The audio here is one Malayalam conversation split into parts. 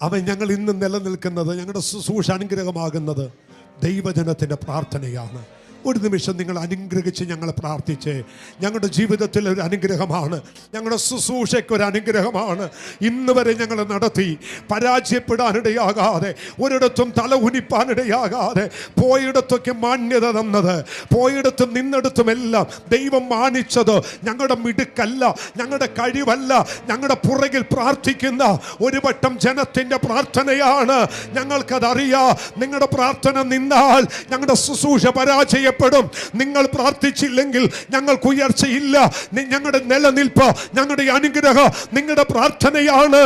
അവൻ ഞങ്ങൾ ഇന്ന് നിലനിൽക്കുന്നത്, ഞങ്ങളുടെ ശുശ്രൂഷ അനുഗ്രഹമാകുന്നത് ദൈവജനത്തിൻ്റെ പ്രാർത്ഥനയാണ്. ഒരു നിമിഷം നിങ്ങൾ അനുഗ്രഹിച്ച് ഞങ്ങൾ പ്രാർത്ഥിച്ച്. ഞങ്ങളുടെ ജീവിതത്തിൽ ഒരു അനുഗ്രഹമാണ്, ഞങ്ങളുടെ ശുശ്രൂഷയ്ക്കൊരു അനുഗ്രഹമാണ്. ഇന്ന് വരെ ഞങ്ങൾ നടത്തി പരാജയപ്പെടാനിടയാകാതെ, ഒരിടത്തും തല ഉനിപ്പാനിടയാകാതെ, പോയിടത്തൊക്കെ മാന്യത തന്നത്, പോയിടത്തും നിന്നിടത്തുമെല്ലാം ദൈവം മാനിച്ചത് ഞങ്ങളുടെ മിടുക്കല്ല, ഞങ്ങളുടെ കഴിവല്ല, ഞങ്ങളുടെ പുറകിൽ പ്രാർത്ഥിക്കുന്ന ഒരു വട്ടം ജനത്തിൻ്റെ പ്രാർത്ഥനയാണ്. ഞങ്ങൾക്കതറിയാം. നിങ്ങളുടെ പ്രാർത്ഥന നിന്നാൽ ഞങ്ങളുടെ ശുശ്രൂഷ പരാജയപ്പെടും. നിങ്ങൾ പ്രാർത്ഥിച്ചില്ലെങ്കിൽ ഞങ്ങൾക്ക് ഉയർച്ചയില്ല. ഞങ്ങളുടെ നിലനിൽപ്പ്, ഞങ്ങളുടെ അനുഗ്രഹം നിങ്ങളുടെ പ്രാർത്ഥനയാണ്.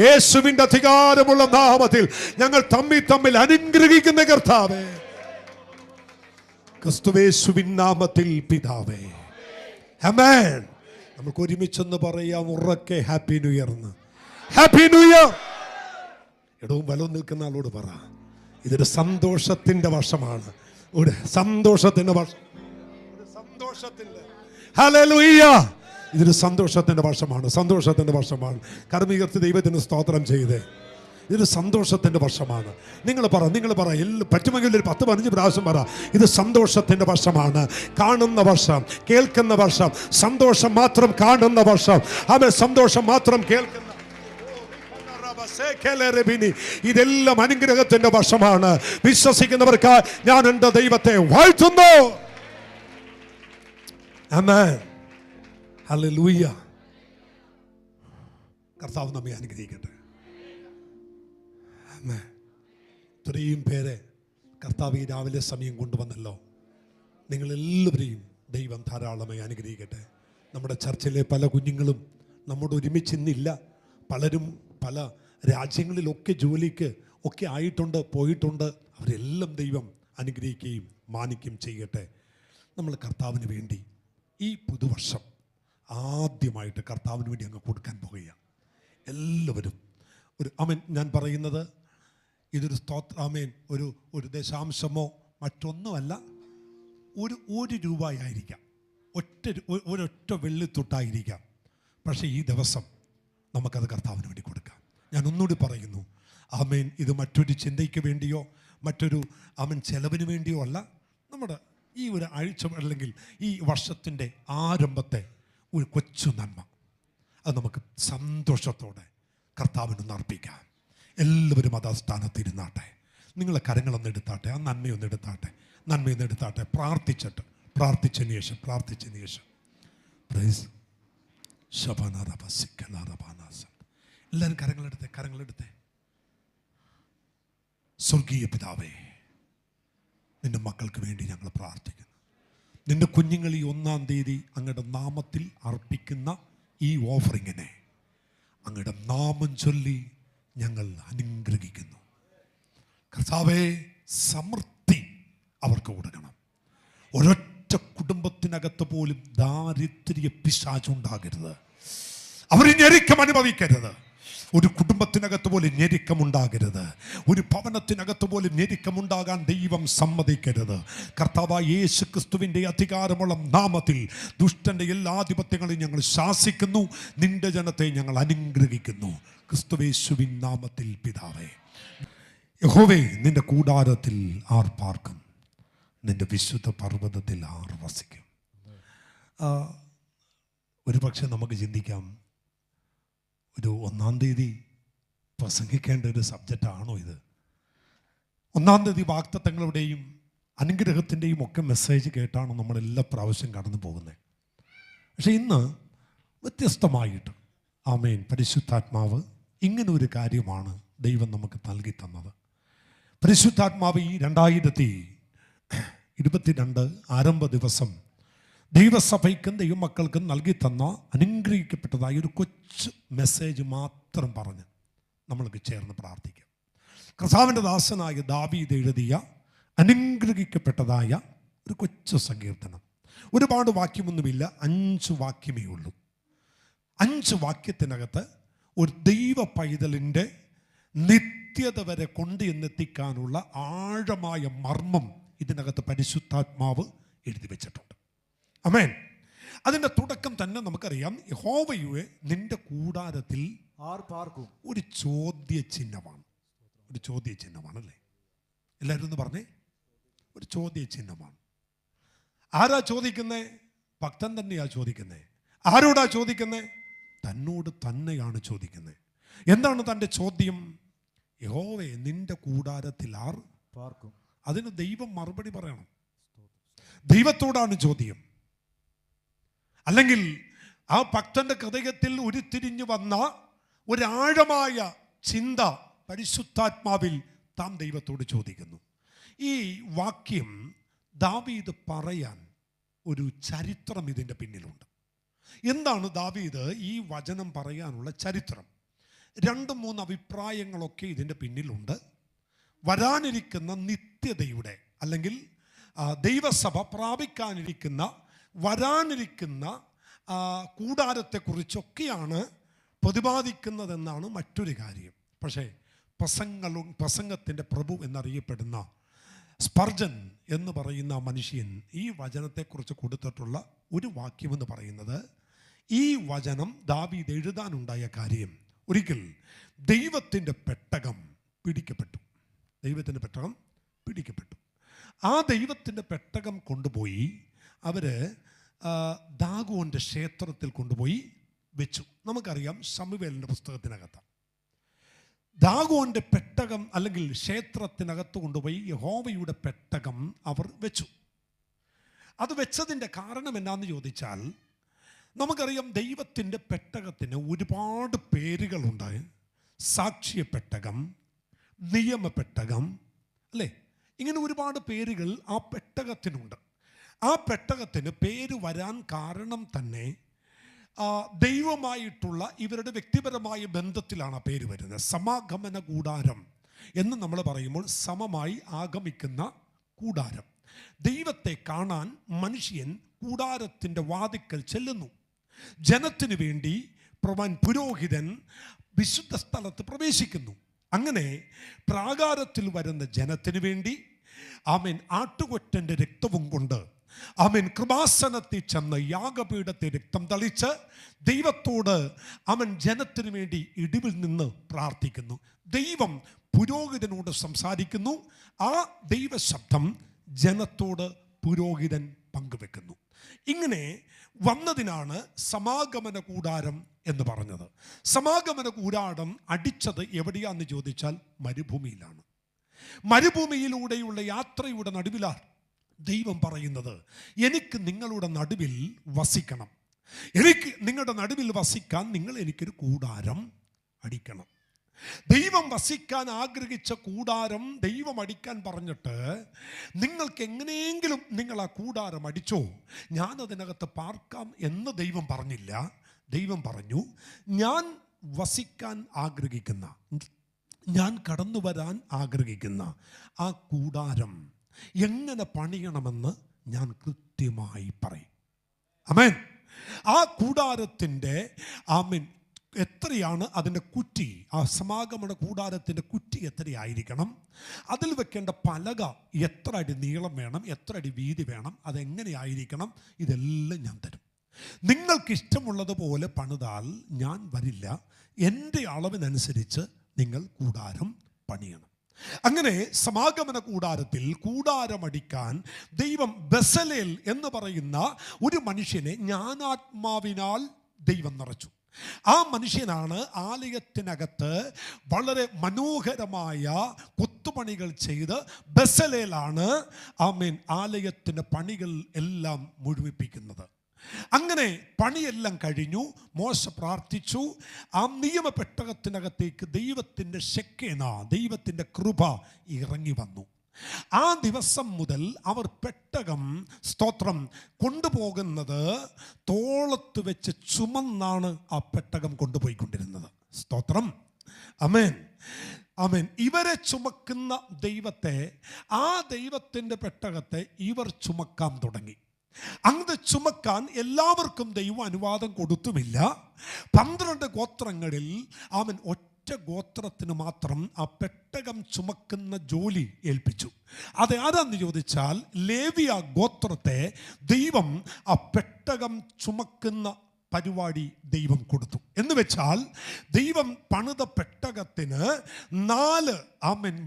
യേശുവിന്റെ അധികാരമുള്ള നാമത്തിൽ ഞങ്ങൾ തമ്മിൽ അനുഗ്രഹിക്കുന്ന കർത്താവേ, ക്രിസ്തുവേശുവിൻ നാമത്തിൽ പിതാവേ, ആമേൻ. നമുക്ക് ഒരുമിച്ചൊന്ന് പറയാം ഉറക്കെ, ഹാപ്പി ന്യൂ ഇയർ എന്ന്. Happy new year. ഇടവും വലവും നിൽക്കുന്ന ആളോട് പറ, ഇതൊരു സന്തോഷത്തിന്റെ വർഷമാണ്. ഒരു സന്തോഷത്തിന്റെ വർഷം, ഹല്ലേലൂയ. ഇതൊരു സന്തോഷത്തിന്റെ വർഷമാണ്, സന്തോഷത്തിന്റെ വർഷമാണ്. കർമ്മീകർത്തി ദൈവത്തിന് സ്തോത്രം ചെയ്തേ. ഇതൊരു സന്തോഷത്തിന്റെ വർഷമാണ്. നിങ്ങൾ പറ പറ്റുമെങ്കിൽ ഒരു 10-15 പ്രാവശ്യം പറ, ഇത് സന്തോഷത്തിന്റെ വർഷമാണ്. കാണുന്ന വർഷം, കേൾക്കുന്ന വർഷം, സന്തോഷം മാത്രം കാണുന്ന വർഷം, അവൻ സന്തോഷം മാത്രം കേൾക്കുന്ന, ഇതെല്ലാം അനുഗ്രഹത്തിന്റെ വർഷമാണ്. വിശ്വസിക്കുന്നവർക്ക് ഞാൻ എൻ്റെ ദൈവത്തെ വാഴ്ത്തുന്നു. ആമേൻ, ഹല്ലേലൂയ. കർത്താവ് നമ്മെ അനുഗ്രഹിക്കട്ടെ. ആമേൻ. ഇത്രയും പേരെ കർത്താവ് ഈ രാവിലെ സമയം കൊണ്ടുവന്നല്ലോ. നിങ്ങളെല്ലാവരെയും ദൈവം ധാരാളമായി അനുഗ്രഹിക്കട്ടെ. നമ്മുടെ ചർച്ചിലെ പല കുഞ്ഞുങ്ങളും നമ്മോട് ഒരുമിച്ചിന്നില്ല. പലരും പല രാജ്യങ്ങളിലൊക്കെ ജോലിക്ക് ഒക്കെ ആയിട്ടുണ്ട്, പോയിട്ടുണ്ട്. അവരെല്ലാം ദൈവം അനുഗ്രഹിക്കുകയും മാനിക്കുകയും ചെയ്യട്ടെ. നമ്മൾ കർത്താവിന് വേണ്ടി ഈ പുതുവർഷം ആദ്യമായിട്ട് കർത്താവിന് വേണ്ടി അങ്ങ് കൊടുക്കാൻ പോകുകയാണ്. എല്ലാവരും ഒരു ആമേൻ. ഞാൻ പറയുന്നത് ഇതൊരു ആമേൻ, ഒരു ദശാംശമോ മറ്റൊന്നുമല്ല, ഒരു രൂപയായിരിക്കാം, ഒരൊറ്റ വെള്ളിത്തൊട്ടായിരിക്കാം. പക്ഷേ ഈ ദിവസം നമുക്കത് കർത്താവിന് വേണ്ടി കൊടുക്കാം. ഞാൻ ഒന്നുകൂടി പറയുന്നു, ആമേൻ. ഇത് മറ്റൊരു ചിന്തയ്ക്ക് വേണ്ടിയോ മറ്റൊരു ആമേൻ ചെലവിന് വേണ്ടിയോ അല്ല. നമ്മുടെ ഈ ഒരു ആഴ്ച അല്ലെങ്കിൽ ഈ വർഷത്തിൻ്റെ ആരംഭത്തെ ഒരു കൊച്ചു നന്മ, അത് നമുക്ക് സന്തോഷത്തോടെ കർത്താവിനൊന്ന് അർപ്പിക്കാം. എല്ലാവരും അത് ആ സ്ഥാനത്തിരുന്നാട്ടെ. നിങ്ങളെ കരങ്ങളൊന്ന് എടുത്താട്ടെ, ആ നന്മയൊന്ന് എടുത്താട്ടെ. പ്രാർത്ഥിച്ചതിന് ശേഷം പ്രൈസ് എല്ലാവരും കരങ്ങളെടുത്തേ. സ്വർഗീയ പിതാവേ, നിന്റെ മക്കൾക്ക് വേണ്ടി ഞങ്ങൾ പ്രാർത്ഥിക്കുന്നു. നിന്റെ കുഞ്ഞുങ്ങൾ ഈ 1-ാം തീയതി അങ്ങയുടെ നാമത്തിൽ അർപ്പിക്കുന്ന ഈ ഓഫറിങ്ങിനെ അങ്ങയുടെ നാമം ചൊല്ലി ഞങ്ങൾ അനുഗ്രഹിക്കുന്നു. കർത്താവേ, സമൃദ്ധി അവർക്ക് കൊടുക്കണം. ഒരൊറ്റ കുടുംബത്തിനകത്ത് പോലും ദാരിദ്ര്യ പിശാചുണ്ടാകരുത്. അവർ ഞെരുക്കം അനുഭവിക്കരുത്. ഒരു കുടുംബത്തിനകത്ത് പോലും ഞെരുക്കമുണ്ടാകരുത്. ഒരു ഭവനത്തിനകത്ത് പോലും ഞെരുക്കമുണ്ടാകാൻ ദൈവം സമ്മതിക്കരുത്. കർത്താവായ യേശു ക്രിസ്തുവിൻ്റെ അധികാരമുള്ള നാമത്തിൽ ദുഷ്ടൻ്റെ എല്ലാ ആധിപത്യങ്ങളെയും ഞങ്ങൾ ശാസിക്കുന്നു. നിന്റെ ജനത്തെ ഞങ്ങൾ അനുഗ്രഹിക്കുന്നു. ക്രിസ്തുവേശുവിൻ നാമത്തിൽ പിതാവേ. യഹോവേ, നിന്റെ കൂടാരത്തിൽ ആർ പാർക്കും, നിന്റെ വിശുദ്ധ പർവ്വതത്തിൽ ആർ വസിക്കും. ഒരുപക്ഷെ നമുക്ക് ചിന്തിക്കാം, ഒരു 1-ാം തീയതി പ്രസംഗിക്കേണ്ട ഒരു സബ്ജക്റ്റാണോ ഇത്? 1-ാം തീയതി വാഗ്ദത്തങ്ങളുടെയും അനുഗ്രഹത്തിൻ്റെയും ഒക്കെ മെസ്സേജ് കേട്ടാണ് നമ്മളെല്ലാ പ്രാവശ്യം കടന്നു പോകുന്നത്. പക്ഷെ ഇന്ന് വ്യത്യസ്തമായിട്ട് ആമേൻ, പരിശുദ്ധാത്മാവ് ഇങ്ങനെ ഒരു കാര്യമാണ് ദൈവം നമുക്ക് നൽകി തന്നത്. പരിശുദ്ധാത്മാവ് ഈ 2022 ആരംഭ ദിവസം ദൈവസഭയ്ക്കും ദൈവമക്കൾക്കും നൽകി തന്ന അനുഗ്രഹിക്കപ്പെട്ടതായ ഒരു കൊച്ചു മെസ്സേജ് മാത്രം പറഞ്ഞ് നമ്മൾക്ക് ചേർന്ന് പ്രാർത്ഥിക്കാം. കർത്താവിൻ്റെ ദാസനായ ദാവീദ് എഴുതിയ അനുഗ്രഹിക്കപ്പെട്ടതായ ഒരു കൊച്ചു സങ്കീർത്തനം. ഒരുപാട് വാക്യമൊന്നുമില്ല, 5 വാക്യമേ ഉള്ളൂ. 5 വാക്യത്തിനകത്ത് ഒരു ദൈവ പൈതലിൻ്റെ നിത്യത വരെ കൊണ്ട് എന്നെത്തിക്കാനുള്ള ആഴമായ മർമ്മം ഇതിനകത്ത് പരിശുദ്ധാത്മാവ് എഴുതി വെച്ചിട്ടുണ്ട്. ആമേൻ. അതിൻ്റെ തുടക്കം തന്നെ നമുക്കറിയാം, യഹോവയെ നിന്റെ കൂടാരത്തിൽ ആർ പാർക്കും. ഒരു ചോദ്യചിഹ്നമാണ്. ഒരു ചോദ്യചിഹ്നമാണല്ലേ? എല്ലാവരും ഒന്ന് പറഞ്ഞേ, ഒരു ചോദ്യചിഹ്നമാണ്. ആരാ ചോദിക്കുന്നേ? ഭക്തൻ തന്നെയാ ചോദിക്കുന്നേ. ആരോടാ ചോദിക്കുന്നേ? തന്നോട് തന്നെയാണ് ചോദിക്കുന്നത്. എന്താണ് തൻ്റെ ചോദ്യം? യഹോവേ നിന്റെ കൂടാരത്തിൽ ആർ പാർക്കും. അതിന് ദൈവം മറുപടി പറയണം. ദൈവത്തോടാണ് ചോദ്യം. അല്ലെങ്കിൽ ആ ഭക്തന്റെ ഹൃദയത്തിൽ ഉരുത്തിരിഞ്ഞു വന്ന ഒരാഴമായ ചിന്ത പരിശുദ്ധാത്മാവിൽ താൻ ദൈവത്തോട് ചോദിക്കുന്നു. ഈ വാക്യം ദാവീദ് പറയാൻ ഒരു ചരിത്രം ഇതിൻ്റെ പിന്നിലുണ്ട്. എന്താണ് ദാവീദ് ഈ വചനം പറയാനുള്ള ചരിത്രം? 2-3 അഭിപ്രായങ്ങളൊക്കെ ഇതിൻ്റെ പിന്നിലുണ്ട്. വരാനിരിക്കുന്ന നിത്യതയുടെ, അല്ലെങ്കിൽ ദൈവസഭ പ്രാപിക്കാനിരിക്കുന്ന വരാനിരിക്കുന്ന കൂടാരത്തെക്കുറിച്ചൊക്കെയാണ് പ്രതിപാദിക്കുന്നതെന്നാണ് മറ്റൊരു കാര്യം. പക്ഷേ പ്രസംഗത്തിൻ്റെ പ്രഭു എന്നറിയപ്പെടുന്ന സ്പർജൻ എന്ന് പറയുന്ന മനുഷ്യൻ ഈ വചനത്തെക്കുറിച്ച് കൊടുത്തിട്ടുള്ള ഒരു വാക്യമെന്ന് പറയുന്നത്, ഈ വചനം ദാവീദ് എഴുതാനുണ്ടായ കാര്യം, ഒരിക്കൽ ദൈവത്തിൻ്റെ പെട്ടകം പിടിക്കപ്പെട്ടു. ദൈവത്തിൻ്റെ പെട്ടകം പിടിക്കപ്പെട്ടു. ആ ദൈവത്തിൻ്റെ പെട്ടകം കൊണ്ടുപോയി അവർ ദാഗോന്റെ ക്ഷേത്രത്തിൽ കൊണ്ടുപോയി വെച്ചു. നമുക്കറിയാം, ശമൂവേലിൻ്റെ പുസ്തകത്തിനകത്ത് ദാഗോന്റെ പെട്ടകം അല്ലെങ്കിൽ ക്ഷേത്രത്തിനകത്ത് കൊണ്ടുപോയി യഹോവയുടെ പെട്ടകം അവർ വെച്ചു. അത് വെച്ചതിൻ്റെ കാരണം എന്നാന്ന് ചോദിച്ചാൽ, നമുക്കറിയാം ദൈവത്തിൻ്റെ പെട്ടകത്തിന് ഒരുപാട് പേരുകളുണ്ട്. സാക്ഷ്യപ്പെട്ടകം, നിയമപ്പെട്ടകം, അല്ലേ? ഇങ്ങനെ ഒരുപാട് പേരുകൾ ആ പെട്ടകത്തിനുണ്ട്. ആ പെട്ടകത്തിന് പേര് വരാൻ കാരണം തന്നെ ദൈവമായിട്ടുള്ള ഇവരുടെ വ്യക്തിപരമായ ബന്ധത്തിലാണ് ആ പേര് വരുന്നത്. സമാഗമന കൂടാരം എന്ന് നമ്മൾ പറയുമ്പോൾ സമമായി ആഗമിക്കുന്ന കൂടാരം. ദൈവത്തെ കാണാൻ മനുഷ്യൻ കൂടാരത്തിൻ്റെ വാതിക്കൽ ചെല്ലുന്നു. ജനത്തിനു വേണ്ടി പുരോഹിതൻ വിശുദ്ധ സ്ഥലത്ത് പ്രവേശിക്കുന്നു. അങ്ങനെ പ്രാകാരത്തിൽ വരുന്ന ജനത്തിനു വേണ്ടി ആമേൻ ആട്ടുകൊറ്റൻ്റെ രക്തവും കൊണ്ട് ആമേൻ കൃപാസനത്തിൽ ചെന്ന് യാഗപീഠത്തെ രക്തം തളിച്ച് ദൈവത്തോട് അവൻ ജനത്തിനു വേണ്ടി ഇടിവിൽ നിന്ന് പ്രാർത്ഥിക്കുന്നു. ദൈവം പുരോഹിതനോട് സംസാരിക്കുന്നു. ആ ദൈവശബ്ദം ജനത്തോട് പുരോഹിതൻ പങ്കുവെക്കുന്നു. ഇങ്ങനെ വന്നതിനാണ് സമാഗമന കൂടാരം എന്ന് പറഞ്ഞത്. സമാഗമന കൂടാരം അടിച്ചത് എവിടെയാന്ന് ചോദിച്ചാൽ മരുഭൂമിയിലാണ്. മരുഭൂമിയിലൂടെയുള്ള യാത്രയുടെ നടുവിലാണ് ദൈവം പറയുന്നത്, എനിക്ക് നിങ്ങളുടെ നടുവിൽ വസിക്കണം. എനിക്ക് നിങ്ങളുടെ നടുവിൽ വസിക്കാൻ നിങ്ങൾ എനിക്കൊരു കൂടാരം അടിക്കണം. ദൈവം വസിക്കാൻ ആഗ്രഹിച്ച കൂടാരം ദൈവം അടിക്കാൻ പറഞ്ഞിട്ട്, നിങ്ങൾക്ക് എങ്ങനെയെങ്കിലും നിങ്ങൾ ആ കൂടാരം അടിച്ചോ, ഞാൻ അതിനകത്ത് പാർക്കാം എന്ന് ദൈവം പറഞ്ഞില്ല. ദൈവം പറഞ്ഞു, ഞാൻ വസിക്കാൻ ആഗ്രഹിക്കുന്ന, ഞാൻ കടന്നു വരാൻ ആഗ്രഹിക്കുന്ന ആ കൂടാരം എങ്ങനെ പണിയണമെന്ന് ഞാൻ കൃത്യമായി പറയും. ആമേൻ. ആ കൂടാരത്തിൻ്റെ ആമേൻ എത്രയാണ് അതിൻ്റെ കുറ്റി, ആ സമാഗമന കൂടാരത്തിൻ്റെ കുറ്റി എത്രയായിരിക്കണം, അതിൽ വെക്കേണ്ട പലക എത്ര അടി നീളം വേണം, എത്ര അടി വീതി വേണം, അതെങ്ങനെയായിരിക്കണം, ഇതെല്ലാം ഞാൻ തരും. നിങ്ങൾക്കിഷ്ടമുള്ളതുപോലെ പണിതാൽ ഞാൻ വരില്ല. എൻ്റെ അളവിനനുസരിച്ച് നിങ്ങൾ കൂടാരം പണിയണം. അങ്ങനെ സമാഗമന കൂടാരത്തിൽ കൂടാരമടിക്കാൻ ദൈവം ബസലേൽ എന്ന് പറയുന്ന ഒരു മനുഷ്യനെ ജ്ഞാനാത്മാവിനാൽ ദൈവം നിറച്ചു. ആ മനുഷ്യനാണ് ആലയത്തിനകത്ത് വളരെ മനോഹരമായ കൊത്തുപണികൾ ചെയ്ത് ബസലേലാണ് ആമേൻ ആലയത്തിൻ്റെ പണികൾ എല്ലാം മുഴുമിപ്പിക്കുന്നത്. അങ്ങനെ പണിയെല്ലാം കഴിഞ്ഞു. മോശ പ്രാർത്ഥിച്ചു. ആ നിയമപ്പെട്ടകത്തിനകത്തേക്ക് ദൈവത്തിൻ്റെ ശെക്കേന, ദൈവത്തിൻ്റെ കൃപ ഇറങ്ങി വന്നു. ആ ദിവസം മുതൽ അവർ പെട്ടകം സ്തോത്രം കൊണ്ടുപോകുന്നത് തോളത്ത് വെച്ച് ചുമന്നാണ് ആ പെട്ടകം കൊണ്ടുപോയിക്കൊണ്ടിരുന്നത്. സ്തോത്രം. ആമേൻ, ആമേൻ. ഇവരെ ചുമക്കുന്ന ദൈവത്തെ, ആ ദൈവത്തിൻ്റെ പെട്ടകത്തെ ഇവർ ചുമക്കാൻ തുടങ്ങി. അങ്ങ് ചുമക്കാൻ എല്ലാവർക്കും ദൈവം അനുവാദം കൊടുത്തുമില്ല. 12 ഗോത്രങ്ങളിൽ അവൻ ഒറ്റ ഒറ്റ ഗോത്രത്തിന് മാത്രം ആ പെട്ടകം ചുമക്കുന്ന ജോലി ഏൽപ്പിച്ചു. അത് ആരാന്ന് ചോദിച്ചാൽ ലേവ്യ ഗോത്രത്തെ ദൈവം ആ പെട്ടകം ചുമക്കുന്ന പരിപാടി ദൈവം കൊടുത്തു. എന്ന് വെച്ചാൽ ദൈവം പണിത പെട്ടകത്തിന് 4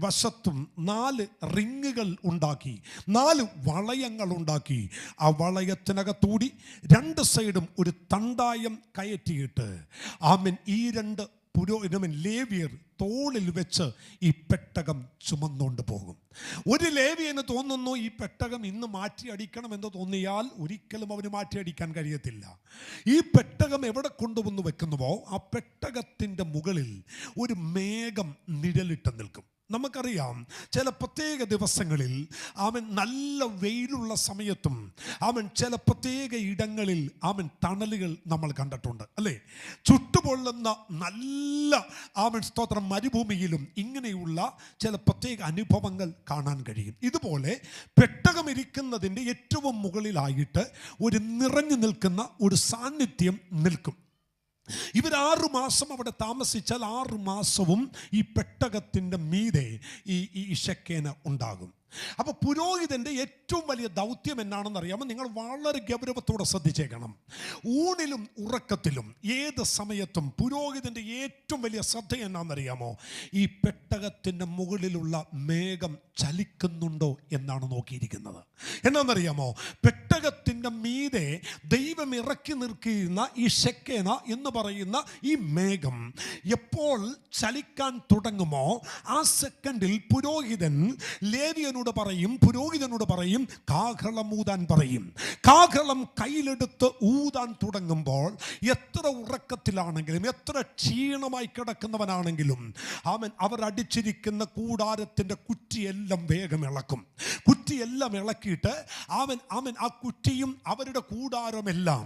വശത്തും 4 റിങ്ങുകൾ ഉണ്ടാക്കി, 4 വളയങ്ങൾ ഉണ്ടാക്കി. ആ വളയത്തിനകത്തൂടി 2 സൈഡും ഒരു തണ്ടായം കയറ്റിയിട്ട് ഈ 2 ലേവ്യർ തോളിൽ വെച്ച് ഈ പെട്ടകം ചുമന്നുകൊണ്ട് പോകും. ഒരു ലേവ്യന് തോന്നുന്നു ഈ പെട്ടകം ഇന്ന് മാറ്റി അടിക്കണമെന്ന് തോന്നിയാൽ ഒരിക്കലും അവന് മാറ്റി അടിക്കാൻ കഴിയത്തില്ല. ഈ പെട്ടകം എവിടെ കൊണ്ടുവന്ന് വെക്കുന്നുവോ ആ പെട്ടകത്തിൻ്റെ മുകളിൽ ഒരു മേഘം നിഴലിട്ട് നിൽക്കും. നമുക്കറിയാം ചില പ്രത്യേക ദിവസങ്ങളിൽ നല്ല വെയിലുള്ള സമയത്തും ചില പ്രത്യേക ഇടങ്ങളിൽ തണലുകൾ നമ്മൾ കണ്ടിട്ടുണ്ട്, അല്ലേ? ചുട്ടുപൊള്ളുന്ന നല്ല സ്തോത്രം മരുഭൂമിയിലും ഇങ്ങനെയുള്ള ചില പ്രത്യേക അനുഭവങ്ങൾ കാണാൻ കഴിയും. ഇതുപോലെ പെട്ടകം ഇരിക്കുന്നതിൻ്റെ ഏറ്റവും മുകളിലായിട്ട് ഒരു നിറഞ്ഞു നിൽക്കുന്ന ഒരു സാന്നിധ്യം നിൽക്കും. ഇവർ 6 മാസം അവിടെ താമസിച്ചാൽ 6 മാസവും ഈ പെട്ടകത്തിൻ്റെ മീതെ ഈ ഷെക്കേന ഉണ്ടാകും. അപ്പോൾ പുരോഹിതൻ്റെ ഏറ്റവും വലിയ ദൗത്യം എന്നാണെന്ന് അറിയാമോ? നിങ്ങൾ വളരെ ഗൗരവത്തോടെ ശ്രദ്ധിച്ചേക്കണം. ഊണിലും ഉറക്കത്തിലും ഏത് സമയത്തും പുരോഹിതൻ്റെ ഏറ്റവും വലിയ ശ്രദ്ധ എന്നാണെന്നറിയാമോ? ഈ പെട്ടകത്തിൻ്റെ മുകളിലുള്ള മേഘം ചലിക്കുന്നുണ്ടോ എന്നാണ് നോക്കിയിരിക്കുന്നത്. എന്നാണെന്നറിയാമോ? പെട്ടകത്തിൻ്റെ മീതെ ദൈവം ഇറക്കി നിർത്തിയിരുന്ന ഈ ഷെക്കേന എന്ന് പറയുന്ന ഈ മേഘം എപ്പോൾ ചലിക്കാൻ തുടങ്ങുമോ ആ സെക്കൻഡിൽ പുരോഹിതനോട് പറയും കാഹളം ഊതാൻ പറയും. കാഹളം കയ്യിലെടുത്ത് ഊതാൻ തുടങ്ങുമ്പോൾ എത്ര ഉറക്കത്തിലാണെങ്കിലും എത്ര ക്ഷീണമായി കിടക്കുന്നവനാണെങ്കിലും അവർ അടിച്ചിരിക്കുന്ന കൂടാരത്തിൻ്റെ കുറ്റിയെല്ലാം വേഗം ഇളക്കും. കുറ്റിയെല്ലാം ഇളക്കിയിട്ട് ആ കുറ്റിയും അവരുടെ കൂടാരമെല്ലാം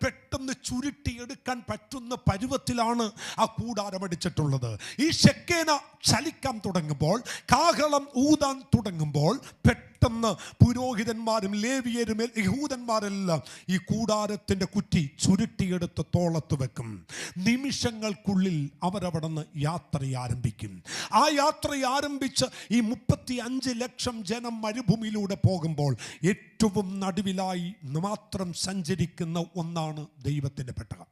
പെട്ടെന്ന് ചുരുട്ടിയെടുക്കാൻ പറ്റുന്ന പരുവത്തിലാണ് ആ കൂടാരം അടിച്ചിട്ടുള്ളത്. ഈ ഷെക്കേന ചലിക്കാൻ തുടങ്ങുമ്പോൾ, കാഹളം ഊതാൻ തുടങ്ങുമ്പോൾ പെട്ടെന്ന് പുരോഹിതന്മാരും ലേവിയരും യഹൂദന്മാരെല്ലാം ഈ കൂടാരത്തിൻ്റെ കുറ്റി ചുരുട്ടിയെടുത്ത് തോളത്ത് വെക്കും. നിമിഷങ്ങൾക്കുള്ളിൽ അവരവിടെ നിന്ന് യാത്ര ആരംഭിക്കും. ആ യാത്ര ആരംഭിച്ച് ഈ 35 ലക്ഷം ജനം മരുഭൂമിയിലൂടെ പോകുമ്പോൾ ഏറ്റവും നടുവിലായി മാത്രം സഞ്ചരിക്കുന്ന ഒന്നാണ് ദൈവത്തിൻ്റെ പെട്ടകം.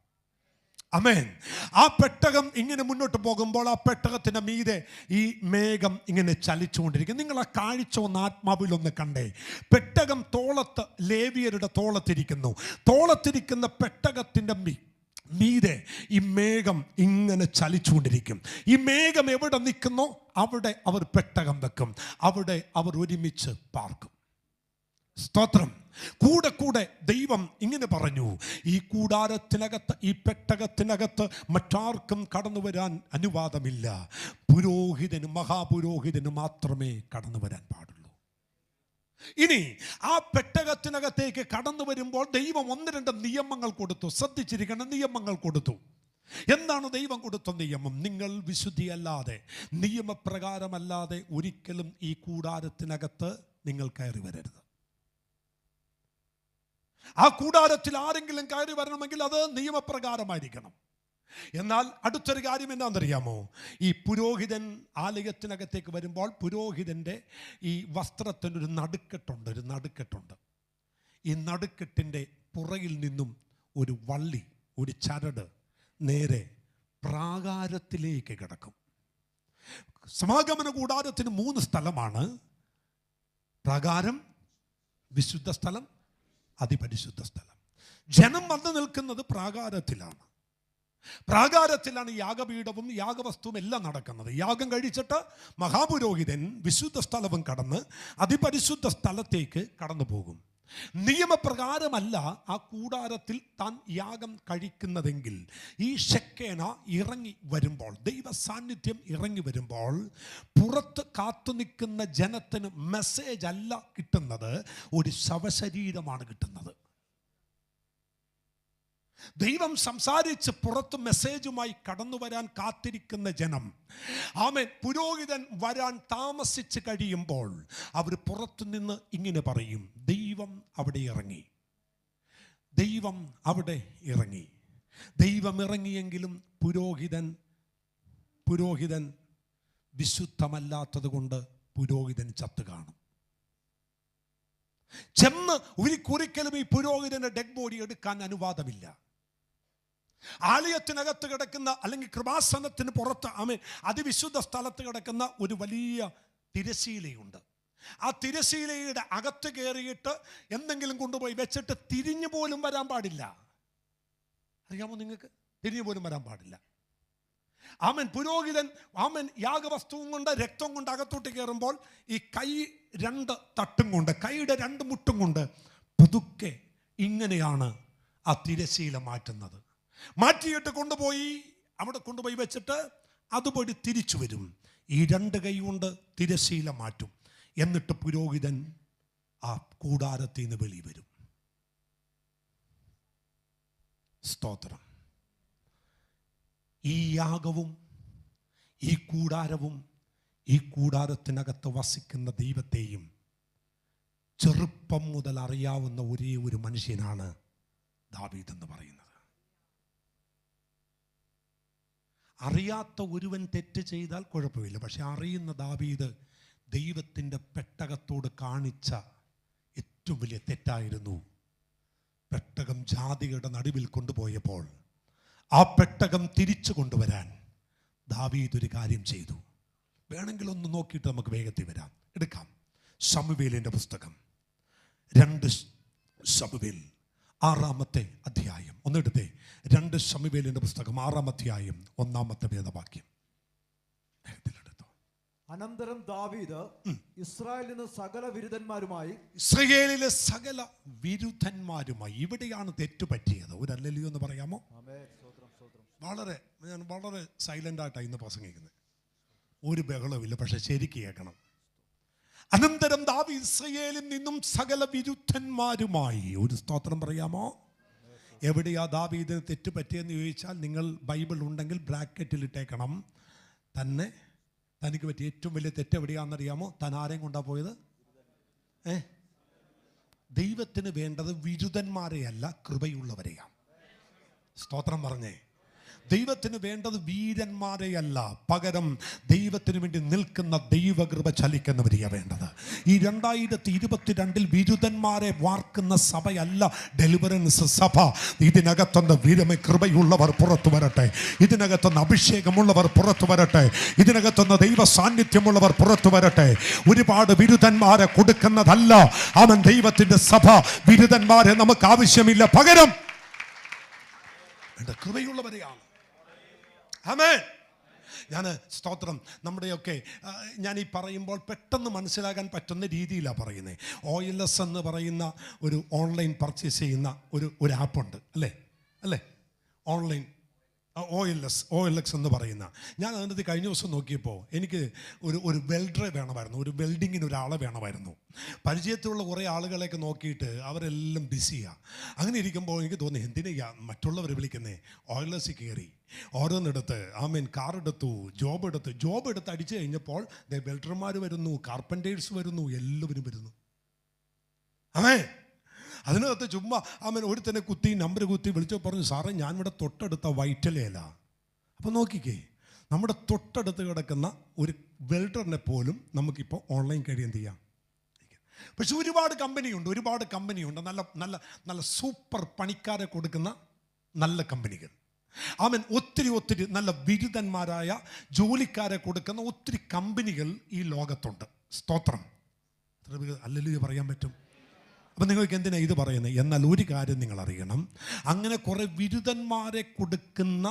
ആമേൻ. ആ പെട്ടകം ഇങ്ങനെ മുന്നോട്ട് പോകുമ്പോൾ ആ പെട്ടകത്തിൻ്റെ മീതെ ഈ മേഘം ഇങ്ങനെ ചലിച്ചുകൊണ്ടിരിക്കും. നിങ്ങൾ ആ കാഴ്ച ഒന്ന് ആത്മാവിലൊന്ന് കണ്ടേ. പെട്ടകം തോളത്ത്, ലേവിയരുടെ തോളത്തിരിക്കുന്നു. തോളത്തിരിക്കുന്ന പെട്ടകത്തിൻ്റെ മീതെ ഈ മേഘം ഇങ്ങനെ ചലിച്ചുകൊണ്ടിരിക്കും. ഈ മേഘം എവിടെ നിൽക്കുന്നോ അവിടെ അവർ പെട്ടകം വെക്കും. അവിടെ അവർ ഒരുമിച്ച് പാർക്കും. സ്തോത്രം. കൂടെ ദൈവം ഇങ്ങനെ പറഞ്ഞു, ഈ കൂടാരത്തിനകത്ത്, ഈ പെട്ടകത്തിനകത്ത് മറ്റാർക്കും കടന്നു വരാൻ അനുവാദമില്ല. മഹാപുരോഹിതന് മാത്രമേ കടന്നു വരാൻ പാടുള്ളൂ. ഇനി ആ പെട്ടകത്തിനകത്തേക്ക് കടന്നു വരുമ്പോൾ ദൈവം 1-2 നിയമങ്ങൾ കൊടുത്തു. ശ്രദ്ധിച്ചിരിക്കണം, നിയമങ്ങൾ കൊടുത്തു. എന്താണ് ദൈവം കൊടുത്ത നിയമം? നിങ്ങൾ വിശുദ്ധിയല്ലാതെ, നിയമപ്രകാരമല്ലാതെ ഒരിക്കലും ഈ കൂടാരത്തിനകത്ത് നിങ്ങൾ കയറി വരരുത്. ആ കൂടാരത്തിൽ ആരെങ്കിലും കയറി വരണമെങ്കിൽ അത് നിയമപ്രകാരമായിരിക്കണം. എന്നാൽ അടുത്തൊരു കാര്യം എന്താണെന്നറിയാമോ? ഈ പുരോഹിതൻ ആലയത്തിനകത്തേക്ക് വരുമ്പോൾ പുരോഹിതൻ്റെ ഈ വസ്ത്രത്തിനൊരു നടുക്കെട്ടുണ്ട്. ഈ നടുക്കെട്ടിൻ്റെ പുറകിൽ നിന്നും ഒരു വള്ളി, ഒരു ചരട് നേരെ പ്രാകാരത്തിലേക്ക് കിടക്കും. സമാഗമന കൂടാരത്തിന് 3 സ്ഥലമാണ്: പ്രാകാരം, വിശുദ്ധ സ്ഥലം, അതിപരിശുദ്ധ സ്ഥലം. ജനം വന്നു നിൽക്കുന്നത് പ്രാകാരത്തിലാണ്. പ്രാകാരത്തിലാണ് യാഗപീഠവും യാഗവസ്തുവും എല്ലാം നടക്കുന്നത്. യാഗം കഴിച്ചിട്ട് മഹാപുരോഹിതൻ വിശുദ്ധ സ്ഥലവും കടന്ന് അതിപരിശുദ്ധ സ്ഥലത്തേക്ക് കടന്നു പോകും. നിയമപ്രകാരമല്ല ആ കൂടാരത്തിൽ താൻ യാഗം കഴിക്കുന്നതെങ്കിൽ ഈ ഷെക്കേന ഇറങ്ങി വരുമ്പോൾ, ദൈവ സാന്നിധ്യം ഇറങ്ങി വരുമ്പോൾ പുറത്ത് കാത്തു നിൽക്കുന്ന ജനത്തിന് മെസ്സേജ് അല്ല കിട്ടുന്നത്, ഒരു ശവശരീരമാണ് കിട്ടുന്നത്. ദൈവം സംസാരിച്ച് പുറത്ത് മെസ്സേജുമായി കടന്നു വരാൻ കാത്തിരിക്കുന്ന ജനം, ആമേൻ, പുരോഹിതൻ വരാൻ താമസിച്ച് കഴിയുമ്പോൾ അവർ പുറത്തുനിന്ന് ഇങ്ങനെ പറയും: ദൈവം അവിടെ ഇറങ്ങി, ദൈവം അവിടെ ഇറങ്ങി. ദൈവം ഇറങ്ങിയെങ്കിലും പുരോഹിതൻ പുരോഹിതൻ വിശുദ്ധമല്ലാത്തത് കൊണ്ട് പുരോഹിതൻ ചത്തു കാണും. ചെന്ന് ഒരിക്കലും ഈ പുരോഹിതന്റെ ഡെഡ് ബോഡി എടുക്കാൻ അനുവാദമില്ല. ആലയത്തിനകത്ത് കിടക്കുന്ന അല്ലെങ്കിൽ കൃപാസനത്തിന് പുറത്ത് അതിവിശുദ്ധ സ്ഥലത്ത് കിടക്കുന്ന ഒരു വലിയ തിരശീലയുണ്ട്. ആ തിരശീലയുടെ അകത്ത് കയറിയിട്ട് എന്തെങ്കിലും കൊണ്ടുപോയി വെച്ചിട്ട് തിരിഞ്ഞു പോലും വരാൻ പാടില്ല. അറിയാമോ നിങ്ങൾക്ക്? തിരിഞ്ഞു പോലും വരാൻ പാടില്ല. പുരോഹിതൻ യാഗവസ്തുവും കൊണ്ട് രക്തം കൊണ്ട് അകത്തോട്ട് കയറുമ്പോൾ ഈ കൈ 2 തട്ടും കൊണ്ട്, കൈയുടെ 2 മുട്ടും കൊണ്ട് പുതുക്കെ ഇങ്ങനെയാണ് ആ തിരശീല മാറ്റുന്നത്. മാറ്റിയിട്ട് അവിടെ കൊണ്ടുപോയി വെച്ചിട്ട് അതുപടി തിരിച്ചു വരും. ഈ 2 കൈ കൊണ്ട് തിരശീല മാറ്റും. എന്നിട്ട് പുരോഹിതൻ ആ കൂടാരത്തിൽ നിന്ന് വെളി വരും. സ്തോത്രം. ഈ യാഗവും ഈ കൂടാരവും ഈ കൂടാരത്തിനകത്ത് വസിക്കുന്ന ദൈവത്തെയും ചെറുപ്പം മുതൽ അറിയാവുന്ന ഒരേ ഒരു മനുഷ്യനാണ് ദാവീദ് എന്ന് പറയുന്നത്. അറിയാത്ത ഒരുവൻ തെറ്റ് ചെയ്താൽ കുഴപ്പമില്ല. പക്ഷെ അറിയുന്ന ദാവീദ് ദൈവത്തിൻ്റെ പെട്ടകത്തോട് കാണിച്ച ഏറ്റവും വലിയ തെറ്റായിരുന്നു പെട്ടകം ജാതികളുടെ നടുവിൽ കൊണ്ടുപോയപ്പോൾ ആ പെട്ടകം തിരിച്ചു കൊണ്ടുവരാൻ ദാവീദ് ഒരു കാര്യം ചെയ്തു. വേണമെങ്കിൽ ഒന്ന് നോക്കിയിട്ട് നമുക്ക് വേഗത്തിൽ എടുക്കാം. ശമൂവേലിൻ്റെ പുസ്തകം 2 ശമൂവേൽ 6-ാമത്തെ അധ്യായം. ഒന്നെടുത്തേ. 2 ശമൂവേലിൻ്റെ പുസ്തകം 6-ാം അധ്യായം 1-ാമത്തെ വേദവാക്യം. അനന്തരം ദാവീദ് ഇസ്രായേലിലെ സകല വിരുദ്ധന്മാരുമായി ഇവിടെയാണ് തെറ്റുപറ്റിയത്. ഒരു ഹല്ലേലൂയ എന്ന് പറയാമോ? ഞാൻ വളരെ സൈലന്റ് ആയിട്ടാണ് ഇന്ന് പ്രസംഗിക്കുന്നത്. ഒരു ബഹളമില്ല, പക്ഷെ ശരിക്ക് കേൾക്കണം. അനന്തരം ദാവീദ് ഇസ്രായേലിൽ നിന്നും സകല വിരുദ്ധന്മാരുമായി. ഒരു സ്തോത്രം പറയാമോ? എവിടെയാ ദാവീദിന് തെറ്റുപറ്റിയെന്ന് ചോദിച്ചാൽ നിങ്ങൾ ബൈബിൾ ഉണ്ടെങ്കിൽ ബ്രാക്കറ്റിൽ ഇട്ടേക്കണം. തനിക്ക് പറ്റിയ ഏറ്റവും വലിയ തെറ്റ് എവിടെയാണെന്നറിയാമോ? താൻ ആരെയും കൊണ്ടാ പോയത്? ദൈവത്തിന് വേണ്ടത് വിരുദ്ധന്മാരെയല്ല, കൃപയുള്ളവരെയാണ്. സ്തോത്രം പറഞ്ഞേ. ദൈവത്തിന് വേണ്ടത് വീരന്മാരെയല്ല, പകരം ദൈവത്തിന് വേണ്ടി നിൽക്കുന്ന ദൈവകൃപ ചലിക്കുന്നവരെയാണ് വേണ്ടത്. ഈ 2022 വിരുദ്ധന്മാരെ വാർക്കുന്ന സഭയല്ല ഡെലിവറൻസ് സഭ. ഇതിനകത്തുനിന്ന് കൃപയുള്ളവർ പുറത്തു വരട്ടെ. ഇതിനകത്തുനിന്ന് അഭിഷേകമുള്ളവർ പുറത്തു വരട്ടെ. ഇതിനകത്തുനിന്ന് ദൈവ സാന്നിധ്യമുള്ളവർ പുറത്തു വരട്ടെ. ഒരുപാട് വിരുദ്ധന്മാരെ കൊടുക്കുന്നതല്ല ദൈവത്തിന്റെ സഭ. വിരുദ്ധന്മാരെ നമുക്ക് ആവശ്യമില്ല, പകരം കൃപയുള്ളവരെയാണ്. ആമേൻ. ഞാൻ സ്തോത്രം. നമ്മുടെയൊക്കെ ഞാൻ ഈ പറയുമ്പോൾ പെട്ടെന്ന് മനസ്സിലാക്കാൻ പറ്റുന്ന രീതിയിലാണ് പറയുന്നത്. OLX എന്ന് പറയുന്ന ഒരു ഓൺലൈൻ പർച്ചേസ് ചെയ്യുന്ന ഒരു ആപ്പുണ്ട് അല്ലേ? ഓൺലൈൻ OLX എന്ന് പറയുന്ന. ഞാൻ അതിനകത്ത് കഴിഞ്ഞ ദിവസം നോക്കിയപ്പോൾ എനിക്ക് ഒരു വെൽഡറെ വേണമായിരുന്നു, ഒരു വെൽഡിങ്ങിന് ഒരാളെ വേണമായിരുന്നു. പരിചയത്തിലുള്ള കുറേ ആളുകളെയൊക്കെ നോക്കിയിട്ട് അവരെല്ലാം ബിസിയാണ്. അങ്ങനെ ഇരിക്കുമ്പോൾ എനിക്ക് തോന്നി, എന്തിനാ മറ്റുള്ളവർ വിളിക്കുന്നേ? OLX കയറി ഓരോന്നെടുത്ത് കാർ എടുത്തു, ജോബ് എടുത്ത് അടിച്ചു കഴിഞ്ഞപ്പോൾ വെൽഡർമാർ വരുന്നു, കാർപ്പൻറ്റേഴ്സ് വരുന്നു, എല്ലാവരും വരുന്നു. അതിനകത്ത് ചുമ്മാ ഒരുത്തനെ നമ്പർ കുത്തി വിളിച്ചു പറഞ്ഞു, സാറേ ഞാൻ ഇവിടെ തൊട്ടടുത്ത വൈറ്റലയല്ല. അപ്പോൾ നോക്കിക്കേ, നമ്മുടെ തൊട്ടടുത്ത് കിടക്കുന്ന ഒരു വെൽഡറിനെ പോലും നമുക്കിപ്പോൾ ഓൺലൈൻ കഴിയും എന്ത് ചെയ്യാം. പക്ഷെ ഒരുപാട് കമ്പനിയുണ്ട്, നല്ല നല്ല നല്ല സൂപ്പർ പണിക്കാരെ കൊടുക്കുന്ന നല്ല കമ്പനികൾ. ഒത്തിരി നല്ല ബിരുദന്മാരായ ജോലിക്കാരെ കൊടുക്കുന്ന ഒത്തിരി കമ്പനികൾ ഈ ലോകത്തുണ്ട്. സ്തോത്രം. ഹല്ലേലൂയ പറയാൻ പറ്റും. അപ്പം നിങ്ങൾക്ക് എന്തിനാണ് ഇത് പറയുന്നത്? എന്നാൽ ഒരു കാര്യം നിങ്ങൾ അറിയണം, അങ്ങനെ കുറേ ബിരുദന്മാരെ കൊടുക്കുന്ന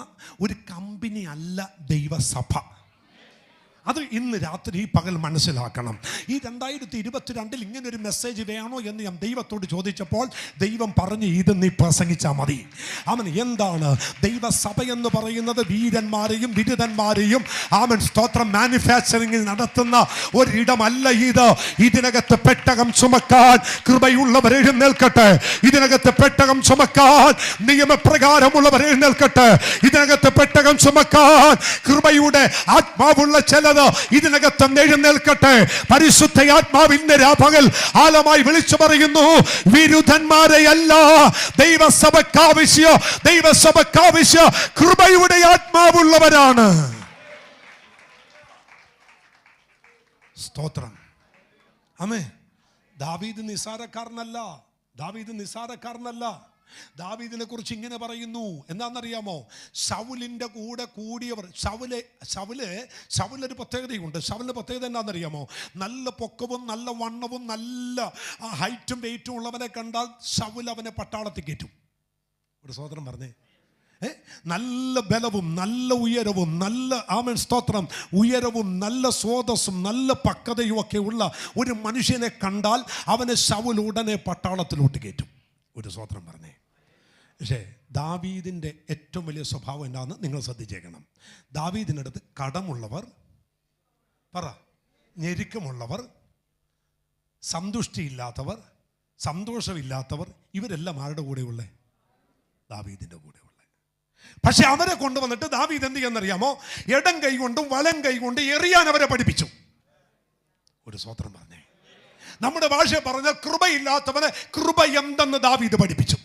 ഒരു കമ്പനി അല്ല ദൈവസഭ. അത് ഇന്ന് രാത്രി ഈ പകൽ മനസ്സിലാക്കണം. ഈ 2022 ഇങ്ങനൊരു മെസ്സേജ് വേണോ എന്ന് ഞാൻ ദൈവത്തോട് ചോദിച്ചപ്പോൾ ദൈവം പറഞ്ഞു, ഇത് നീ പ്രസംഗിച്ചാൽ മതി. എന്താണ് ദൈവസഭ എന്ന് പറയുന്നത്? വീരന്മാരെയും ബിരുദന്മാരെയും സ്തോത്രം മാനുഫാക്ചറിംഗ് നടത്തുന്ന ഒരിടമല്ല ഇത്. ഇതിനകത്ത് പെട്ടകം ചുമക്കാൻ കൃപയുള്ളവർ എഴുന്നേൽക്കട്ടെ. ഇതിനകത്ത് പെട്ടകം ചുമക്കാൻ നിയമപ്രകാരമുള്ളവർ എഴുന്നേൽക്കട്ടെ. ഇതിനകത്ത് പെട്ടകം ചുമക്കാൻ കൃപയുടെ ആത്മാവുള്ള ചില ഇതിനകത്ത് എഴുന്നേൽക്കട്ടെ. പരിശുദ്ധയാത്മാവിന്റെ രാപകൽ ആലമായി വിളിച്ചു പറയുന്നു, വിരുദ്ധന്മാരെയല്ല ദൈവസഭക്കാവശ്യ കൃപയുടെ ആത്മാവുള്ളവരാണ്. സ്തോത്രം. ആമേൻ. ദാവീദ് നിസ്സാരക്കാരനല്ല. ദാവീദിനെ കുറിച്ച് ഇങ്ങനെ പറയുന്നു. എന്താണെന്നറിയാമോ? ശൗലിൻ്റെ കൂടെ കൂടിയവർ. ശൗലൊരു പ്രത്യേകതയുണ്ട്. ശൗലിൻ്റെ പ്രത്യേകത എന്താണെന്നറിയാമോ? നല്ല പൊക്കവും നല്ല വണ്ണവും നല്ല ഹൈറ്റും വെയിറ്റും ഉള്ളവനെ കണ്ടാൽ ശൗൽ അവനെ പട്ടാളത്തിൽ കയറ്റും. ഒരു സഹോദരൻ പറഞ്ഞേ, നല്ല ബലവും നല്ല ഉയരവും നല്ല ആമേൻ സ്തോത്രം ഉയരവും നല്ല സ്രോതസ്സും നല്ല പക്വതയും ഒക്കെ ഉള്ള ഒരു മനുഷ്യനെ കണ്ടാൽ അവനെ ശൗൽ ഉടനെ പട്ടാളത്തിലോട്ട് കയറ്റും. ഒരു സ്തോത്രം പറഞ്ഞേ. പക്ഷേ ദാവീദിൻ്റെ ഏറ്റവും വലിയ സ്വഭാവം എന്താണെന്ന് നിങ്ങൾ ശ്രദ്ധിച്ചേക്കണം. ദാവീദിനടുത്ത് കടമുള്ളവർ, ഞെരുക്കമുള്ളവർ, സന്തുഷ്ടിയില്ലാത്തവർ, സന്തോഷമില്ലാത്തവർ, ഇവരെല്ലാം ആരുടെ കൂടെയുള്ളേ? ദാവീദിൻ്റെ കൂടെയുള്ളേ. പക്ഷെ അവരെ കൊണ്ടുവന്നിട്ട് ദാവീദ് എന്ത് ചെയ്യാന്നറിയാമോ? ഇടം കൈ കൊണ്ടും വലം കൈ കൊണ്ട് എറിയാൻ അവരെ പഠിപ്പിച്ചു. ഒരു സ്വത്രം പറഞ്ഞേ. നമ്മുടെ ഭാഷ പറഞ്ഞ കൃപയില്ലാത്തവനെ കൃപ എന്തെന്ന് ദാവീദ് പഠിപ്പിച്ചു.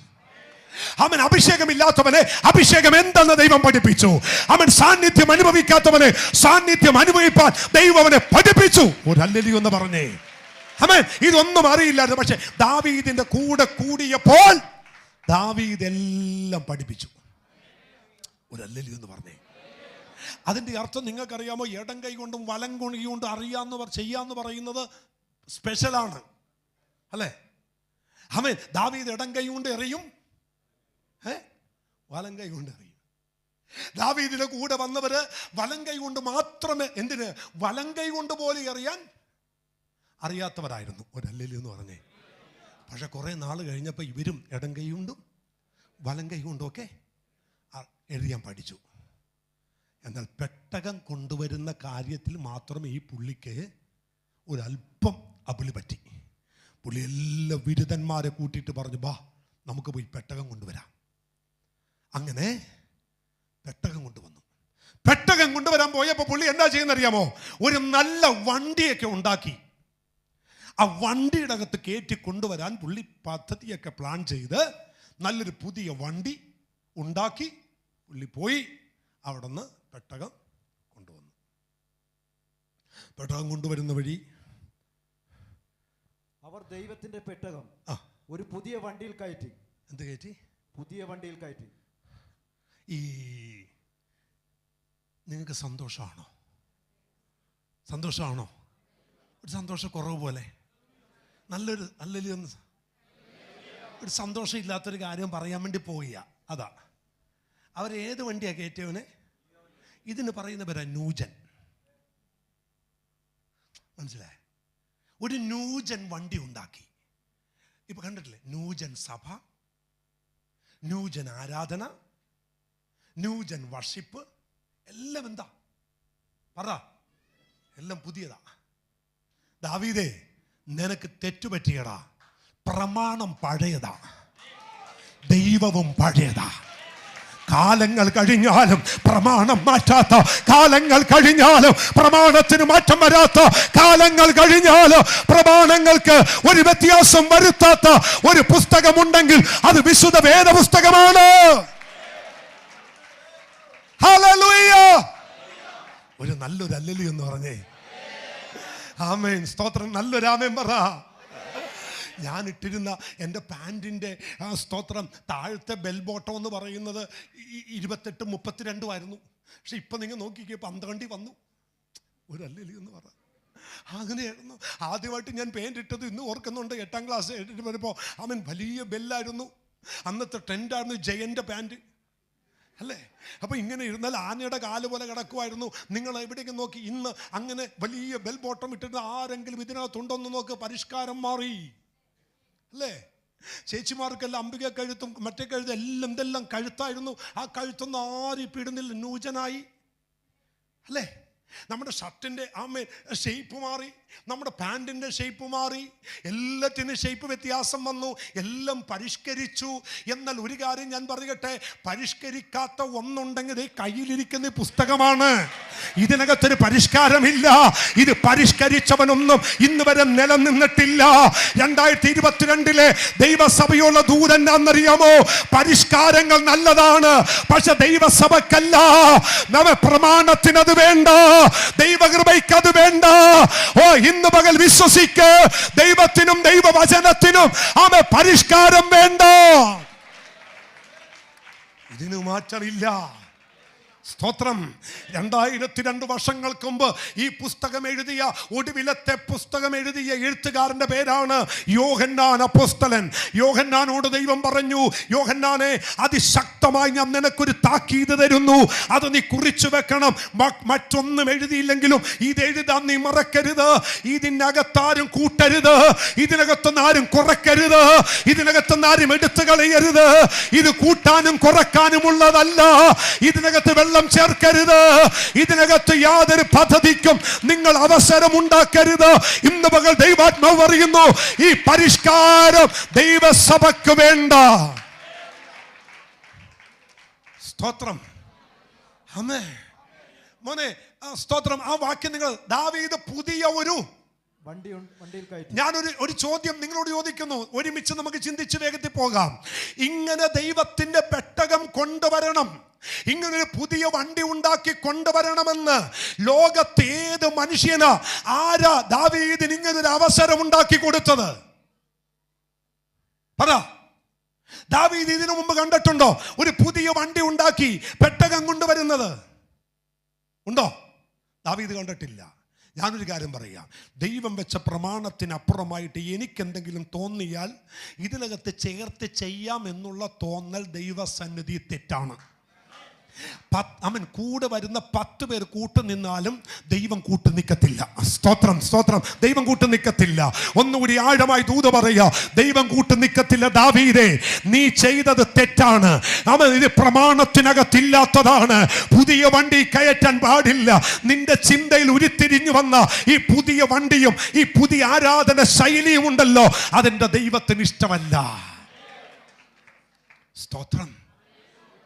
അവൻ അഭിഷേകമില്ലാത്തവനെ അഭിഷേകം എന്തെന്ന് ദൈവം പഠിപ്പിച്ചു. അവൻ സാന്നിധ്യം അനുഭവിക്കാത്തവനെ സാന്നിധ്യം അനുഭവിപ്പാൻ ദൈവം അവനെ പഠിപ്പിച്ചു. ഒരു ഹല്ലേലൂയ എന്ന് പറഞ്ഞേ. അവൻ ഇതൊന്നും അറിയില്ലായിരുന്നു. പക്ഷെ ദാവീദിന്റെ കൂടെ കൂടിയപ്പോൾ ദാവീദ് എല്ലാം പഠിപ്പിച്ചു. ഒരു ഹല്ലേലൂയ എന്ന് പറഞ്ഞേ. അതിന്റെ അർത്ഥം നിങ്ങൾക്കറിയാമോ? ഇടം കൈ കൊണ്ടും വലം കൈ കൊണ്ടും ചെയ്യാന്ന് പറയുന്നത് സ്പെഷ്യലാണ്, അല്ലേ? അവൻ ദാവീദ് ഇടം കൈ കൊണ്ട് എറിയും, വലം കൈ കൊണ്ട് എറിയും. ദാവീദിന്റെ കൂടെ വന്നവര് വലം കൈ കൊണ്ട് മാത്രമേ, എന്തിന് വലം കൈ കൊണ്ട് പോലും എറിയാൻ അറിയാത്തവരായിരുന്നു. ഒരു ഹല്ലേലൂയ എന്ന് പറഞ്ഞേ. പക്ഷെ കുറെ നാൾ കഴിഞ്ഞപ്പോൾ ഇവരും ഇടം കൈ കൊണ്ടും വലം കൈ കൊണ്ടും ഒക്കെ എറിയാൻ പഠിച്ചു. എന്നാൽ പെട്ടകം കൊണ്ടുവരുന്ന കാര്യത്തിൽ മാത്രമേ ഈ പുള്ളിക്ക് ഒരല്പം അപിളി പറ്റി. പുള്ളി എല്ലാ ബിരുദന്മാരെ കൂട്ടിയിട്ട് പറഞ്ഞു, ബാ നമുക്ക് പോയി പെട്ടകം കൊണ്ടുവരാം. അങ്ങനെ പെട്ടകം കൊണ്ടുവന്നു. പെട്ടകം കൊണ്ടുവരാൻ പോയപ്പോൾ പുള്ളി എന്താ ചെയ്യുന്നറിയാമോ? ഒരു നല്ല വണ്ടിയൊക്കെ ഉണ്ടാക്കി ആ വണ്ടിയുടെ അകത്ത് കയറ്റി കൊണ്ടുവരാൻ പുള്ളി പദ്ധതിയൊക്കെ പ്ലാൻ ചെയ്ത് നല്ലൊരു പുതിയ വണ്ടി ഉണ്ടാക്കി പുള്ളി പോയി അവിടെ നിന്ന് പെട്ടകം കൊണ്ടുവന്നു. പെട്ടകം കൊണ്ടുവരുന്ന വഴി അവർ ദൈവത്തിന്റെ പെട്ടകം ഒരു പുതിയ വണ്ടിയിൽ കയറ്റി. എന്ത് കയറ്റി? പുതിയ വണ്ടിയിൽ കയറ്റി. ഈ നിങ്ങൾക്ക് സന്തോഷമാണോ? ഒരു സന്തോഷക്കുറവ് പോലെ, നല്ലൊരു അല്ലൊന്ന് ഒരു സന്തോഷം ഇല്ലാത്തൊരു കാര്യം പറയാൻ വേണ്ടി പോവുക. അതാ അവരേത് വണ്ടിയാണ് കയറ്റിയവനെ? ഇതിന് പറയുന്നവരാ ന്യൂജൻ. മനസ്സിലായേ? ഒരു ന്യൂജൻ വണ്ടി ഉണ്ടാക്കി. ഇപ്പൊ കണ്ടിട്ടില്ലേ? ന്യൂജൻ സഭ, ന്യൂജൻ ആരാധന, ന്യൂജൻ വർഷിപ്പ്, എല്ലാം എന്താ പറ? എല്ലാം പുതിയതാ. ദാവീദേ, നിനക്ക് തെറ്റുപറ്റിയടാ. പ്രമാണം പഴയതാ, ദൈവവും പഴയതാ. കാലങ്ങൾ കഴിഞ്ഞാലും പ്രമാണം മാറ്റാത്ത, കാലങ്ങൾ കഴിഞ്ഞാലും പ്രമാണത്തിന് മാറ്റം വരാത്ത, കാലങ്ങൾ കഴിഞ്ഞാലും പ്രമാണങ്ങൾക്ക് ഒരു വ്യത്യാസം വരുത്താത്ത ഒരു പുസ്തകമുണ്ടെങ്കിൽ അത് വിശുദ്ധ വേദ പുസ്തകമാണ്. ഹല്ലേലൂയ! ഒരു നല്ലൊരു ഹല്ലേലൂയ എന്ന് പറഞ്ഞേ. ആമേൻ, സ്തോത്രം. നല്ലൊരു ആമേൻ പറ. ഞാൻ ഇട്ടിരുന്ന എൻ്റെ പാൻറ്റിൻ്റെ സ്തോത്രം താഴത്തെ ബെൽ ബോട്ടം എന്ന് പറയുന്നത് 28-32 ആയിരുന്നു. പക്ഷെ ഇപ്പം നിങ്ങൾ നോക്കിക്കേ, 12 വന്നു. ഒരു ഹല്ലേലൂയ എന്ന് പറ. അങ്ങനെയായിരുന്നു. ആദ്യമായിട്ട് ഞാൻ പാൻറ് ഇട്ടത് ഇന്ന് ഓർക്കുന്നുണ്ട്. 8ാം ക്ലാസ് ഇട്ടിട്ട് വരുമ്പോൾ അവൻ വലിയ ബെല്ലായിരുന്നു. അന്നത്തെ ട്രെൻഡായിരുന്നു ജയൻ്റെ പാൻറ്, അല്ലേ? അപ്പോൾ ഇങ്ങനെ ഇരുന്നാൽ ആനയുടെ കാല് പോലെ കിടക്കുമായിരുന്നു. നിങ്ങൾ എവിടെയെങ്കിലും നോക്കി ഇന്ന് അങ്ങനെ വലിയ ബെൽ ബോട്ടം ഇട്ടിട്ട് ആരെങ്കിലും ഇതിനകത്തുണ്ടോന്ന് നോക്ക്. പരിഷ്കാരം മാറി, അല്ലേ? ചേച്ചിമാർക്കെല്ലാം അംബിക കഴുത്തും മറ്റേ കഴുത്തും എല്ലാം എന്തെല്ലാം കഴുത്തായിരുന്നു. ആ കഴുത്തൊന്നും ആരും ഇടുന്നില്ല, ന്യൂജനായി, അല്ലേ? നമ്മുടെ ഷർട്ടിൻ്റെ ഷേപ്പ് മാറി, നമ്മുടെ പാൻറ്റിൻ്റെ ഷേപ്പ് മാറി, എല്ലാത്തിനും ഷേപ്പ് വ്യത്യാസം വന്നു, എല്ലാം പരിഷ്കരിച്ചു. എന്നാൽ ഒരു കാര്യം ഞാൻ പറയട്ടെ, പരിഷ്കരിക്കാത്ത ഒന്നുണ്ടെങ്കിൽ ഈ കയ്യിലിരിക്കുന്ന പുസ്തകമാണ്. ഇതിനകത്തൊരു പരിഷ്കാരമില്ല. ഇത് പരിഷ്കരിച്ചവനൊന്നും ഇന്ന് വരെ നിലനിന്നിട്ടില്ല. 2022 ദൈവസഭയുള്ള ദൂതൻ എന്നറിയാമോ? പരിഷ്കാരങ്ങൾ നല്ലതാണ്, പക്ഷെ ദൈവസഭക്കല്ല. പ്രമാണത്തിനത് വേണ്ട. ദൈവകൃപയ്ക്ക് അത് വേണ്ട. ഓ, ഇന്ന് പകൽ വിശ്വസിക്ക്, ദൈവത്തിനും ദൈവവചനത്തിനും പരിഷ്കാരം വേണ്ട. ഇതിന് മാറ്റമില്ല. സ്തോത്രം. 2002 വർഷങ്ങൾക്ക് മുമ്പ് ഈ പുസ്തകം എഴുതിയ, ഒടുവിലത്തെ പുസ്തകം എഴുതിയ എഴുത്തുകാരന്റെ പേരാണ് യോഹന്നാൻ അപ്പോസ്തലൻ. യോഹന്നാനോട് ദൈവം പറഞ്ഞു, യോഹന്നാനെ, അതിശക്തമായി ഞാൻ നിനക്കൊരു താക്കീത് തരുന്നു, അത് നീ കുറിച്ചു വെക്കണം. മറ്റൊന്നും എഴുതിയില്ലെങ്കിലും ഇത് എഴുതാൻ നീ മറക്കരുത്. ഇതിനകത്താരും കൂട്ടരുത്, ഇതിനകത്തൊന്നും ആരും കുറയ്ക്കരുത്, ഇതിനകത്തൊന്നും ആരും എടുത്തു കളയരുത്. ഇത് കൂട്ടാനും കുറയ്ക്കാനുമുള്ളതല്ല. ഇതിനകത്ത് വെള്ളം ചേർക്കരുത്. ഇതിനകത്ത് യാതൊരു പദ്ധതിക്കും നിങ്ങൾ അവസരം ഉണ്ടാക്കരുത്. ഇന്ന് പകൽ ദൈവാത്മാവ് പറയുന്നു, ഈ പരിഷ്കാരം ദൈവസഭയ്ക്ക് വേണ്ട. സ്തോത്രം. ആമേൻ. മോനെ, സ്തോത്രം. ആ വാക്യം നിങ്ങൾ, ദാവീദ് പുതിയ ഒരു വണ്ടിയിൽ കയറ്റി. ഞാനൊരു ചോദ്യം നിങ്ങളോട് ചോദിക്കുന്നു, ഒരുമിച്ച് നമുക്ക് ചിന്തിച്ച് വേഗത്തിൽ പോകാം. ഇങ്ങനെ ദൈവത്തിന്റെ പെട്ടകം കൊണ്ടുവരണം, ഇങ്ങനൊരു പുതിയ വണ്ടി ഉണ്ടാക്കി കൊണ്ടുവരണമെന്ന് ലോകത്ത് ഏത് മനുഷ്യനാ, ആരാ ദാവീദിന് ഇങ്ങനൊരു അവസരം ഉണ്ടാക്കി കൊടുത്തത്? പറ. ദാവീദ് ഇതിനു മുമ്പ് കണ്ടിട്ടുണ്ടോ ഒരു പുതിയ വണ്ടി ഉണ്ടാക്കി പെട്ടകം കൊണ്ടുവരുന്നത്? ഉണ്ടോ? ദാവീദ് കണ്ടിട്ടില്ല. ഞാനൊരു കാര്യം പറയാം, ദൈവം വെച്ച പ്രമാണത്തിനപ്പുറമായിട്ട് എനിക്കെന്തെങ്കിലും തോന്നിയാൽ ഇതിനകത്ത് ചേർത്ത് ചെയ്യാം എന്നുള്ള തോന്നൽ ദൈവസന്നിധി തെറ്റാണ്. അവൻ കൂടെ വരുന്ന 10 പേർ കൂട്ടു നിന്നാലും ദൈവം കൂട്ടു നിൽക്കത്തില്ല. സ്തോത്രം, സ്തോത്രം. ദൈവം കൂട്ടു നിൽക്കത്തില്ല. ഒന്നുകൂടി ആഴമായി ദൂത പറയാ, ദൈവം കൂട്ടു നിൽക്കത്തില്ല. ദാവീദേ, നീ ചെയ്തത് തെറ്റാണ്. അവൻ ഇത് പ്രമാണത്തിനകത്തില്ലാത്തതാണ്. പുതിയ വണ്ടി കയറ്റാൻ പാടില്ല. നിന്റെ ചിന്തയിൽ ഉരുത്തിരിഞ്ഞു വന്ന ഈ പുതിയ വണ്ടിയും ഈ പുതിയ ആരാധന ശൈലിയും ഉണ്ടല്ലോ, അതെന്റെ ദൈവത്തിന് ഇഷ്ടമല്ല. സ്തോത്രം.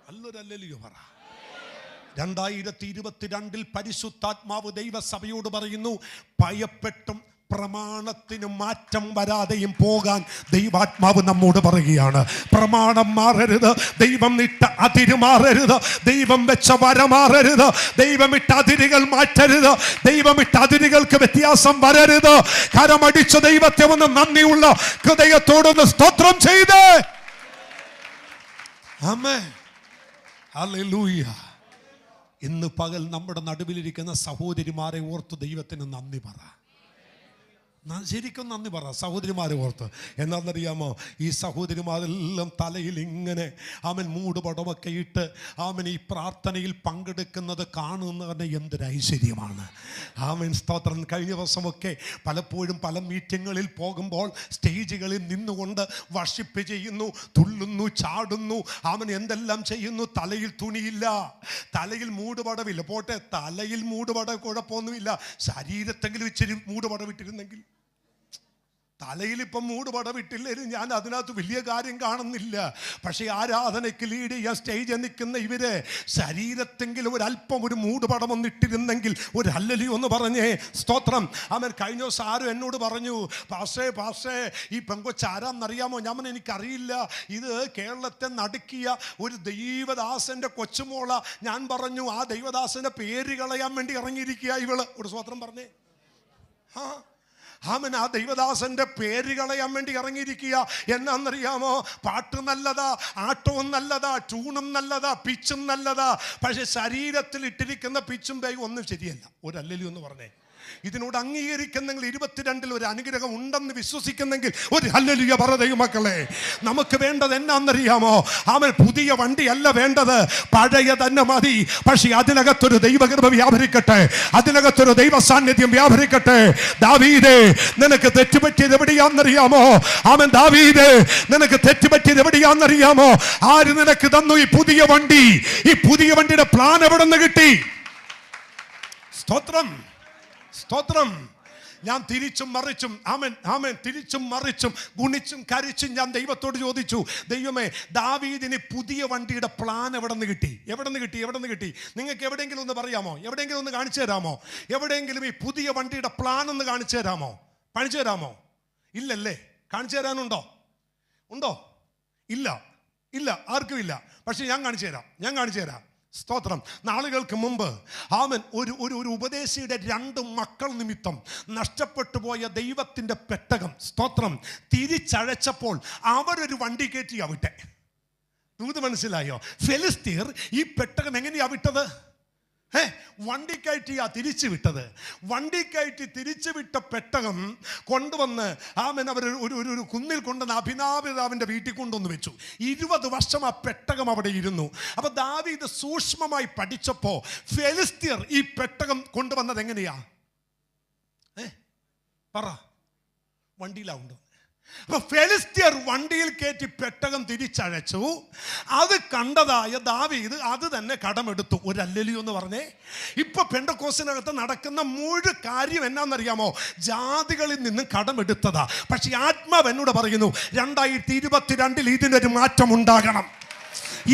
അല്ലൊരല്ലയോ പറ. 2022 പരിശുദ്ധാത്മാവ് ദൈവസഭയോട് പറയുന്നു, ഭയപ്പെട്ടും പ്രമാണത്തിന് മാറ്റം വരാതെയും പോകാൻ ദൈവാത്മാവ് നമ്മോട് പറയുകയാണ്. പ്രമാണം മാറരുത്, ദൈവം ഇട്ട അതിര് മാറരുത്, ദൈവം വെച്ച വര മാറരുത്, ദൈവം ഇട്ട അതിരുകൾ മാറ്റരുത്, ദൈവം ഇട്ട അതിരുകൾക്ക് വ്യത്യാസം വരരുത്. കരമടിച്ച ദൈവത്തെ ഒന്ന് നന്ദിയുള്ള ഹൃദയത്തോടൊന്ന് സ്തോത്രം ചെയ്ത്. ആമേൻ. ഹല്ലേലൂയ. ഇന്ന് പകൽ നമ്മുടെ നടുവിലിരിക്കുന്ന സഹോദരിമാരെ ഓർത്ത് ദൈവത്തിന് നന്ദി പറ. ശരിക്കും നന്ദി പറ സഹോദരിമാരെ ഓർത്ത്. എന്നാന്നറിയാമോ, ഈ സഹോദരിമാരെല്ലാം തലയിൽ ഇങ്ങനെ മൂടുപടമൊക്കെ ഇട്ട് ഈ പ്രാർത്ഥനയിൽ പങ്കെടുക്കുന്നത് കാണുന്നതിന് എന്തൊരു ഐശ്വര്യമാണ്. സ്തോത്രം. കഴിഞ്ഞ ദിവസമൊക്കെ പലപ്പോഴും പല മീറ്റിങ്ങുകളിൽ പോകുമ്പോൾ സ്റ്റേജുകളിൽ നിന്നുകൊണ്ട് വർഷിപ്പ് ചെയ്യുന്നു, തുള്ളുന്നു, ചാടുന്നു, എന്തെല്ലാം ചെയ്യുന്നു. തലയിൽ തുണിയില്ല, തലയിൽ മൂടുപടമില്ല. പോട്ടെ, തലയിൽ മൂടുപട കുഴപ്പമൊന്നുമില്ല, ശരീരത്തെങ്കിലും ഇച്ചിരി മൂടുപടമിട്ടിരുന്നെങ്കിൽ. തലയിൽ ഇപ്പം മൂടുപടമിട്ടില്ലേലും ഞാൻ അതിനകത്ത് വലിയ കാര്യം കാണുന്നില്ല. പക്ഷേ ആരാധനയ്ക്ക് ലീഡ് ചെയ്യാൻ സ്റ്റേജിൽ നിൽക്കുന്ന ഇവര് ശരീരത്തെങ്കിലും ഒരല്പം ഒരു മൂടുപടമൊന്നിട്ടിരുന്നെങ്കിൽ ഒരു ഹല്ലേലൂയ ഒന്ന് പറഞ്ഞേ. സ്തോത്രം. കഴിഞ്ഞ ദിവസം ആരും എന്നോട് പറഞ്ഞു, പാഷേ ഈ പെങ്കൊച്ചാരാന്നറിയാമോ? ഞാൻ എനിക്കറിയില്ല, ഇത് കേരളത്തെ നടുക്കിയ ഒരു ദൈവദാസന്റെ കൊച്ചുമോള. ഞാൻ പറഞ്ഞു, ആ ദൈവദാസന്റെ പേര് കളയാൻ വേണ്ടി ഇറങ്ങിയിരിക്കുക ഇവള്. ഒരു സ്തോത്രം പറഞ്ഞേ. ആ ദൈവദാസന്റെ പേര് കളയാൻ വേണ്ടി ഇറങ്ങിയിരിക്കുക. എന്നാന്നറിയാമോ? പാട്ട് നല്ലതാ, ആട്ടവും നല്ലതാ, ട്യൂണും നല്ലതാ, പിച്ചും നല്ലതാ. പക്ഷെ ശരീരത്തിൽ ഇട്ടിരിക്കുന്ന പിച്ചും പേയും ഒന്നും ശരിയല്ല. ഒരു ഹല്ലേലൂയ ഒന്ന് പറഞ്ഞേ. ഇതിനോട് അംഗീകരിക്കുന്നെങ്കിൽ 22 ഒരു അനുഗ്രഹം ഉണ്ടെന്ന് വിശ്വസിക്കുന്നെങ്കിൽ ഒരു ഹല്ലേലൂയ പറ ദൈവമക്കളെ. നമുക്ക് വേണ്ടത് എന്നാന്നറിയാമോ? പുതിയ വണ്ടിയല്ല വേണ്ടത്, പഴയ തന്നെ മതി. പക്ഷെ അതിനകത്തൊരു ദൈവകൃപ വ്യാപരിക്കട്ടെ, അതിനകത്തൊരു ദൈവ സാന്നിധ്യം വ്യാപരിക്കട്ടെ. ദാവീദേ, നിനക്ക് തെറ്റുപറ്റിയത് എവിടെയാണെന്നറിയാമോ? ദാവീദേ, നിനക്ക് തെറ്റുപറ്റിയത് എവിടെയാണെന്നറിയാമോ? ആര് നിനക്ക് തന്നു ഈ പുതിയ വണ്ടി? ഈ പുതിയ വണ്ടിയുടെ പ്ലാൻ എവിടെ നിന്ന് കിട്ടി? സ്തോത്രം, സ്തോത്രം. ഞാൻ തിരിച്ചും മറിച്ചും തിരിച്ചും മറിച്ചും ഗുണിച്ചും കരിച്ചും ഞാൻ ദൈവത്തോട് ചോദിച്ചു, ദൈവമേ, ദാവീദിന് പുതിയ വണ്ടിയുടെ പ്ലാൻ എവിടെ നിന്ന് കിട്ടി? എവിടെ നിന്ന് കിട്ടി? നിങ്ങൾക്ക് എവിടെയെങ്കിലും ഒന്ന് പറയാമോ? എവിടെയെങ്കിലും ഒന്ന് കാണിച്ചു തരാമോ? എവിടെയെങ്കിലും ഈ പുതിയ വണ്ടിയുടെ പ്ലാൻ ഒന്ന് കാണിച്ചു തരാമോ? ഇല്ലല്ലേ? കാണിച്ചു തരാനുണ്ടോ? ഉണ്ടോ? ഇല്ല, ആർക്കും ഇല്ല. പക്ഷെ ഞാൻ കാണിച്ചു തരാം. സ്തോത്രം. നാളുകൾക്ക് മുമ്പ് ആമൻ ഒരു ഉപദേശിയുടെ 2 മക്കൾ നിമിത്തം നഷ്ടപ്പെട്ടു പോയ ദൈവത്തിൻ്റെ പെട്ടകം, സ്തോത്രം, തിരിച്ചഴച്ചപ്പോൾ അവരൊരു വണ്ടി കയറ്റി വിട്ടെ. ഇത് മനസ്സിലായോ? ഫെലിസ്തീർ ഈ പെട്ടകം എങ്ങനെയാ വിട്ടത്? വണ്ടി കയറ്റിയാ തിരിച്ചു വിട്ടത്. വണ്ടി കയറ്റി തിരിച്ചു വിട്ട പെട്ടകം കൊണ്ടുവന്ന് ആമൻ അവർ ഒരു കുന്നിൽ കൊണ്ടുവന്ന് അഭിനാപിതാവിൻ്റെ വീട്ടിൽ കൊണ്ടുവന്ന് വെച്ചു. 20 വർഷം ആ പെട്ടകം അവിടെ ഇരുന്നു. അപ്പൊ ദാവീദ് സൂക്ഷ്മമായി പഠിച്ചപ്പോ ഫെലിസ്തീർ ഈ പെട്ടകം കൊണ്ടുവന്നത് എങ്ങനെയാ? പറ. വണ്ടിയിലാവുണ്ട്. അപ്പൊ ഫെലിസ്തീർ വണ്ടിയിൽ കയറ്റി പെട്ടകം തിരിച്ചഴച്ചു. അത് കണ്ടതായ ദാവീദ് അത് തന്നെ കടമെടുത്തു. ഒരു ഹല്ലേലൂയ എന്ന് പറഞ്ഞേ. ഇപ്പൊ പെന്തക്കോസ്തിനകത്ത് നടക്കുന്ന മുഴുവൻ കാര്യം എന്നാന്നറിയാമോ? ജാതികളിൽ നിന്നും കടമെടുത്തതാ. പക്ഷെ ആത്മാവ് എന്നോട് പറയുന്നു 2022 ഇതിനൊരു മാറ്റം ഉണ്ടാകണം.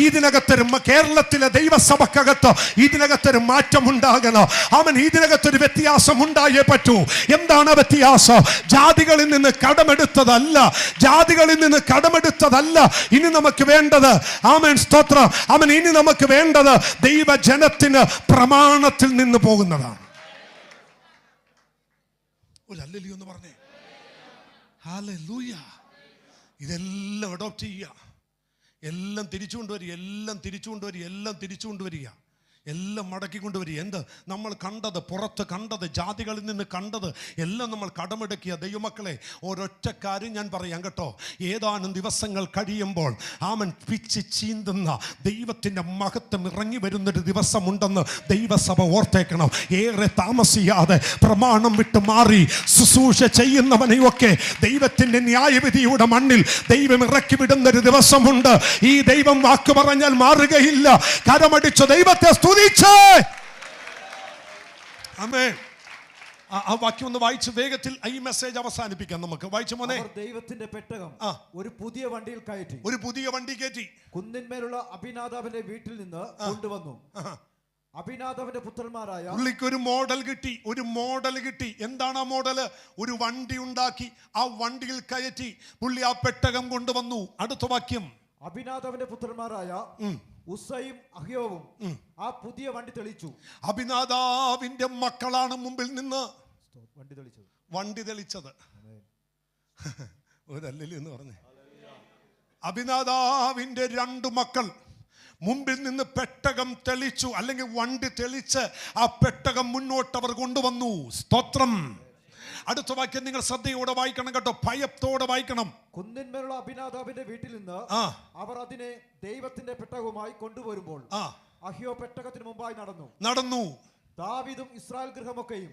ഇതിനകത്തൊരു കേരളത്തിലെ ദൈവസഭക്കകത്ത് ഇതിനകത്തൊരു മാറ്റം ഉണ്ടാകണം. അവൻ ഇതിനകത്തൊരു വ്യത്യാസം ഉണ്ടായേ പറ്റൂ. എന്താണ് വ്യത്യാസം? ജാതികളിൽ നിന്ന് കടമെടുത്തതല്ല, ജാതികളിൽ നിന്ന് കടമെടുത്തതല്ല ഇനി നമുക്ക് വേണ്ടത്. ആമേൻ, സ്തോത്രം. അവൻ ഇനി നമുക്ക് വേണ്ടത് ദൈവജനത്തിന് പ്രമാണത്തിൽ നിന്ന് പോകുന്നതാണ്. ഒരു ഹല്ലേലൂയ എന്ന് പറഞ്ഞേ. ഹല്ലേലൂയ. ഇതെല്ലാം അഡോപ്റ്റ് ചെയ്യുക. എല്ലാം തിരിച്ചുകൊണ്ടുവരിക, എല്ലാം തിരിച്ചുകൊണ്ടുവരിക, എല്ലാം തിരിച്ചുകൊണ്ടുവരിക, എല്ലാം മടക്കിക്കൊണ്ടുവരിക. എന്ത് നമ്മൾ കണ്ടത്, പുറത്ത് കണ്ടത്, ജാതികളിൽ നിന്ന് കണ്ടത് എല്ലാം നമ്മൾ കടമെടുക്കിയ ദൈവമക്കളെ. ഒരൊറ്റ കാര്യം ഞാൻ പറയാം കേട്ടോ. ഏതാനും ദിവസങ്ങൾ കഴിയുമ്പോൾ ആമൻ പിച്ച് ചീന്തുന്ന ദൈവത്തിൻ്റെ മഹത്വം ഇറങ്ങി വരുന്നൊരു ദിവസമുണ്ടെന്ന് ദൈവസഭ ഓർത്തേക്കണം. ഏറെ താമസിയാതെ പ്രമാണം വിട്ട് മാറി ശുശ്രൂഷ ചെയ്യുന്നവനെയൊക്കെ ദൈവത്തിൻ്റെ ന്യായവിധിയുടെ മണ്ണിൽ ദൈവം ഇറക്കി വിടുന്നൊരു ദിവസമുണ്ട്. ഈ ദൈവം വാക്ക് പറഞ്ഞാൽ മാറുകയില്ല. കരമടിച്ച ദൈവത്തെ ആമേൻ. ആ വാക്യം ഒന്ന് വായിച്ച് വേഗത്തിൽ ഈ മെസ്സേജ് അവസാനിപ്പിക്കാം നമുക്ക്. വായിച്ചു മോനെ. ദൈവത്തിന്റെ പെട്ടകം ഒരു പുതിയ വണ്ടിയിൽ കയറ്റി, ഒരു പുതിയ വണ്ടി കയറ്റി കുന്നിന്മേലുള്ള അഭിനാദാബിന്റെ വീട്ടിൽ നിന്ന് കൊണ്ടുവന്നു. അഭിനാദാബിന്റെ പുത്രന്മാരായ പുള്ളിക്കൊരു മോഡൽ കിട്ടി, ഒരു മോഡൽ കിട്ടി. എന്താണ് ആ മോഡല്? ഒരു വണ്ടി ഉണ്ടാക്കി ആ വണ്ടിയിൽ കയറ്റി പുള്ളി ആ പെട്ടകം കൊണ്ടുവന്നു. അടുത്ത വാക്യം. അഭിനാദാബിന്റെ പുത്രന്മാരായ ഉസ്സയും അഹ്യോവും ആ പുതിയ വണ്ടി തെളിച്ചു. അഭിനാദാബിന്റെ മക്കളാണ് മുമ്പിൽ നിന്ന് വണ്ടി തെളിച്ചത്. ഒരു ഹല്ലേലൂയ എന്ന് പറഞ്ഞേ. അഭിനാദാബിന്റെ 2 മക്കൾ മുമ്പിൽ നിന്ന് പെട്ടകം തെളിച്ചു, അല്ലെങ്കിൽ വണ്ടി തെളിച്ച് ആ പെട്ടകം മുന്നോട്ട് അവർ കൊണ്ടുവന്നു. സ്തോത്രം. അടുത്ത വാക്യം നിങ്ങൾ ശ്രദ്ധയോടെ വായിക്കണം കേട്ടോ, ഭയത്തോടെ വായിക്കണം. കുന്നിന്മേലുള്ള അഭിനാദാബിന്റെ വീട്ടിൽ നിന്ന് അവർ അതിനെ ദൈവത്തിന്റെ പെട്ടകവുമായി കൊണ്ടുവരുമ്പോൾ അഹ്യോ പെട്ടകത്തിന് മുമ്പായി നടന്നു. ദാവീദും ഇസ്രായേൽ ഗൃഹമൊക്കെയും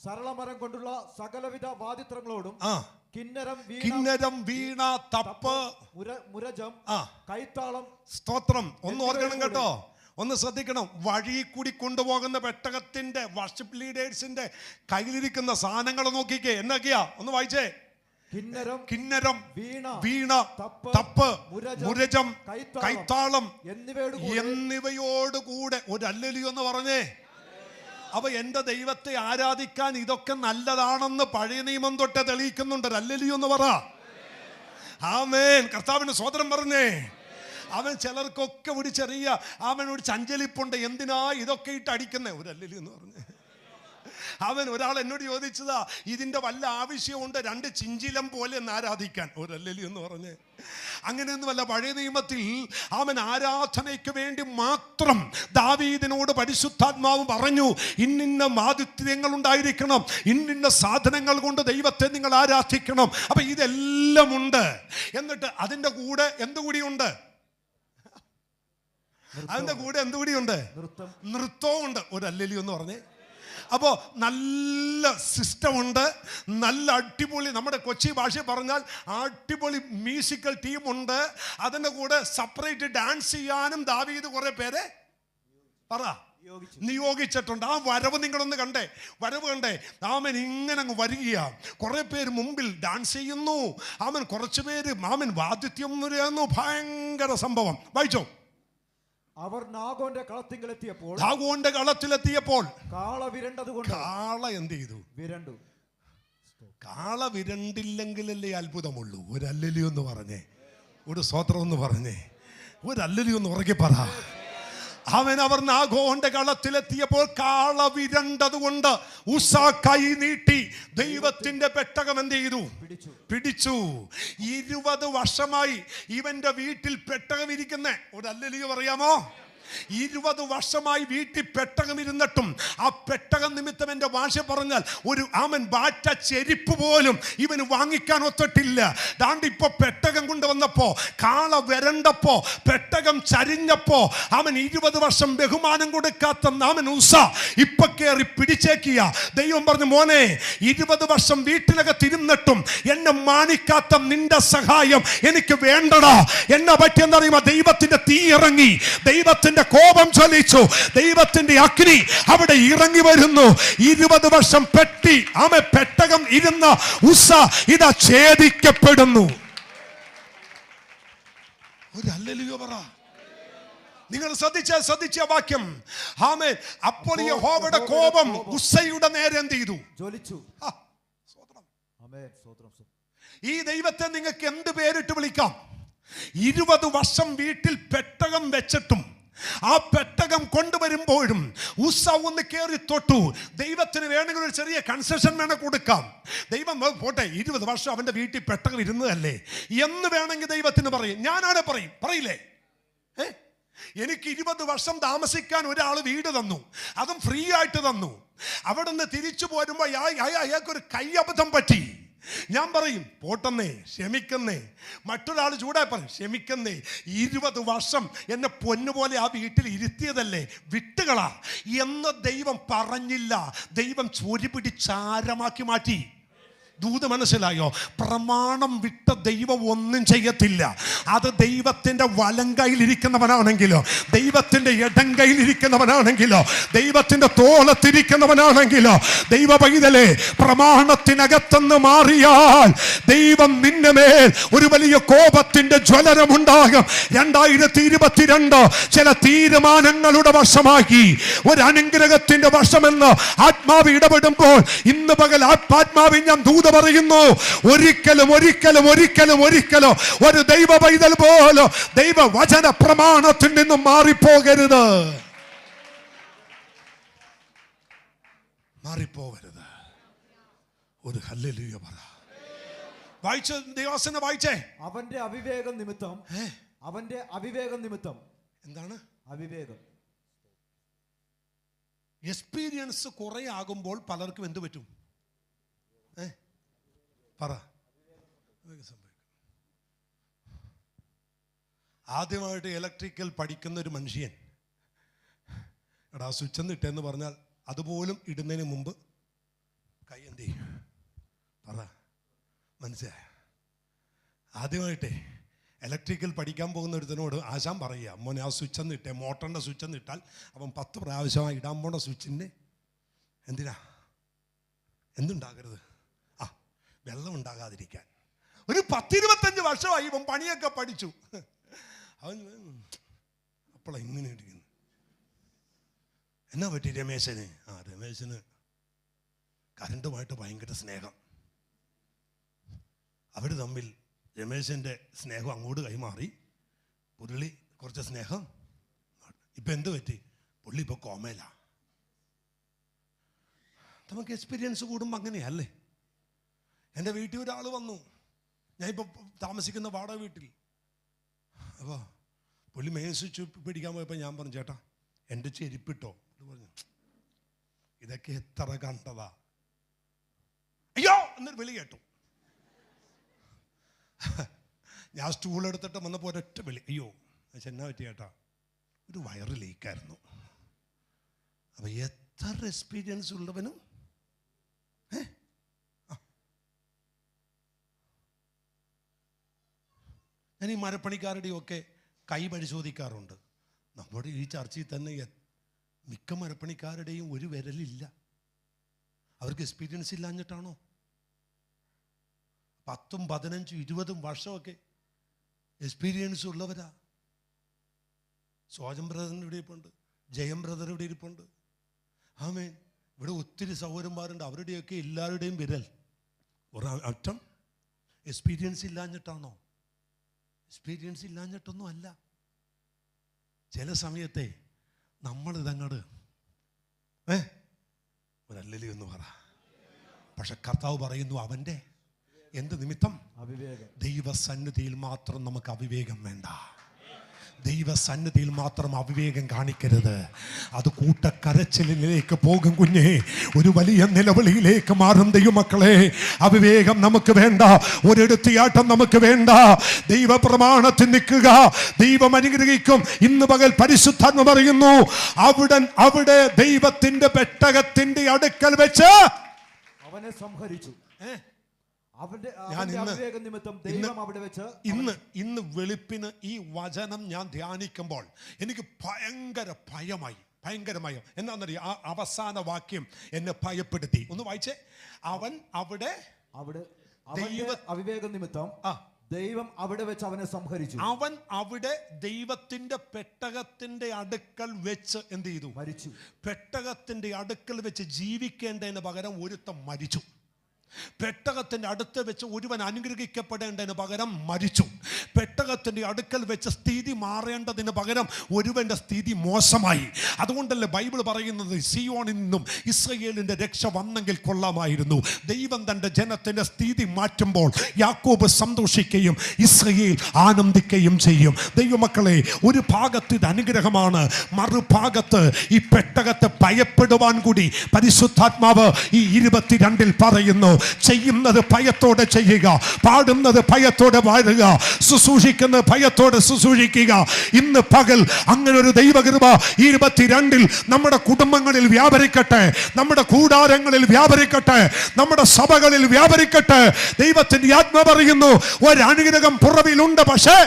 സരളമരം കൊണ്ടുള്ള സകലവിധ വാദിത്രങ്ങളോടും കിന്നരം, വീണ, തപ്പ്, മുരജം, കൈത്താളം. സ്തോത്രം. ഒന്ന് ഓർക്കണം കേട്ടോ, ഒന്ന് ശ്രദ്ധിക്കണം. വഴി കൂടി കൊണ്ടുപോകുന്ന പെട്ടകത്തിന്റെ വർഷിപ്പ് ലീഡേഴ്സിന്റെ കയ്യിലിരിക്കുന്ന സാധനങ്ങൾ നോക്കിക്കേ. എന്നൊക്കെയാ? ഒന്ന് വായിച്ചേ. കിന്നരം, വീണ, തപ്പ്, മുരജം, കൈത്താളം എന്നിവയോടുകൂടെ ഒരു ഹല്ലേലൂയ എന്ന് പറഞ്ഞേ. അപ്പൊ എന്റെ ദൈവത്തെ ആരാധിക്കാൻ ഇതൊക്കെ നല്ലതാണെന്ന് പഴയ നിയമം തൊട്ട് തെളിയിക്കുന്നുണ്ട്. ഹല്ലേലൂയ എന്ന് പറ. ആമേൻ. കർത്താവിന് സ്തോത്രം പറഞ്ഞേ. അവൻ ചിലർക്കൊക്കെ ഒരു ചെറിയ അവനൊരു ചഞ്ചലിപ്പുണ്ട്. എന്തിനാ ഇതൊക്കെ ഇട്ട് അടിക്കുന്നേ? ഒരു ഹല്ലേലൂയ എന്ന് പറഞ്ഞേ. ഒരാൾ എന്നോട് ചോദിച്ചതാ, ഇതിന്റെ വല്ല ആവശ്യമുണ്ട് 2 ചിഞ്ചിലം പോലെ എന്ന് ആരാധിക്കാൻ? ഒരു ഹല്ലേലൂയ എന്ന് പറഞ്ഞേ. അങ്ങനെയൊന്നുമല്ല. പഴയ നിയമത്തിൽ അവൻ ആരാധനയ്ക്ക് വേണ്ടി മാത്രം ദാവീദിനോട് പരിശുദ്ധാത്മാവ് പറഞ്ഞു, ഇന്നിന്ന മാതിഥ്യങ്ങൾ ഉണ്ടായിരിക്കണം, ഇന്നിന്ന സാധനങ്ങൾ കൊണ്ട് ദൈവത്തെ നിങ്ങൾ ആരാധിക്കണം. അപ്പൊ ഇതെല്ലാം ഉണ്ട്. എന്നിട്ട് അതിന്റെ കൂടെ എന്തുകൂടിയുണ്ട്? അതിന്റെ കൂടെ എന്തുകൂടിയുണ്ട്? നൃത്തവും ഉണ്ട്. ഒരു ഹല്ലേലൂയ എന്ന് പറഞ്ഞേ. അപ്പോൾ നല്ല സിസ്റ്റമുണ്ട്, നല്ല അടിപൊളി, നമ്മുടെ കൊച്ചി ഭാഷ പറഞ്ഞാൽ അടിപൊളി മ്യൂസിക്കൽ ടീമുണ്ട്. അതിൻ്റെ കൂടെ സെപ്പറേറ്റ് ഡാൻസ് ചെയ്യാനും ദാവീദ് കുറെ പേരെ നിയോഗിച്ചിട്ടുണ്ട്. ആ വരവ് നിങ്ങളൊന്ന് കണ്ടേ, വരവ് കണ്ടേ. ആമൻ ഇങ്ങനെ അങ്ങ് വരികയാ. കുറെ പേര് മുമ്പിൽ ഡാൻസ് ചെയ്യുന്നു. ആമൻ കുറച്ച് പേര് ആമൻ വാദിത്യം ചെയ്യുന്നു. ഭയങ്കര സംഭവം. വായിച്ചോ. അവർ നാഗോന്റെ കളത്തിലെത്തിയപ്പോൾ കാള വിരണ്ടതുകൊണ്ട് കാള എന്ത് ചെയ്തു? വിരണ്ടു. കാള വിരണ്ടില്ലെങ്കിലല്ലേ അത്ഭുതമുള്ളൂ. ഒരു ഹല്ലേലൂയ എന്ന് പറഞ്ഞേ, ഒരു സ്തോത്രം എന്ന് പറഞ്ഞേ, ഒരു ഹല്ലേലൂയ എന്ന് ഉറക്കെ പറ. അവർ നാഗോന്റെ കളത്തിലെത്തിയപ്പോൾ കാള വിരണ്ടതുകൊണ്ട് ഉസ്സ കൈ നീട്ടി ദൈവത്തിന്റെ പെട്ടകം എന്ത് ചെയ്തു? പിടിച്ചു. 20 വർഷമായി ഇവന്റെ വീട്ടിൽ പെട്ടകം ഇരിക്കുന്നേ. ഒരു ഹല്ലേലൂയ പറയാമോ? 20 വർഷമായി വീട്ടിൽ പെട്ടകം ഇരുന്നിട്ടും ആ പെട്ടകം നിമിത്തം എൻ്റെ ഭാഷ പറഞ്ഞാൽ ഒരു ബാറ്റ ചെരിപ്പ് പോലും ഇവന് വാങ്ങിക്കാൻ ഒത്തിട്ടില്ല. ഇപ്പൊ പെട്ടകം കൊണ്ടുവന്നപ്പോ, കാള വരണ്ടപ്പോ, പെട്ടകം ചരിഞ്ഞപ്പോ 20 വർഷം ബഹുമാനം കൊടുക്കാത്ത ഉസ്സ ഇപ്പൊ കയറി പിടിച്ചേക്കിയ. ദൈവം പറഞ്ഞു, മോനെ 20 വർഷം വീട്ടിനകത്ത് ഇരുന്നിട്ടും എന്നെ മാനിക്കാത്ത നിന്റെ സഹായം എനിക്ക് വേണ്ടടാ. എന്നെ പറ്റിയെന്നറിയുമ്പോ ദൈവത്തിന്റെ തീ ഇറങ്ങി, ദൈവത്തിന്റെ കോപം ജ്വലിച്ചു, ദൈവത്തിന്റെ അഗ്നി അവിടെ ഇറങ്ങി വരുന്നു. 20 വർഷം പെട്ടകം ഇരുന്ന ഉസ്സ ഇതാ ഛേദിക്കപ്പെടുന്നു. ഒരു ഹല്ലേലൂയ പറ. നിങ്ങൾ ശ്രദ്ധിച്ച വാക്യം. ആമേൻ. അപ്പോൾ യഹോവയുടെ കോപം ഉസ്സയുടെ നേരെ എന്ത് ചെയ്തു? ജ്വലിച്ചു. ഈ ദൈവത്തെ നിങ്ങൾക്ക് എന്ത് പേരിട്ട് വിളിക്കാം? 20 വർഷം വീട്ടിൽ പെട്ടകം വെച്ചിട്ടും ആ പെട്ടകം കൊണ്ടുവരുമ്പോഴും ഉസ്സ ഒന്ന് കയറി തൊട്ടു. ദൈവത്തിന് വേണമെങ്കിൽ ഒരു ചെറിയ കൺസെഷൻ വേണം കൊടുക്കാം. ദൈവം പോട്ടെ, 20 വർഷം അവന്റെ വീട്ടിൽ പെട്ടകം ഇരുന്നതല്ലേ എന്ന് വേണമെങ്കിൽ ദൈവത്തിന് പറയും. ഞാനാണ് പറയില്ലേ? എനിക്ക് 20 വർഷം താമസിക്കാൻ ഒരാൾ വീട് തന്നു, അതും ഫ്രീ ആയിട്ട് തന്നു. അവിടെ നിന്ന് തിരിച്ചു പോരുമ്പോ അയാൾക്കൊരു കയ്യബദ്ധം പറ്റി. ഞാൻ പറയും, പോട്ടെന്നേ, ക്ഷമിക്കുന്നേ. മറ്റൊരാൾ ചൂടായി പറയും, ക്ഷമിക്കുന്നേ. 20 വർഷം എന്നെ പൊന്നുപോലെ ആ വീട്ടിൽ ഇരുത്തിയതല്ലേ, വിട്ടുകളാ എന്ന് ദൈവം പറഞ്ഞില്ല. ദൈവം ചൊരി പിടിച്ചാരമാക്കി മാറ്റി. ദൂത് മനസ്സിലായോ? പ്രമാണം വിട്ട ദൈവം ഒന്നും ചെയ്യത്തില്ല. അത് ദൈവത്തിന്റെ വലങ്കയിലിരിക്കുന്നവനാണെങ്കിലോ, ദൈവത്തിന്റെ ഇടങ്കയിലിരിക്കുന്നവനാണെങ്കിലോ, ദൈവത്തിന്റെ തോളത്തിരിക്കുന്നവനാണെങ്കിലോ, ദൈവ പൈതലേ, പ്രമാണത്തിനകത്തുനിന്ന് മാറിയാൽ ദൈവം നിന്റെ മേൽ ഒരു വലിയ കോപത്തിന്റെ ജ്വലനമുണ്ടാകും. 2022 ചില തീരുമാനങ്ങളുടെ വർഷമാക്കി, ഒരു അനുഗ്രഹത്തിന്റെ വർഷമെന്ന് ആത്മാവ് ഇടപെടുമ്പോൾ ഇന്ന് പകൽ ആത്മാവിൽ ഞാൻ പറയുന്നു, ഒരിക്കലും ഒരു ദൈവ പൈതൽ പോലും ദൈവ വചന പ്രമാണത്തിൽ നിന്നും മാറിപ്പോകരുത്. ഒരു ഹല്ലേലൂയ പറ. വായിച്ച ദൈവവചനം വായിച്ചേ. അവന്റെ അവിവേകം നിമിത്തം. എന്താണ് അവിവേകം? എക്സ്പീരിയൻസ് കുറെ ആകുമ്പോൾ പലർക്കും എന്ത് പറ്റും? പറ. ആദ്യമായിട്ട് ഇലക്ട്രിക്കൽ പഠിക്കുന്ന ഒരു മനുഷ്യൻ എടാ സ്വിച്ച് ഒന്ന് ഇട്ടെന്ന് പറഞ്ഞാൽ അതുപോലും ഇടുന്നതിന് മുമ്പ് കൈ എന്ത് ചെയ്യും? പറ. മനസ്സിലായ? ആദ്യമായിട്ടേ ഇലക്ട്രിക്കൽ പഠിക്കാൻ പോകുന്ന ഒരുത്തനോട് ആശാൻ പറയുക, മോനെ ആ സ്വിച്ച് ഒന്ന് ഇട്ടേ, മോട്ടറിൻ്റെ സ്വിച്ച് ഒന്ന് ഇട്ടാൽ അവൻ 10 പ്രാവശ്യമായി ഇടാൻ പോണ സ്വിച്ചിൻ്റെ എന്തുണ്ടാകരുത്? വെള്ളം ഉണ്ടാകാതിരിക്കാൻ. ഒരു 10-25 വർഷമായി ഇവൻ പണിയൊക്കെ പഠിച്ചു. അവൻ അപ്പോഴാണ് ഇങ്ങനെ ഇരിക്കുന്നു. എന്നാ പറ്റി രമേശന്? രമേശന് കരണ്ടുമായിട്ട് ഭയങ്കര സ്നേഹം. അവർ തമ്മിൽ രമേശൻ്റെ സ്നേഹം അങ്ങോട്ട് കൈമാറി. പുള്ളി കുറച്ച് സ്നേഹം. ഇപ്പം എന്ത് പറ്റി? പുള്ളി ഇപ്പോൾ കോമയില. നമുക്ക് എക്സ്പീരിയൻസ് കൂടുമ്പോൾ അങ്ങനെയല്ലേ? എൻ്റെ വീട്ടിൽ ഒരാൾ വന്നു, ഞാനിപ്പോൾ താമസിക്കുന്ന വാടക വീട്ടിൽ. അപ്പോൾ പുള്ളി മെയിൻ സ്വിച്ച് പിടിക്കാൻ പോയപ്പോൾ ഞാൻ പറഞ്ഞു, ചേട്ടാ എൻ്റെ ചെരുപ്പിട്ടോ. പറഞ്ഞു, ഇതൊക്കെ എത്ര കണ്ടതാ. അയ്യോ എന്നൊരു വിളി കേട്ടു. ഞാൻ സ്റ്റൂൾ എടുത്തിട്ട് വന്നപ്പോൾ ഒരൊറ്റ വിളി, അയ്യോ. എന്നാ പറ്റി ചേട്ടാ? ഒരു വയറ് ലീക്കായിരുന്നു. അപ്പോൾ എത്ര എക്സ്പീരിയൻസ് ഉള്ളവനും ഞാൻ ഈ മരപ്പണിക്കാരുടെയൊക്കെ കൈ പരിശോധിക്കാറുണ്ട്. നമ്മുടെ ഈ ചർച്ചയിൽ തന്നെ മിക്ക മരപ്പണിക്കാരുടെയും ഒരു വിരലില്ല. അവർക്ക് എക്സ്പീരിയൻസ് ഇല്ലാഞ്ഞിട്ടാണോ? 10, 15, 20 വർഷമൊക്കെ എക്സ്പീരിയൻസ് ഉള്ളവരാ. സോജൻ ബ്രദറിൻ്റെ ഇവിടെ ഇരിപ്പുണ്ട്, ജയം ബ്രദർ ഇവിടെ ഇരിപ്പുണ്ട്. ആമേൻ. ഇവിടെ ഒത്തിരി സഹോദരന്മാരുണ്ട്. അവരുടെയൊക്കെ എല്ലാവരുടെയും വിരൽ ഒരറ്റം എക്സ്പീരിയൻസ് ഇല്ലാഞ്ഞിട്ടാണോ? എക്സ്പീരിയൻസ് ഇല്ലാഞ്ഞിട്ടൊന്നും അല്ല. ചില സമയത്തെ നമ്മളിതങ്ങട് ഒരല്ലലി എന്ന് പറ. പക്ഷെ കർത്താവ് പറയുന്നു അവൻ്റെ എന്ത് നിമിത്തം? അവിവേകം. ദൈവസന്നിധിയിൽ മാത്രം നമുക്ക് അവിവേകം വേണ്ട. ദൈവസന്നിധിയിൽ മാത്രം അവിവേകം കാണിക്കരുത്. അത് കൂട്ടക്കരച്ചിലേക്ക് പോകും കുഞ്ഞേ, ഒരു വലിയ നിലവിളിയിലേക്ക് മാറും ദൈവമക്കളെ. അവിവേകം നമുക്ക് വേണ്ട, ഒരെടുത്തിയാട്ടം നമുക്ക് വേണ്ട. ദൈവപ്രമാണത്തിൽ നിൽക്കുക, ദൈവം അനുഗ്രഹിക്കും. ഇന്ന് പകൽ പരിശുദ്ധാത്മ പറയുന്നു, അവിടെ ദൈവത്തിന്റെ പെട്ടകത്തിന്റെ അടുക്കൽ വെച്ച് അവനെ സംഹരിച്ചു. ഇന്ന് വെളുപ്പിന് ഈ വചനം ഞാൻ ധ്യാനിക്കുമ്പോൾ എനിക്ക് ഭയങ്കര ഭയം. എന്താണെന്നറിയാം, ആ അവസാന വാക്യം എന്നെ ഭയപ്പെടുത്തി. ഒന്ന് വായിച്ചേ. അവൻ അവിടെ അവിവേക നിമിത്തം ദൈവം അവിടെ വെച്ച് അവനെ സംഹരിച്ചു. അവൻ അവിടെ ദൈവത്തിന്റെ പെട്ടകത്തിന്റെ അടുക്കൽ വെച്ച് എന്ത് ചെയ്തു? മരിച്ചു. പെട്ടകത്തിന്റെ അടുക്കൽ വെച്ച് ജീവിക്കേണ്ടതിന് പകരം ഒരുത്തം മരിച്ചു. പെട്ടകത്തിന്റെ അടുത്ത് വെച്ച് ഒരുവൻ അനുഗ്രഹിക്കപ്പെടേണ്ടതിന് പകരം മരിച്ചു. പെട്ടകത്തിന്റെ അടുക്കൽ വെച്ച് സ്ഥിതി മാറേണ്ടതിന് പകരം ഒരുവന്റെ സ്ഥിതി മോശമായി. അതുകൊണ്ടല്ലേ ബൈബിൾ പറയുന്നത്, സിയോണിൽ നിന്നും ഇസ്രയേലിന്റെ രക്ഷ വന്നെങ്കിൽ കൊള്ളാമായിരുന്നു. ദൈവം തന്റെ ജനത്തിന്റെ സ്ഥിതി മാറ്റുമ്പോൾ യാക്കോബ് സന്തോഷിക്കുകയും ഇസ്രയേൽ ആനന്ദിക്കുകയും ചെയ്യും. ദൈവമക്കളെ, ഒരു ഭാഗത്ത് ഇത് അനുഗ്രഹമാണ്, മറുഭാഗത്ത് ഈ പെട്ടകത്തെ ഭയപ്പെടുവാൻ കൂടി പരിശുദ്ധാത്മാവ് ഈ 22 പറയുന്നു. ചെയ്യുന്നത് ഭയത്തോടെ ചെയ്യുക, പാടുന്നത് ഭയത്തോടെ പാടുക, ശുശ്രൂഷിക്കുന്നത് ഭയത്തോടെ ശുശ്രൂഷിക്കുക. ഇന്ന് പകൽ അങ്ങനെ ഒരു ദൈവകൃപ 22 നമ്മുടെ കുടുംബങ്ങളിൽ വ്യാപരിക്കട്ടെ, നമ്മുടെ കൂടാരങ്ങളിൽ വ്യാപരിക്കട്ടെ, നമ്മുടെ സഭകളിൽ വ്യാപരിക്കട്ടെ. ദൈവത്തിന്റെ ആത്മ പറയുന്നു, ഒരനുഗ്രഹം പുറവിലുണ്ട്. പക്ഷേ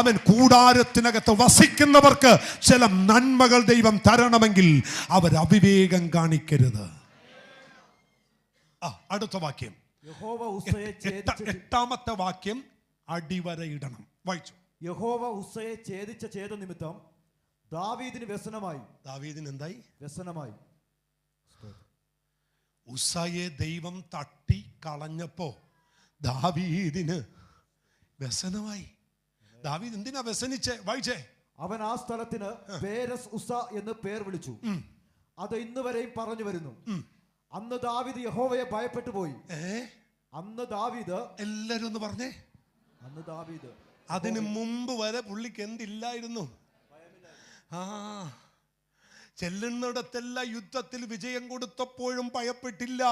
അവൻ കൂടാരത്തിനകത്ത് വസിക്കുന്നവർക്ക് ചില നന്മകൾ ദൈവം തരണമെങ്കിൽ അവർ അവിവേകം കാണിക്കരുത്. അടുത്ത വാക്യം, എട്ടാമത്തെ വാക്യം അടിവരയിടണം. വായിച്ചു. യഹോവ ഉസ്സയെ ഛേദിച്ച ഛേദ നിമിത്തം ദാവീദിന് വ്യസനമായി. ദാവീദിന് എന്തായി? വ്യസനമായി. ഉസ്സയെ ദൈവം തട്ടി കളഞ്ഞപ്പോ ദാവീദിന് വ്യസനമായി. ദാവീദ് എന്തിനാ വ്യസനിച്ചേ? വായിച്ചേ. അവൻ ആ സ്ഥലത്തിന് പേരസ് ഉസ്സ എന്ന് പേർ വിളിച്ചു. അത് ഇന്ന് വരെയും പറഞ്ഞു വരുന്നു. അന്ന് ദാവീദ് യഹോവയെ ഭയപ്പെട്ടു പോയി. അന്ന് ദാവീദ്, എല്ലാരും ഒന്ന് പറഞ്ഞേ, അന്ന് ദാവീദ്, അതിന് മുമ്പ് വരെ പുള്ളിക്ക് എന്തില്ലായിരുന്നു? ചെല്ലുന്നിടത്തെല്ലാം യുദ്ധത്തിൽ വിജയം കൊടുത്തപ്പോഴും ഭയപ്പെട്ടില്ല.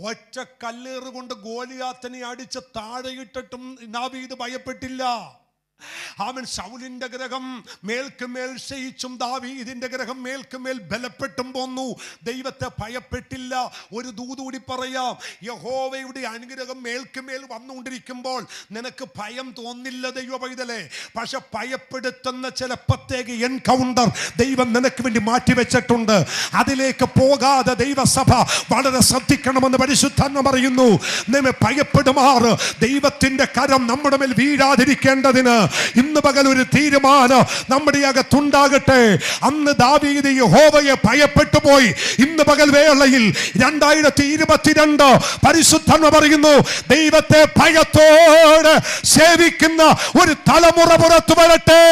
ഒറ്റ കല്ലേറ് കൊണ്ട് ഗോലിയാത്തിനെ അടിച്ച് താഴെയിട്ടിട്ടും ദാവീദ് ഭയപ്പെട്ടില്ല. അവൻ ശൗലിന്റെ ഗ്രഹം മേൽക്കുമേൽ ക്ഷയിച്ചും ദാവീദിന്റെ ഗ്രഹം മേൽക്കുമേൽ ബലപ്പെട്ടും പോന്നു. ദൈവത്തെ ഭയപ്പെട്ടില്ല. ഒരു ദൂതുകൂടി പറയാം, യഹോവയുടെ അനുഗ്രഹം മേൽക്കുമേൽ വന്നുകൊണ്ടിരിക്കുമ്പോൾ നിനക്ക് ഭയം തോന്നില്ല ദൈവ പൈതലേ. പക്ഷെ ഭയപ്പെടുത്തുന്ന ചില പ്രത്യേക എൻകൗണ്ടർ ദൈവം നിനക്ക് വേണ്ടി മാറ്റിവെച്ചിട്ടുണ്ട്. അതിലേക്ക് പോകാതെ ദൈവസഭ വളരെ ശ്രദ്ധിക്കണമെന്ന് പരിശുദ്ധാത്മ പറയുന്നു. നമ്മെ ഭയപ്പെടുമാറ് ദൈവത്തിന്റെ കരം നമ്മുടെ മേൽ വീഴാതിരിക്കേണ്ടതിന് ഇന്ന് പകൽ ഒരു തീരുമാനം നമ്മുടെ അകത്തുണ്ടാകട്ടെ. അന്ന് ദാവീദ് യഹോവയെ ഭയപ്പെട്ടു പോയി. ഇന്ന് പകൽ വേളയിൽ 2022 പരിശുദ്ധാത്മ പറയുന്നു, ദൈവത്തെ ഭയത്തോടെ സേവിക്കുന്ന ഒരു തലമുറ പുറത്തു വരട്ടെ.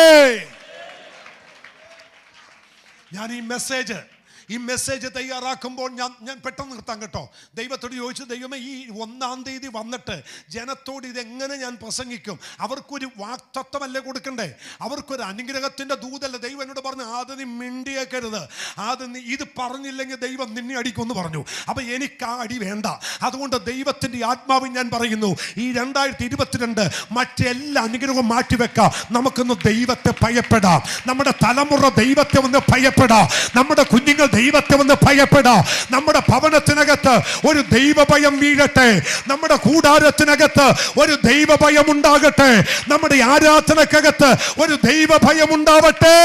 ഞാൻ ഈ മെസ്സേജ് തയ്യാറാക്കുമ്പോൾ ഞാൻ പെട്ടെന്ന് നിർത്താം കേട്ടോ. ദൈവത്തോട് ചോദിച്ചു, ദൈവമേ ഈ 1-ാം തീയതി വന്നിട്ട് ജനത്തോട് ഇതെങ്ങനെ ഞാൻ പ്രസംഗിക്കും? അവർക്കൊരു വാക്തത്വമല്ലേ കൊടുക്കണ്ടേ? അവർക്കൊരു അനുഗ്രഹത്തിൻ്റെ ദൂതല്ല. ദൈവം എന്നോട് പറഞ്ഞു, അത് നീ മിണ്ടിയേക്കരുത്, അത് നീ ഇത് പറഞ്ഞില്ലെങ്കിൽ ദൈവം നിന്നെ അടിക്കുമെന്ന് പറഞ്ഞു. അപ്പം എനിക്ക് ആ അടി വേണ്ട. അതുകൊണ്ട് ദൈവത്തിൻ്റെ ആത്മാവ് ഞാൻ പറയുന്നു, ഈ 2022 മറ്റെല്ലാ അനുഗ്രഹവും മാറ്റിവെക്കാം. നമുക്കൊന്ന് ദൈവത്തെ ഭയപ്പെടാം. നമ്മുടെ തലമുറ ദൈവത്തെ ഒന്ന് ഭയപ്പെടാം. നമ്മുടെ കുഞ്ഞുങ്ങൾ ദൈവത്തെ ഒന്ന് ഭയപ്പെടാം. നമ്മുടെ ഭവനത്തിനകത്ത് ഒരു ദൈവഭയം വീഴട്ടെ. നമ്മുടെ കൂടാരത്തിനകത്ത് ഒരു ദൈവഭയം ഉണ്ടാകട്ടെ. നമ്മുടെ ആരാധനക്കകത്ത് ഒരു ദൈവഭയം ഉണ്ടാവട്ടെ.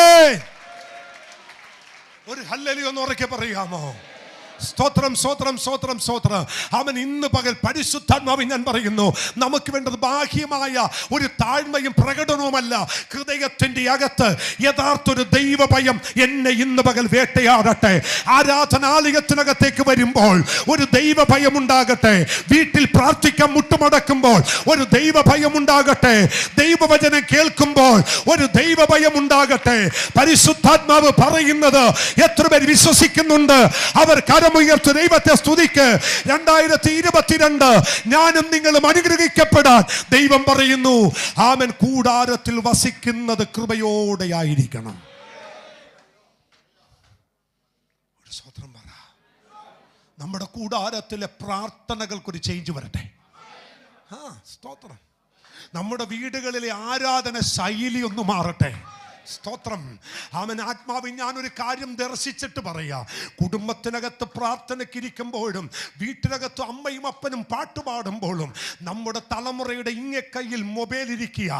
ഒരു ഹല്ലേലൂയ ഒന്ന് ഉറക്കെ പറയാമോ? സ്തോത്രം, സ്തോത്രം, സ്തോത്രം, സ്തോത്രം. അവൻ ഇന്ന് പകൽ പരിശുദ്ധാത്മാവിൽ ഞാൻ പറയുന്നു, നമുക്ക് വേണ്ടത് ബാഹ്യമായ ഒരു താഴ്മയും പ്രകടനവുമല്ല, ഹൃദയത്തിന്റെ അകത്ത് യഥാർത്ഥ ഒരു ദൈവഭയം എന്നെ ഇന്ന് പകൽ വേട്ടയാടട്ടെ. ആരാധനാലയത്തിനകത്തേക്ക് വരുമ്പോൾ ഒരു ദൈവഭയം ഉണ്ടാകട്ടെ. വീട്ടിൽ പ്രാർത്ഥിക്കാൻ മുട്ടുമടക്കുമ്പോൾ ഒരു ദൈവഭയം ഉണ്ടാകട്ടെ. ദൈവവചനം കേൾക്കുമ്പോൾ ഒരു ദൈവഭയം ഉണ്ടാകട്ടെ. പരിശുദ്ധാത്മാവ് പറയുന്നത് എത്ര പേർ വിശ്വസിക്കുന്നുണ്ട്? അവർ കരമുയർത്തി ദൈവത്തെ സ്തുതിക്ക്. 2022 ഞാനും നിങ്ങളും അനുഗ്രഹിക്കപ്പെടാൻ ദൈവം പറയുന്നു. ആമേൻ. കൂടാരത്തിൽ വസിക്കുന്നത് കൃപയോടെ ആയിരിക്കണം. ഒരു സ്വതന്ത്രം പറ. നമ്മുടെ കൂടാരത്തിലെ പ്രാർത്ഥനകൾക്കൊരു ചേഞ്ച് വരട്ടെ. സ്തോത്രം. നമ്മുടെ വീടുകളിലെ ആരാധന ശൈലി ഒന്ന് മാറട്ടെ. സ്തോത്രം. അവൻ ആത്മാവിൽ ഞാനൊരു കാര്യം ദർശിച്ചിട്ട് പറയാ. കുടുംബത്തിനകത്ത് പ്രാർത്ഥനയ്ക്കിരിക്കുമ്പോഴും വീട്ടിനകത്ത് അമ്മയും അപ്പനും പാട്ടുപാടുമ്പോഴും നമ്മുടെ തലമുറയുടെ ഇങ്ങക്കൈയിൽ മൊബൈൽ ഇരിക്കുക.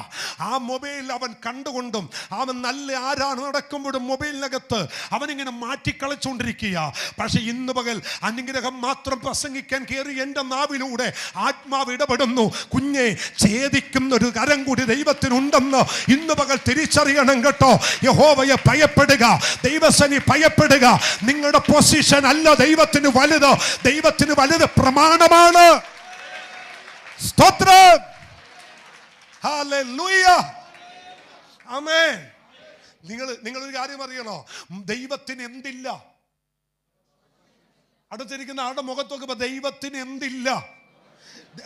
ആ മൊബൈൽ അവൻ കണ്ടുകൊണ്ടും അവൻ നല്ല ആരാണ് നടക്കുമ്പോഴും മൊബൈലിനകത്ത് അവനിങ്ങനെ മാറ്റിക്കളിച്ചുകൊണ്ടിരിക്കുക. പക്ഷെ ഇന്ന് പകൽ അനുഗ്രഹം മാത്രം പ്രസംഗിക്കാൻ കയറി എൻ്റെ നാവിലൂടെ ആത്മാവ് ഇടപെടുന്നു. കുഞ്ഞെ, ഛേദിക്കുന്ന ഒരു കരം കൂടി ദൈവത്തിനുണ്ടെന്ന് ഇന്ന് പകൽ തിരിച്ചറിയണം കേട്ടോ. യഹോവയെ ഭയപ്പെടുക, ദൈവസനി ഭയപ്പെടുക. നിങ്ങളുടെ പൊസിഷൻ അല്ല ദൈവത്തിന് വലുത്. ദൈവത്തിന് വലുത് പ്രമാണമാണ്. സ്തോത്രം. ഹല്ലേലൂയ. ആമേൻ. നിങ്ങളൊരു കാര്യം അറിയണോ? ദൈവത്തിന് എന്തില്ല? അടുത്തിരിക്കുന്ന ആളുടെ മുഖത്ത് നോക്കുമ്പോ ദൈവത്തിന് എന്തില്ല?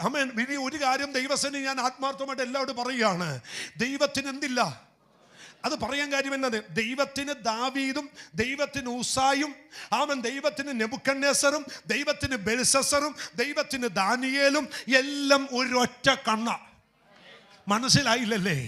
ആമേൻ. ഇനി ഒരു കാര്യം ദൈവസനി ഞാൻ ആത്മാർത്ഥമായിട്ട് എല്ലാവരോടും പറയുകയാണ്, ദൈവത്തിന് എന്തില്ല? അത് പറയാൻ കാര്യം എന്നത്, ദൈവത്തിന് ദാവീദും ദൈവത്തിന് ഉസായും, അവൻ ദൈവത്തിന് നെബൂഖദ്നേസറും ദൈവത്തിന് ബെൽശസ്സറും ദൈവത്തിന് ദാനിയേലും എല്ലാം ഒരൊറ്റ കണ്ണ. മനസ്സിലായില്ലല്ലേ?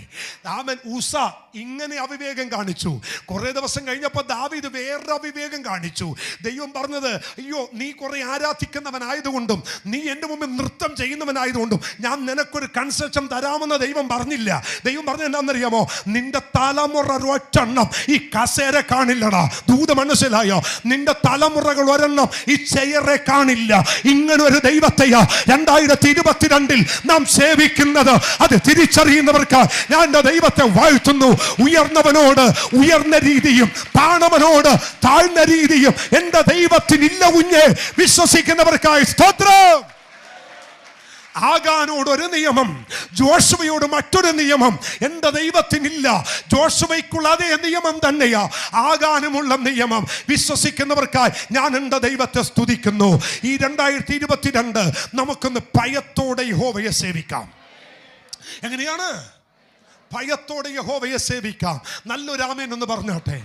അവൻ ഉസ ഇങ്ങനെ അവിവേകം കാണിച്ചു. കുറെ ദിവസം കഴിഞ്ഞപ്പോൾ ദാവീദ് വേറൊരു അവിവേകം കാണിച്ചു. ദൈവം പറഞ്ഞത്, അയ്യോ, നീ കുറെ ആരാധിക്കുന്നവനായതുകൊണ്ടും നീ എൻ്റെ മുമ്പിൽ നൃത്തം ചെയ്യുന്നവനായതുകൊണ്ടും ഞാൻ നിനക്കൊരു കൺസെഷൻ തരാമെന്ന് ദൈവം പറഞ്ഞില്ല. ദൈവം പറഞ്ഞ എന്താണെന്നറിയാമോ? നിന്റെ തലമുറ ഒരെണ്ണം ഈ കസേര കാണില്ലടാ. ദൂത് മനസ്സിലായോ? നിന്റെ തലമുറകൾ ഒരെണ്ണം ഈ ചെയറെ കാണില്ല. ഇങ്ങനെ ഒരു ദൈവത്തെയാ 2022 നാം സേവിക്കുന്നത്. അത് തിരിച്ചറിയുന്നവർക്ക് ഞാൻ എൻ്റെ ദൈവത്തെ വാഴ്ത്തുന്നു. ഉയർന്നവനോട് ഉയർന്ന രീതിയും താണവനോട് താഴ്ന്ന രീതിയും എൻ്റെ ദൈവത്തിനില്ല കുഞ്ഞെ. വിശ്വസിക്കുന്നവർക്കായി സ്തോത്രം. ആഗാനോട് ഒരു നിയമം, ജോഷുവയോട് മറ്റൊരു നിയമം എൻ്റെ ദൈവത്തിനില്ല. ജോഷുവയ്ക്കുള്ള അതേ നിയമം തന്നെയാ ആഗാനുമുള്ള നിയമം. വിശ്വസിക്കുന്നവർക്കായി ഞാൻ എൻ്റെ ദൈവത്തെ സ്തുതിക്കുന്നു. ഈ 2022 നമുക്കൊന്ന് ഭയത്തോടെ യഹോവയെ സേവിക്കാം. എങ്ങനെയാണ്? ഭയത്തോടെ യഹോവയെ സേവിക്കാം. നല്ലൊരു ആമേൻ എന്ന് പറഞ്ഞാട്ടെ.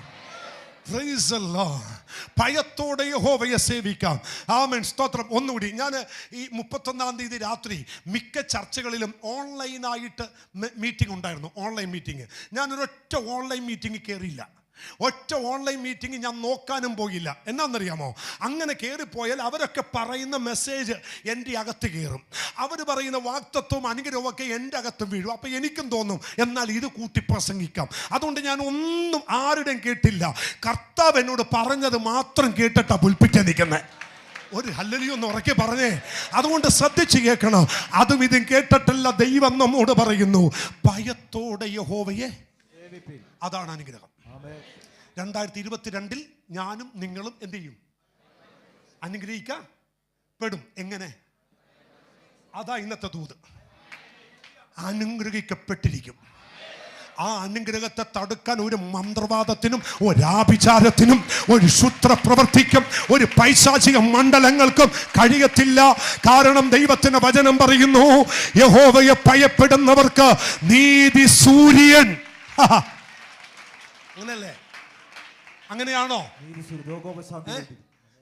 Praise the Lord. ഭയത്തോടെ യഹോവയെ സേവിക്കാം. ആമേൻ. സ്തോത്രം. ഒന്നുകൂടി, ഞാൻ ഈ 31-ാം തീയതി രാത്രി മിക്ക ചർച്ചകളിലും ഓൺലൈനായിട്ട് മീറ്റിംഗ് ഉണ്ടായിരുന്നു. Online meeting. ഞാനൊരൊറ്റ ഓൺലൈൻ മീറ്റിംഗ് കയറിയില്ല. ഒറ്റ ഓൺലൈൻ മീറ്റിംഗ് ഞാൻ നോക്കാനും പോയില്ല. എന്നാന്നറിയാമോ? അങ്ങനെ കയറിപ്പോയാൽ അവരൊക്കെ പറയുന്ന മെസ്സേജ് എൻ്റെ അകത്ത് കയറും. അവർ പറയുന്ന വാക്തത്വവും അനുഗ്രഹവും ഒക്കെ എൻ്റെ അകത്ത് വീഴും. അപ്പം എനിക്കും തോന്നും എന്നാൽ ഇത് കൂട്ടി പ്രസംഗിക്കാം. അതുകൊണ്ട് ഞാൻ ഒന്നും ആരുടെയും കേട്ടില്ല. കർത്താവ് എന്നോട് പറഞ്ഞത് മാത്രം കേട്ടിട്ടാ പുൽപ്പിറ്റ് നിൽക്കുന്നത്. ഒരു ഹല്ലേലൂയ ഒന്ന് ഉറക്കെ പറഞ്ഞേ. അതുകൊണ്ട് ശ്രദ്ധിച്ച് കേൾക്കണം. അതും ഇതും കേട്ടിട്ടല്ല ദൈവം നമ്മോട് പറയുന്നു, ഭയത്തോടെ യഹോവയെ. അതാണ് അനുഗ്രഹം. 2022 ഞാനും നിങ്ങളും എന്ത് ചെയ്യും? അനുഗ്രഹിക്കപ്പെടും. എങ്ങനെ? അതാ ഇന്നത്തെ ദൂത്. അനുഗ്രഹിക്കപ്പെട്ടിരിക്കും. ആ അനുഗ്രഹത്തെ തടുക്കാൻ ഒരു മന്ത്രവാദത്തിനും ഒരാഭിചാരത്തിനും ഒരു ക്ഷുദ്രപ്രവർത്തിക്കും ഒരു പൈശാചിക മണ്ഡലങ്ങൾക്കും കഴിയത്തില്ല. കാരണം ദൈവത്തിന്റെ വചനം പറയുന്നു, യഹോവയെ ഭയപ്പെടുന്നവർക്ക് നീതി സൂര്യൻ. അങ്ങനെയല്ലേ? അങ്ങനെയാണോ?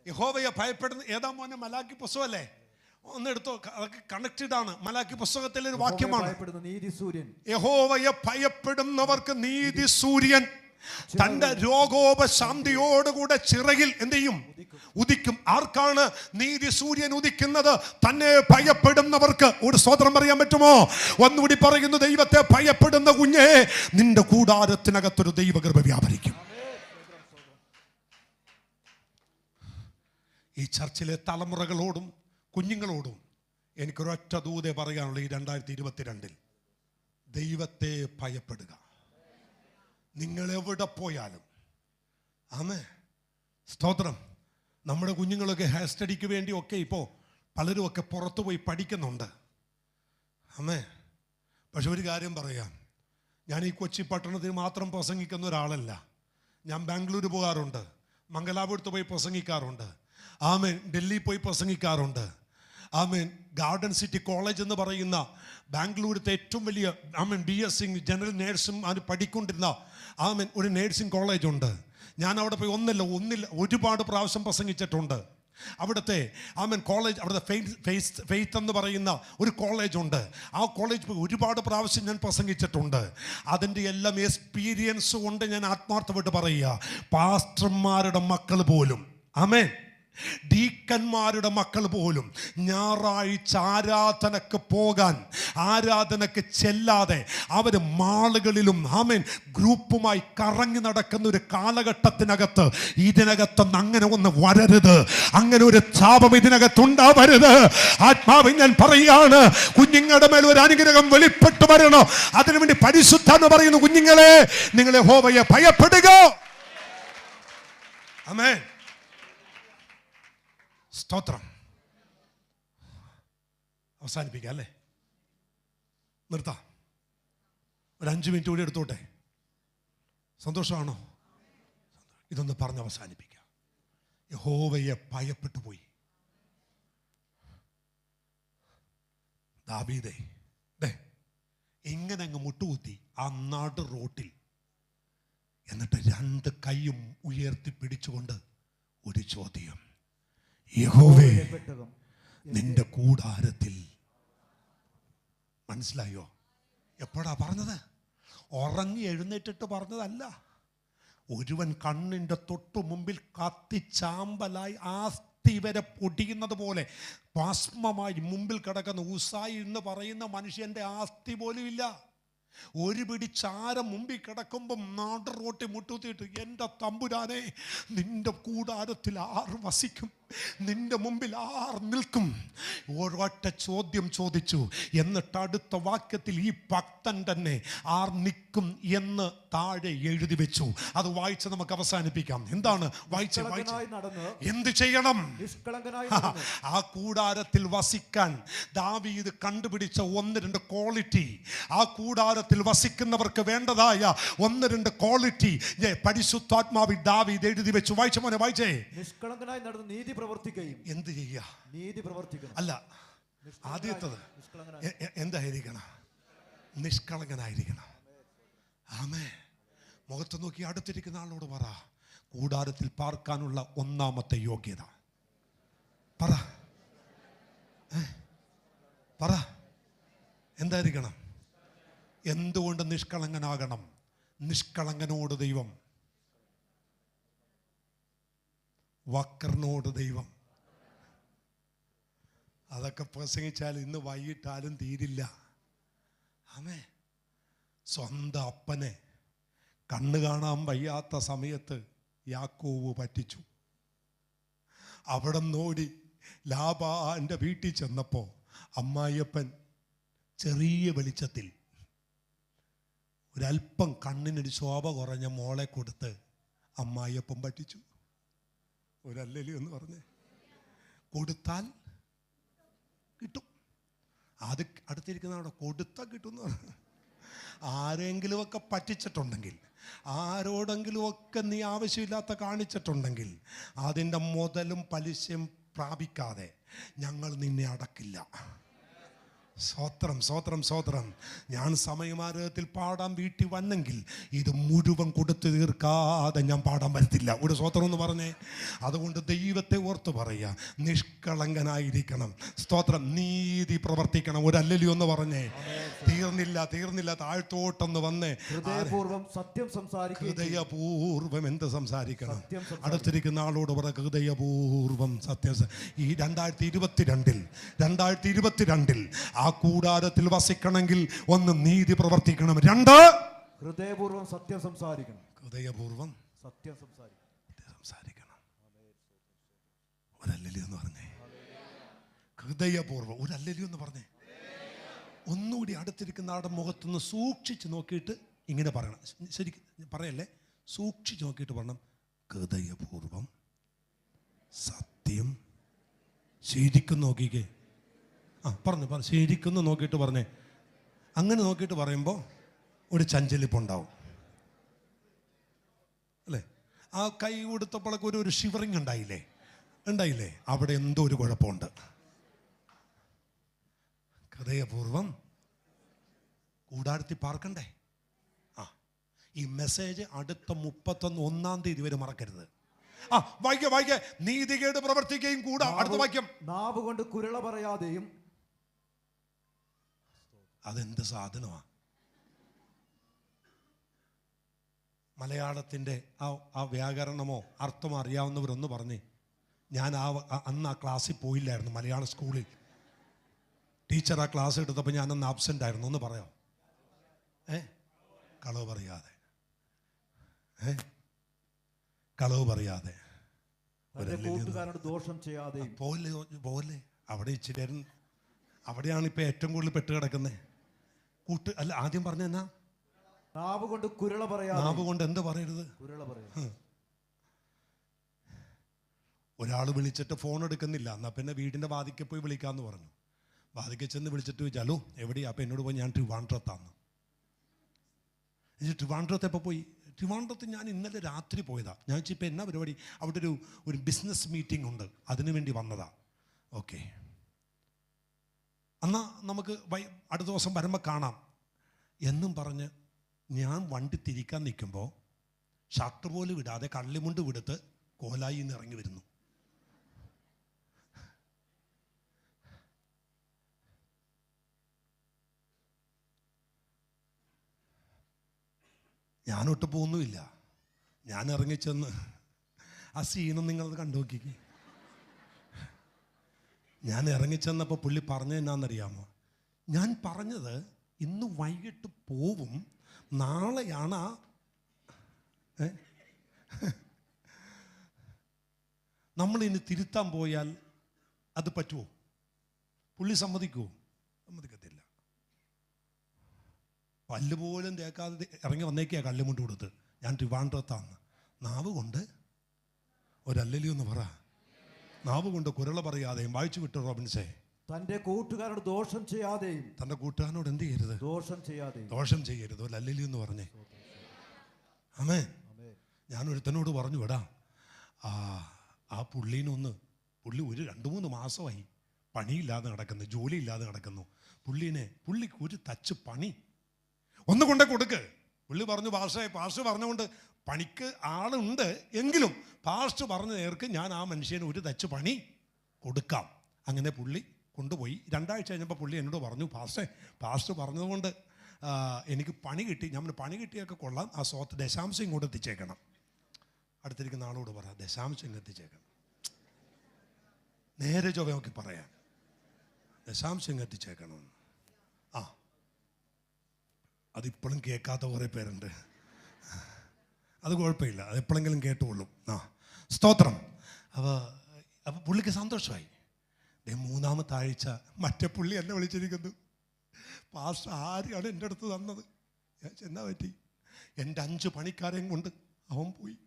യഹോവയെ ഭയപ്പെടുന്ന ഏതാ മോനെ? മലാക്കി പുസ്തകമല്ലേ? ഒന്ന് എടുത്തോ. കണക്റ്റഡ് ആണ്. മലാക്കി പുസ്തകത്തിലെ ഒരു വാക്യമാണ്. യഹോവയെ ഭയപ്പെടുന്നവർക്ക് നീതി സൂര്യൻ തന്റെ രോഗോപശാന്തിയോടുകൂടെ ചിറകിൽ എന്ത് ചെയ്യും? ഉദിക്കും. ആർക്കാണ് നീതി സൂര്യൻ ഉദിക്കുന്നത്? തന്നെ ഭയപ്പെടുന്നവർക്ക്. ഒരു സ്തോത്രം പറയാൻ പറ്റുമോ? ഒന്നുകൂടി പറയുന്നു, ദൈവത്തെ ഭയപ്പെടുന്ന കുഞ്ഞേ, നിന്റെ കൂടാരത്തിനകത്തൊരു ദൈവകൃപ വ്യാപരിക്കും. ഈ ചർച്ചിലെ തലമുറകളോടും കുഞ്ഞുങ്ങളോടും എനിക്കൊരൊറ്റ ദൂതേ പറയാനുള്ളൂ. ഈ 2022 ദൈവത്തെ ഭയപ്പെടുക. നിങ്ങൾ എവിടെ പോയാലും. ആമേ, സ്തോത്രം. നമ്മുടെ കുഞ്ഞുങ്ങളൊക്കെ ഹയർ സ്റ്റഡിക്ക് വേണ്ടിയൊക്കെ ഇപ്പോൾ പലരും ഒക്കെ പുറത്തു പോയി പഠിക്കുന്നുണ്ട്. ആമേ, പക്ഷെ ഒരു കാര്യം പറയാം, ഞാൻ ഈ കൊച്ചി പട്ടണത്തിൽ മാത്രം പ്രസംഗിക്കുന്ന ഒരാളല്ല. ഞാൻ ബാംഗ്ലൂർ പോകാറുണ്ട്, മംഗലാപുരത്ത് പോയി പ്രസംഗിക്കാറുണ്ട്, ആമേൻ, ഡൽഹി പോയി പ്രസംഗിക്കാറുണ്ട്, ആമേൻ. ഗാർഡൻ സിറ്റി കോളേജ് എന്ന് പറയുന്ന ബാംഗ്ലൂരത്തെ ഏറ്റവും വലിയ ആമേൻ BSc ജനറൽ നേഴ്സും അത് പഠിക്കൊണ്ടിരുന്ന ആമേൻ ഒരു നേഴ്സിംഗ് കോളേജ് ഉണ്ട്. ഞാൻ അവിടെ പോയി ഒന്നില്ല ഒരുപാട് പ്രാവശ്യം പ്രസംഗിച്ചിട്ടുണ്ട്. അവിടുത്തെ ആമേൻ കോളേജ്, അവിടുത്തെ ഫെയ്ത്ത് എന്ന് പറയുന്ന ഒരു കോളേജ് ഉണ്ട്. ആ കോളേജ് പോയി ഒരുപാട് പ്രാവശ്യം ഞാൻ പ്രസംഗിച്ചിട്ടുണ്ട്. അതിൻ്റെ എല്ലാം എക്സ്പീരിയൻസ് കൊണ്ട് ഞാൻ ആത്മാർത്ഥമായിട്ട് പറയുക, പാസ്റ്റർമാരുടെ മക്കൾ പോലും, ആമേൻ, ഡീക്കന്മാരുടെ മക്കൾ പോലും ഞായറാഴ്ച ആരാധനക്ക് പോകാൻ, ആരാധനക്ക് ചെല്ലാതെ അവർ മാളുകളിലും ആമേൻ ഗ്രൂപ്പുമായി കറങ്ങി നടക്കുന്ന ഒരു കാലഘട്ടത്തിനകത്ത് ഇതിനകത്തൊന്ന് അങ്ങനെ ഒന്ന് വരരുത്. അങ്ങനെ ഒരു ചാപം ഇതിനകത്തുണ്ടാവരുത്. ആത്മാവിൽ ഞാൻ പറയാണ്, കുഞ്ഞുങ്ങളുടെ മേൽ ഒരു അനുഗ്രഹം വെളിപ്പെട്ടു വരണം. അതിനുവേണ്ടി പരിശുദ്ധ പറയുന്നു, കുഞ്ഞുങ്ങളെ നിങ്ങൾ യഹോവയെ ഭയപ്പെടുക. ആമേൻ, സ്തോത്രം. അവസാനിപ്പിക്കാം അല്ലേ? നിർത്താം. ഒരു 5 മിനിറ്റ് കൂടി എടുത്തോട്ടെ. സന്തോഷമാണോ? ഇതൊന്ന് പറഞ്ഞ് അവസാനിപ്പിക്കാം. യഹോവയെ ഭയപ്പെട്ടു പോയി ദാവീദേ. ഇങ്ങനെ അങ്ങ് മുട്ടുകുത്തി ആ നാട് റോട്ടിൽ, എന്നിട്ട് 2 കൈയും ഉയർത്തി പിടിച്ചുകൊണ്ട് ഒരു ചോദ്യം, യഹോവേ നിന്റെ കൂടാരത്തിൽ. മനസ്സിലായോ? എപ്പോഴാ പറഞ്ഞത്? ഉറങ്ങി എഴുന്നേറ്റിട്ട് പറഞ്ഞതല്ല. ഒരുവൻ കണ്ണിൻ്റെ തൊട്ടു മുമ്പിൽ കത്തിച്ചാമ്പലായി ആസ്തി വരെ പൊടിയുന്നത് പോലെ ഭസ്മമായി മുമ്പിൽ കിടക്കുന്ന ഉസായി എന്ന് പറയുന്ന മനുഷ്യൻ്റെ ആസ്തി പോലും ഇല്ല. ഒരു പിടി ചാരം മുമ്പിൽ കിടക്കുമ്പം നാട് റോട്ടി മുട്ടുത്തിയിട്ട്, എൻ്റെ തമ്പുരാനെ നിന്റെ കൂടാരത്തിൽ ആർ വസിക്കും, നിന്റെ മുമ്പിൽ ആർ നിൽക്കും? ഒരൊറ്റ ചോദ്യം ചോദിച്ചു. എന്നിട്ട് അടുത്ത വാക്യത്തിൽ ഈ ഭക്തൻ തന്നെ ആർ നിൽക്കും എന്ന് താഴെ എഴുതി വെച്ചു. അത് വായിച്ച് നമുക്ക് അവസാനിപ്പിക്കാം. എന്താണ് വായിച്ച് എന്ത് ചെയ്യണം? ആ കൂടാരത്തിൽ വസിക്കാൻ ദാവീദ് കണ്ടുപിടിച്ച 1-2 ക്വാളിറ്റി, ആ കൂടാരത്തിൽ വസിക്കുന്നവർക്ക് വേണ്ടതായ 1-2 ക്വാളിറ്റി പരിശുദ്ധാത്മാവിൽ ദാവീദ് എഴുതി വെച്ചു. വായിച്ച മോനെ വായിച്ചേ. നിഷ്കളങ്കനായി നടന്ന് നീതി പ്രവർത്തിക്കുകയും. എന്ത് ചെയ്യുക? നീതി പ്രവർത്തിക്കണം. അല്ല, ആദ്യത്തത് എന്തായിരിക്കണം? നിഷ്കളങ്കനായിരിക്കണം. ആമേ. മുഖത്ത് നോക്കി അടുത്തിരിക്കുന്ന ആളോട് പറ, കൂടാരത്തിൽ പാർക്കാനുള്ള 1ാമത്തെ യോഗ്യത പറ. പറ, എന്തായിരിക്കണം? എന്തുകൊണ്ട് നിഷ്കളങ്കനാകണം? നിഷ്കളങ്കനോട് ദൈവം, വക്രനോട് ദൈവം. അതൊക്കെ പ്രസംഗിച്ചാൽ ഇന്ന് വൈകിട്ടാലും തീരില്ല. ആമേ. സ്വന്തം അപ്പനെ കണ്ണു കാണാൻ വയ്യാത്ത സമയത്ത് യാക്കോബ് പറ്റിച്ചു. അവിടെ നോടി ലാബാന്റെ വീട്ടിൽ ചെന്നപ്പോൾ അമ്മായിയപ്പൻ ചെറിയ വെളിച്ചത്തിൽ ഒരല്പം കണ്ണിനൊരു ശോഭ കുറഞ്ഞ മോളെ കൊടുത്ത് അമ്മായിയപ്പൻ പറ്റിച്ചു. ഒരല്ലലി എന്ന് പറഞ്ഞ് കൊടുത്താൽ കിട്ടും. അത് അടുത്തിരിക്കുന്ന അവിടെ കൊടുത്താൽ കിട്ടും എന്ന് പറഞ്ഞു. ആരെങ്കിലുമൊക്കെ പറ്റിച്ചിട്ടുണ്ടെങ്കിൽ, ആരോടെങ്കിലുമൊക്കെ നീ ആവശ്യമില്ലാത്ത കാണിച്ചിട്ടുണ്ടെങ്കിൽ അതിൻ്റെ മുതലും പലിശയും പ്രാപിക്കാതെ ഞങ്ങൾ നിന്നെ അടക്കില്ല. സ്തോത്രം, സ്തോത്രം, സ്തോത്രം. ഞാൻ സമയമാരത്തിൽ പാടാൻ വീട്ടിൽ വന്നെങ്കിൽ ഇത് മുഴുവൻ കൊടുത്തു തീർക്കാതെ ഞാൻ പാടാൻ പറ്റത്തില്ല. ഒരു സ്തോത്രം എന്ന് പറഞ്ഞേ. അതുകൊണ്ട് ദൈവത്തെ ഓർത്ത് പറയുക, നിഷ്കളങ്കനായിരിക്കണം. സ്തോത്രം. നീതി പ്രവർത്തിക്കണം. ഒരു അല്ലലി എന്ന് പറഞ്ഞേ. തീർന്നില്ല. താഴ്ത്തോട്ടെന്ന് വന്നേ. ഹൃദയപൂർവ്വം സത്യം സംസാരിക്കുക. ഹൃദയപൂർവ്വം എന്ത് സംസാരിക്കണം? അടുത്തിരിക്കുന്ന ആളോട് പറ, ഹൃദയപൂർവ്വം സത്യം. ഈ 2022 ആ കൂടാരത്തിൽ വസിക്കണമെങ്കിൽ 1 നീതി പ്രവർത്തിക്കണം, 2 ഹൃദയപൂർവ്വം സത്യം സംസാരിക്കണം. ഹൃദയപൂർവ്വം സത്യം സംസാരിക്കണം. സംസാരിക്കണം. അല്ലല്ലോ എന്ന് പറഞ്ഞേ. ഹൃദയപൂർവ്വം ഒരു അല്ലല്ലോ എന്ന് പറഞ്ഞേ. ഒന്നുകൂടി അടുത്തിരിക്കുന്ന ആളുടെ മുഖത്തുനിന്ന് സൂക്ഷിച്ച് നോക്കിയിട്ട് ഇങ്ങനെ പറയണം. ശരിക്കും പറയല്ലേ, സൂക്ഷിച്ച് നോക്കിയിട്ട് പറയണം, ഹൃദയപൂർവ്വം സത്യം. ശരിക്കും നോക്കിക്കേ. പറഞ്ഞു ശരിക്കും നോക്കിയിട്ട് പറഞ്ഞേ. അങ്ങനെ നോക്കിയിട്ട് പറയുമ്പോൾ ഒരു ചഞ്ചലിപ്പുണ്ടാവും അല്ലേ? ആ കൈ കൊടുത്തപ്പോഴൊക്കെ ഒരു ഷിവറിങ് ഉണ്ടായില്ലേ? അവിടെ എന്തോ ഒരു കുഴപ്പമുണ്ട്. ഹൃദയപൂർവം കൂടാരത്തിൽ പാർക്കണ്ടേ? ഈ മെസ്സേജ് അടുത്ത 31-ാം തീയതി വരെ മറക്കരുത്. വായിക്കേ, നീതികേട് പ്രവർത്തിക്കുകയും കൂടാ. അടുത്ത വാക്യം, നാവ് കൊണ്ട് കുരള പറയാതെയും. അതെന്ത് സാധനമാ? മലയാളത്തിൻ്റെ ആ വ്യാകരണമോ അർത്ഥമോ അറിയാവുന്നവരൊന്ന് പറഞ്ഞേ. ഞാൻ അന്ന് ആ ക്ലാസ്സിൽ പോയില്ലായിരുന്നു, മലയാള സ്കൂളിൽ. ടീച്ചർ ആ ക്ലാസ് എടുത്തപ്പോൾ ഞാനന്ന് ആബ്സെൻ്റ് ആയിരുന്നു. ഒന്ന് പറയാം. കളവ് പറയാതെ, കളവ് പറയാതെ, ദോഷം ചെയ്യാതെ പോലെ അവിടെ ഇച്ചിരി. അവിടെയാണ് ഇപ്പം ഏറ്റവും കൂടുതൽ പെട്ട് കിടക്കുന്നത്. അല്ല, ആദ്യം പറഞ്ഞെന്നാ? നാവ് കൊണ്ട് കുരള പറയാതെ. നാവ് കൊണ്ട് എന്ത് പറയരുത്? കുരള പറയരുത്. ഒരാൾ വിളിച്ചിട്ട് ഫോൺ എടുക്കുന്നില്ല. എന്നാൽ പിന്നെ വീടിൻ്റെ വാതിക്കെ പോയി വിളിക്കാമെന്ന് പറഞ്ഞു. വാതിക്കെ ചെന്ന് വിളിച്ചിട്ട് ചോദിച്ചാലോ എവിടെയാ? അപ്പം എന്നോട് പോയി ഞാൻ ട്രിവാൻഡ്രത്താന്ന്. ട്രിവാൻഡ്രത്ത് എപ്പോൾ പോയി? ട്രിവാൻഡ്രത്ത് ഞാൻ ഇന്നലെ രാത്രി പോയതാ. ഞാൻ ചോദിച്ചു ഇപ്പം എന്നാ പരിപാടി? അവിടെ ഒരു ബിസിനസ് മീറ്റിംഗ് ഉണ്ട്, അതിനു വേണ്ടി വന്നതാ. ഓക്കെ, എന്നാൽ നമുക്ക് അടുത്ത ദിവസം വരുമ്പോൾ കാണാം എന്നും പറഞ്ഞ് ഞാൻ വണ്ടി തിരിക്കാൻ നിൽക്കുമ്പോൾ ഷർട്ട് പോലും ഇടാതെ കള്ളിമുണ്ട് വിടുത്ത് കോലായി നിന്ന് ഇറങ്ങി വരുന്നു. ഞാനൊട്ട് പോകുന്നുമില്ല. ഞാൻ ഇറങ്ങിച്ചെന്ന് ആ സീനും നിങ്ങളത് കണ്ടു നോക്കിക്കേ. ഞാൻ ഇറങ്ങിച്ചെന്നപ്പോൾ പുള്ളി പറഞ്ഞത് എന്നാന്നറിയാമോ? ഞാൻ പറഞ്ഞത് ഇന്ന് വൈകിട്ട് പോവും, നാളെയാണ് നമ്മളിനി തിരുത്താൻ പോയാൽ അത് പറ്റുമോ? പുള്ളി സമ്മതിക്കുമോ? സമ്മതിക്കത്തില്ല. പല്ലുപോലും തേക്കാതെ ഇറങ്ങി വന്നേക്കാ കല്ലുമുണ്ട് കൊടുത്ത്. ഞാൻ ട്രിവാൻഡ്രത്താന്ന്. നാവ് കൊണ്ട് ഒരല്ലലി ഒന്ന് പറ. നാവ് കൊണ്ട് കുരള പറയാതെയും. വായിച്ചു വിട്ടു റോബിൻസേ. തന്റെ കൂട്ടുകാരോട് ദോഷം ചെയ്യാതെയും. തന്റെ കൂട്ടുകാരനോട് എന്ത് ചെയ്യരുത്? ദോഷം ചെയ്യരുത്. ഒരല്ലലി എന്ന് പറഞ്ഞേ. ആമേൻ. ഞാനൊരുത്തനോട് പറഞ്ഞു വിടാ, ആ പുള്ളി ഒരു 2-3 മാസമായി പണിയില്ലാതെ നടക്കുന്നു, ജോലിയില്ലാതെ നടക്കുന്നു. പുള്ളിക്ക് ഒരു തച്ച് പണി ഒന്ന് കൊണ്ടേ കൊടുക്ക്. പുള്ളി പറഞ്ഞു, പാസ്റ്റർ പറഞ്ഞുകൊണ്ട് പണിക്ക് ആളുണ്ട് എങ്കിലും പാസ്റ്റർ പറഞ്ഞ നേർക്ക് ഞാൻ ആ മനുഷ്യന് ഒരു തച്ച് പണി കൊടുക്കാം. അങ്ങനെ പുള്ളി കൊണ്ടുപോയി. 2 ആഴ്ച കഴിഞ്ഞപ്പോൾ പുള്ളി എന്നോട് പറഞ്ഞു, പാസ്റ്റർ പറഞ്ഞതുകൊണ്ട് എനിക്ക് പണി കിട്ടി. ഞാൻ പണി കിട്ടിയൊക്കെ കൊള്ളാം, ആ സ്വത്ത് ദശാംശം ഇങ്ങോട്ട് എത്തിച്ചേക്കണം. അടുത്തിരിക്കുന്ന ആളോട് പറ, ദശാംശം ഇങ്ങ് എത്തിച്ചേക്കണം. നേരെ ചൊവ്വ നോക്കി പറയാം, ദശാംശം ഇങ്ങ് എത്തിച്ചേക്കണം. അതിപ്പോഴും കേൾക്കാത്ത കുറേ പേരുണ്ട്. അത് കുഴപ്പമില്ല, അതെപ്പോഴെങ്കിലും കേട്ടുകൊള്ളും. സ്തോത്രം. അപ്പോൾ പുള്ളിക്ക് സന്തോഷമായി. 3-ാമത്തെ ആഴ്ച മറ്റേ പുള്ളി എന്നെ വിളിച്ചിരിക്കുന്നു, പാസ്റ്റർ ആരെയാണ് എൻ്റെ അടുത്ത് തന്നത്? എന്നാ പറ്റി? എൻ്റെ 5 പണിക്കാരെയും കൊണ്ട് അവൻ പോയി.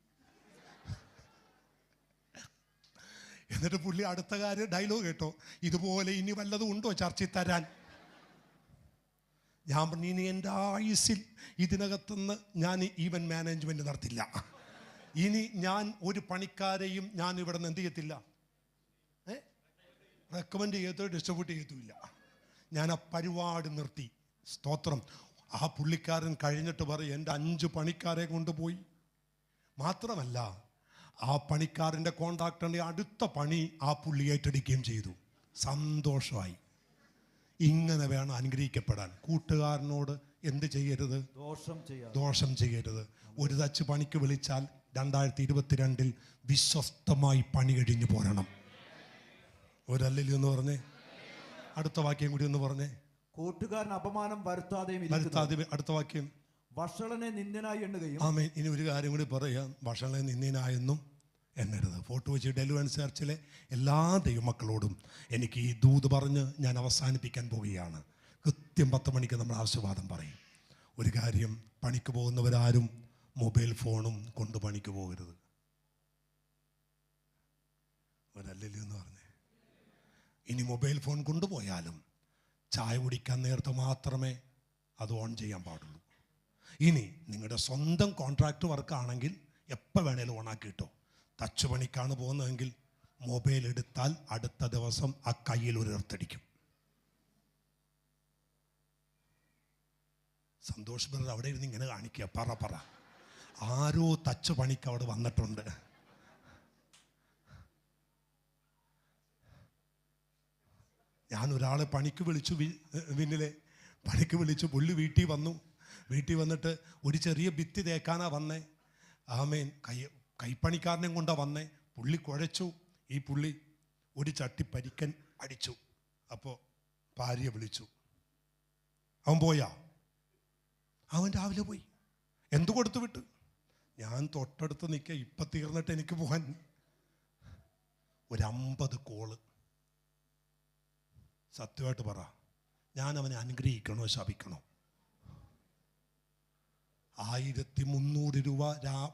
എന്നിട്ട് പുള്ളി അടുത്ത കാര്യം ഡയലോഗ് കേട്ടോ, ഇതുപോലെ ഇനി വല്ലതും ഉണ്ടോ ചർച്ചയിൽ തരാൻ? ഞാൻ പറഞ്ഞു, ഇനി എൻ്റെ ആയുസ്സിൽ ഇതിനകത്തുനിന്ന് ഞാൻ ഈവൻറ്റ് മാനേജ്മെൻറ്റ് നടത്തില്ല. ഇനി ഞാൻ ഒരു പണിക്കാരെയും ഞാൻ ഇവിടെ നിന്ന് എന്ത് ചെയ്യത്തില്ല, റെക്കമെൻഡ് ചെയ്തോ ഡിസ്ട്രിബ്യൂട്ട് ചെയ്തില്ല. ഞാൻ ആ പരിപാടി നിർത്തി. സ്തോത്രം. ആ പുള്ളിക്കാരൻ കഴിഞ്ഞിട്ട് പറയും, എൻ്റെ 5 പണിക്കാരെ കൊണ്ടുപോയി. മാത്രമല്ല, ആ പണിക്കാരൻ്റെ കോൺട്രാക്ടറിൻ്റെ അടുത്ത പണി ആ പുള്ളി ഏറ്റെടുക്കുകയും ചെയ്തു. സന്തോഷമായി. ഇങ്ങനെ വേണം അനുഗ്രഹിക്കപ്പെടാൻ. കൂട്ടുകാരനോട് എന്ത് ചെയ്യരുത്? ദോഷം ചെയ്യരുത്. ഒരു തച്ച് പണിക്ക് വിളിച്ചാൽ 2022 വിശ്വസ്തമായി പണി കഴിഞ്ഞു പോരണം. ഒരല്ലലി എന്ന് പറഞ്ഞേ. അടുത്ത വാക്യം കൂടി ഒന്ന് പറഞ്ഞേ. കൂട്ടുകാരൻ അപമാനം വരുത്താതെ. അടുത്ത വാക്യം, വഷളനെ നിന്ദനായി എണ്ണുകയും. ആമേൻ. ഇനി ഒരു കാര്യം കൂടി പറയാം. വഷളനെ നിന്ദനായെന്നും എണ്ണരുത്. ഫോർട്ട് കൊച്ചി ഡെലിവറൻസ് ചർച്ചിലെ എല്ലാ ദൈവമക്കളോടും എനിക്ക് ഈ ദൂത് പറഞ്ഞ് ഞാൻ അവസാനിപ്പിക്കാൻ പോവുകയാണ്. കൃത്യം 10 മണിക്ക് നമ്മൾ ആശീർവാദം പറയും. ഒരു കാര്യം, പണിക്ക് പോകുന്നവരാരും മൊബൈൽ ഫോണും കൊണ്ട് പണിക്ക് പോകരുത്. ഒരല്ലല്ലോ എന്ന് പറഞ്ഞേ. ഇനി മൊബൈൽ ഫോൺ കൊണ്ടുപോയാലും ചായ കുടിക്കാൻ നേരത്തെ മാത്രമേ അത് ഓൺ ചെയ്യാൻ പാടുള്ളൂ. ഇനി നിങ്ങളുടെ സ്വന്തം കോൺട്രാക്ട് വർക്കാണെങ്കിൽ എപ്പോൾ വേണേലും ഓണാക്കിയിട്ടോ. തച്ചു പണിക്കാണ് പോകുന്നതെങ്കിൽ മൊബൈൽ എടുത്താൽ അടുത്ത ദിവസം ആ കയ്യിൽ ഒരു എർത്തടിക്കും. സന്തോഷ് ബ്രദർ അവിടെ ഇരുന്ന് ഇങ്ങനെ കാണിക്കുക, പറ ആരോ തച്ചു പണിക്ക് അവിടെ വന്നിട്ടുണ്ട്. ഞാൻ ഒരാളെ പണിക്ക് വിളിച്ചു, വിന്നിലെ പണിക്ക് വിളിച്ചു. പുള്ളി വീട്ടിൽ വന്നു. വീട്ടിൽ വന്നിട്ട് ഒരു ചെറിയ ഭിത്തി തേക്കാനാ വന്നേ. ആമേൻ. കൈപ്പണിക്കാരനെ കൊണ്ടാ വന്നേ. പുള്ളി കുഴച്ചു. ഈ പുള്ളി ഒരു ചട്ടി പരിക്കൻ അടിച്ചു. അപ്പോൾ ഭാര്യ വിളിച്ചു. അവൻ പോയാ? അവൻ രാവിലെ പോയി. എന്തു കൊടുത്തു വിട്ട്? ഞാൻ തൊട്ടടുത്ത് നിൽക്കുക. ഇപ്പം തീർന്നിട്ട് എനിക്ക് പോകാൻ ഒരു 50 കോള്. സത്യമായിട്ട് പറ, ഞാൻ അവനെ അനുഗ്രഹിക്കണോ ശപിക്കണോ? 1300 രൂപ